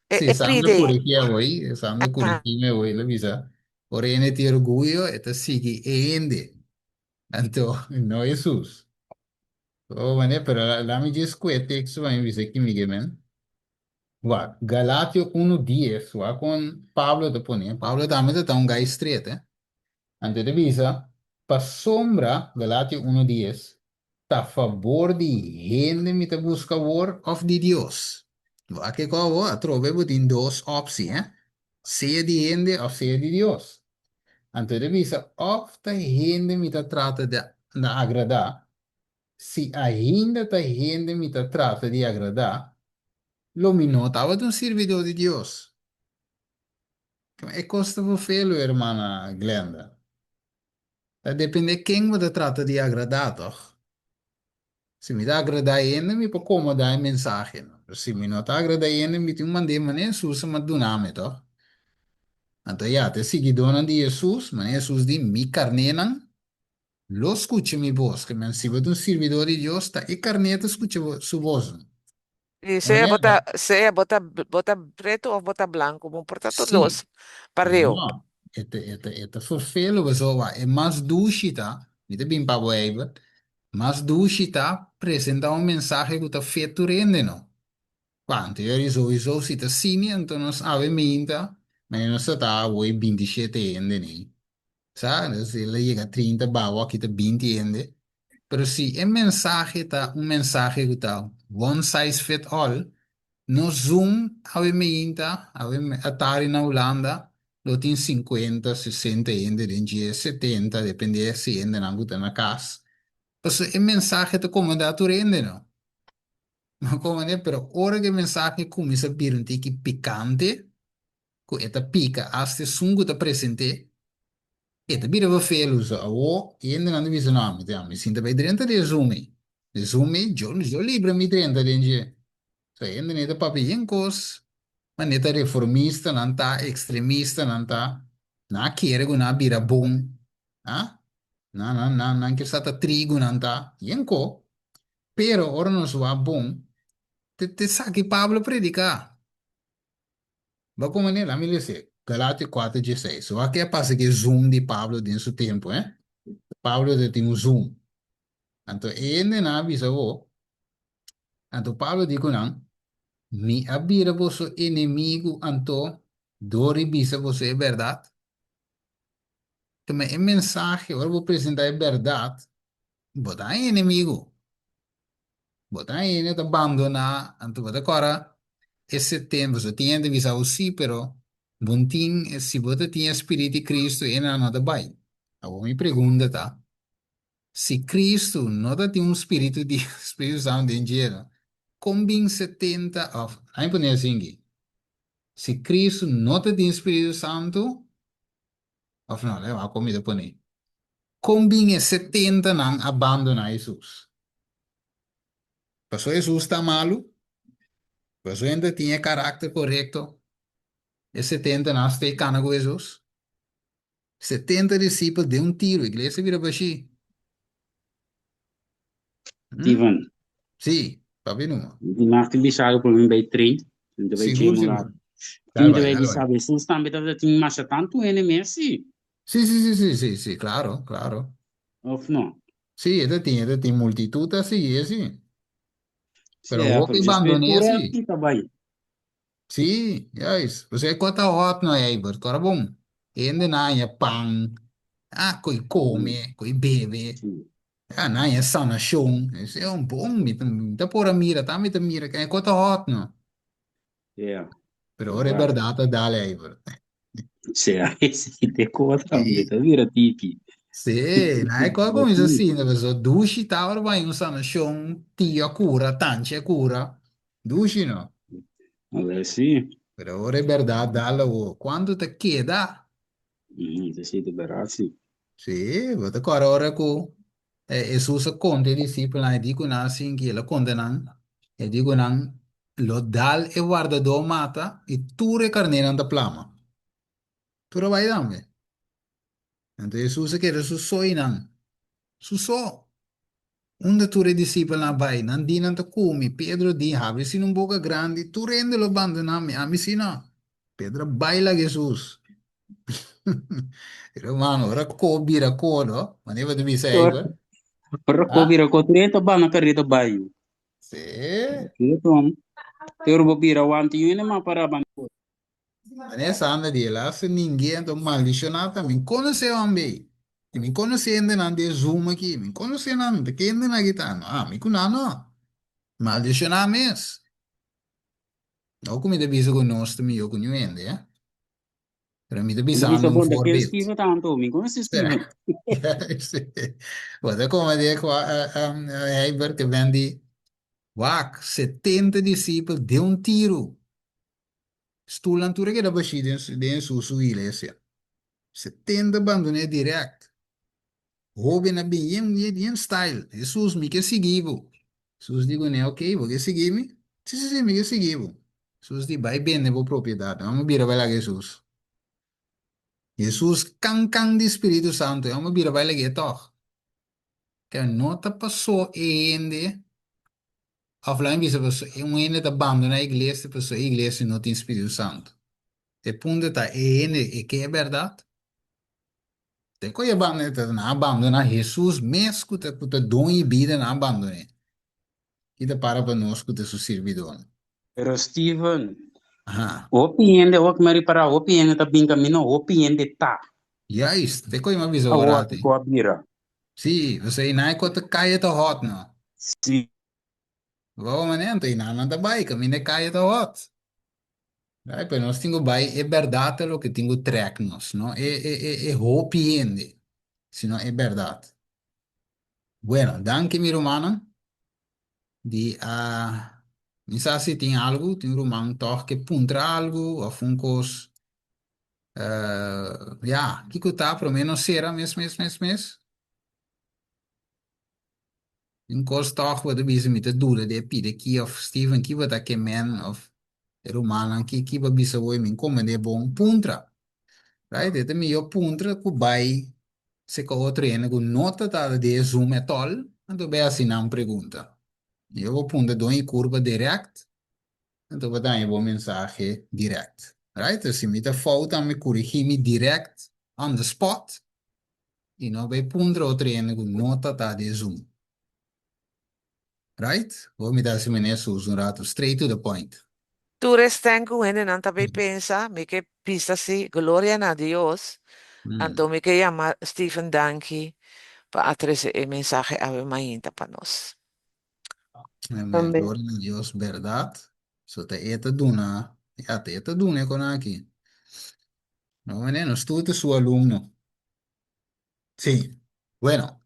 Sí, samde pride. curriquia voy, samde Ah, curriquia voy, la visa. Por ene ti orgullo, esta sigue ende. Anto, no Jesús. Oh, mané, pero la mi diz que texto va a dizer que me men. Va, Galatio 1:10, va con Pablo te pone. Pablo también está un guy straight, eh. Ante de visa, pa sombra, Galatio 1:10, ta favor de gente me te busca word of de Dios. Va que como a trove botin dos opties, eh? Sea de gente of sea de Dios. Ante de visa, of ta gente me te trata de agradar, si ainda ta gente me te trata de agradar, lo mi notava de un servidor de Dios. É costa vo felo, hermana Glenda. Depende de quem você trata de agradar, toch? Se me dá agradar ainda, me pode como dar mensagem. Se me não está agradar ainda, me tem um mandei, mas Jesus é maduname, toch? Então, já, te seguidor de Jesus, mas Jesus de mi carnenan, lo escute mi voz, que me se você um servidor de Deus, tá? E carneta escute sua voz. e Não é? se bota preto ou bota branco, não importa Sim. todos pareu. Não. Este forfelo, pessoal, é mais duchita, me tem bem para o mas duchita apresenta um mensagem que está feito rende, não? Quanto eu sowieso zit cine, então nós ave minta, mas nós está hoje 27 ende, né? ¿sabes? Si le llega a 30, va aquí te 20 ende. Pero si el mensaje está un mensaje que está one size fit all, no Zoom, a Atari na Holanda, lo tem 50, 60 ende, tem 70, depende se ende na guta na casa. Pues el mensaje te come da tu rende, no? Ma come ne, pero ora che il mensaje comincia a bir un tiki picante, co eta pica, aste sungu ta presente, eta bira va felu so, o, yende na diviso no, mi sinta bei drenta de zumi, jo libra mi drenta denje. So, yende ne ta papi yenkos, ma ne ta reformista, nan ta extremista, nan ta, na kiere gu na bira bom, ah? Na che stata trigo, nan ta, yenko, pero ora non so a bom, te sa che Pablo predica. Va como nele, a mim disse, Galatas 4:16. Só que passa que zoom de Pablo dentro do tempo, hein? Pablo tem um zoom. Então, ele não avisa o. Então, Pablo diz não, me abira vosso inimigo, então, dori bisa você é verdade. Então, a mensagem, agora vou apresentar a verdade, botar inimigo. Botar ele, abandonar, então, botar agora, esse tempo, você tem de visar o sí, pero, bunting, se você tem Espírito de Cristo, ele não está bem. Agora, me pergunta, tá? Se Cristo não tem um espírito de Espírito Santo em dinheiro, como 70 of, aí põe assim aqui. Se Cristo não tem Espírito Santo, of não, leva a comida põe aí. Como 70 não abandona Jesus. Pastor Jesus está malo, pastor ainda tinha caráter correto, e 70 não está cana com Jesus. 70 discípulos de um tiro, a igreja vira para si. Steven, Sim, papi não. die maakt die bizarre probleem bij train. En de Seguro, beetje seguro. Tinha Dale, de vai. saber se estão bem tem mais tanto NMS, Sí, claro, claro. ou não? Sí, este tiene multitud así, sí. Pero vos Certo, que de abandonei escritura assim. aqui também. Sí, é isso. Você conta hot no é, mas agora bom. Ainda não é pão. Ah, coi come, coi bebe. Sim, Ah, não é sana chão. Esse é um bom, me tá por a mira, me tá mira, que é conta hot no. é, Pero ora é verdade. verdade, dale aí, bro. Certo, esse tem conta, Sí, tá vira tiki. sí, não é como isso assim, né? Pessoa, dushi tá, ora vai um sana chão, tia cura, tanche cura. Dushi, não. Olha assim, Pero ahora es verdad, dale, ¿cuánto te queda? esse é verdade, sim. Sí, pues te ahora que Jesús conte discípulos y digo nada sin que lo condenan, y digo nan, lo dal e guarda do mata y tú recarneran da plama. Tú lo vai dame. Entonces Jesús se quiere su soy nan, su so. Onde tu re discípulos na vai, nan dinan te come, Pedro di, abre sin un boca grande, tu rende lo abandonami, a mí si no. Pedro baila Jesús. Mano, ora Kobe raccordo, ma ne vado mi Ora, segue? Ah? vira com 30 bana carreta baio. Sì, Então, eu vou virar o antigo, mas para ban. ma ne sanno di là, se ninguém to maldicionata, mi conosce ambe. E mi conoscendo non di Zoom aqui, mi conoscendo non, perché non è chitarra. Ah, mi no. Maldicionar mes. O come devi conoscere mi io con niente, eh? Però mi devi Então, isso é usare un bom daquele forbit. Steven tanto, me conhece Steven. Sì. Guarda come dire qua, Heiber che vendi, Wac, 70 discípulos de um tiro. Stulantura que da bashida em su iglesia. 70 abandonei direct. Rouben na bem style. Jesus me que seguivo. Jesus digo, né, ok, vou que seguir-me. Sim, me que seguivo. Jesus diz, vai bem, né, vou propriedade. Vamos vir vai lá, Jesus. Jesus, can de Espírito Santo. Vamos vir vai lá, que toch. Que nota passou ainda. Offline bisa pessoa, um ene tá abandona a igreja, pessoa, a igreja não tem Espírito Santo. E punto tá, e que é verdade. Tem que abandonar, não abandonar Jesus, mesmo que tu dom e vida não abandone. E te para nós que te su servidor. Pero Steven, Aha. opinião de o que me para opinião tá bem caminho, opinião de tá. Juist, te kon je maar bisa Agora orati. com a bira. Sim, você não é quanto caia to hot, não. Sim. Vamos, mané, tem nada da bike, a minha caia to hot. Right? Pero nós temos bai, é verdade o que temos track nós, não? É hope ende, senão é verdade. Bueno, danke, mi romana, di mi sa se tem algo, tem romano toch que puntra algo, of un cos, ja, que tá, pelo menos será, mes. In kort toch wat de bezig met de doelen, de pide ki of Steven ki wat dat men of Romanan ki wat bisa wo min komen de bon puntra. Right? Dit mi yo puntra ku bai se ko outro ene ku nota ta de zoom e tol, anto be assim não pergunta. Eu vou punta do em curva direct, anto vai dar uma mensagem direct. Right? Assim, me tá falta me corrigir me direct on the spot. E não vai punta outro ene ku nota ta de zoom. Right? Vou me dar esse menino um rato straight to the point. Tu restengo en nanta be pensa, mi que pista si, gloria a Dios, anto mi que llama Stephen Danke, pa atrese e mensaje ave mainta pa nos. Amém. Amém. Glória a Deus, verdade. Só te eta duna, ya te eta duna con aqui. No, menino, estudia su alumno. Sí. Bueno,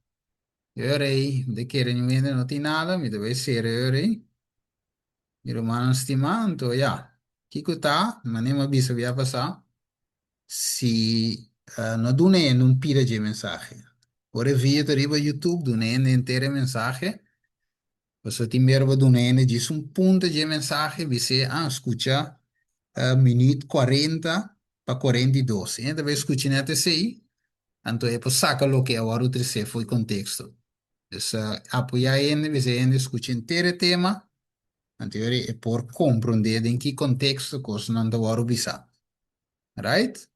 yo rei, de que rendimente no tiene nada, mi debe ser yo rei. Mi hermano estimando, ya. Kiko ta, manema bisa via passar. Si no dune non pide de mensaje. Ora via te riba YouTube, dune intere mensaje. Você tem merda do nene, diz punto de mensagem, você escuta minuto 40 para 42. Então, vai escutar até aí, então é para sacar o que é o outro se foi contexto. Então, apoiar ele, você ainda escuta inteiro tema, então é por compreender em que contexto coisa não dá o bisa. Right?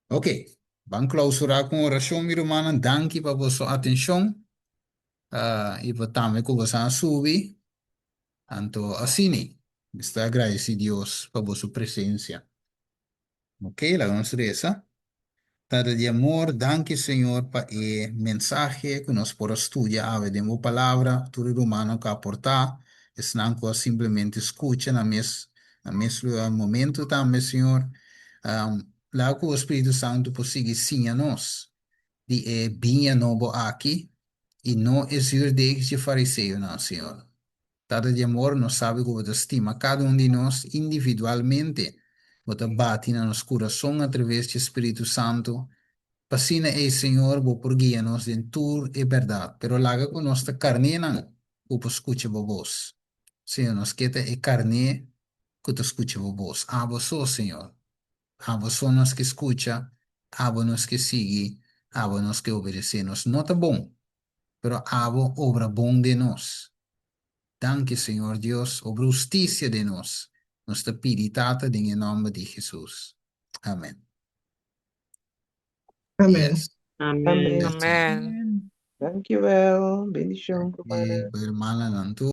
Ok. Vamos clausurar com oração, minha irmã. Danke para sua atenção. E para também que você subir. Tanto así, está agradecido Dios por su presencia. Ok, la nuestra Tarde de amor, danke Señor por el mensaje que nos por estudiar, ave de mu palabra, tu humano que aportar, es nanco simplemente escucha na mes momento también, Señor. Lá que o Espírito Santo possível sim a nós, de vinha novo aqui, e não exigir de fariseu, não, Senhor. Data de amor nos sabe que você estima cada um de nós individualmente. Você bate no nosso coração através do Espírito Santo. Passina é Senhor, vou por guia-nos em tudo e verdade. Pero laga com nossa carne não, o escute a voz. Senhor, nos queda é carne que te escute a voz. Abo só, Senhor. Abo só nos que escuta, abo nos que sigue, abo nos que obedecemos. Não tá bom, pero abo obra bom de nós. Danke, Senhor Deus, obra justiça de nós. Nos te piedade em nome de Jesus. Amém. Amém. Yes. Amém. Amen. Amen. Dankjewel. Bendición, E compadre. hermana, não tu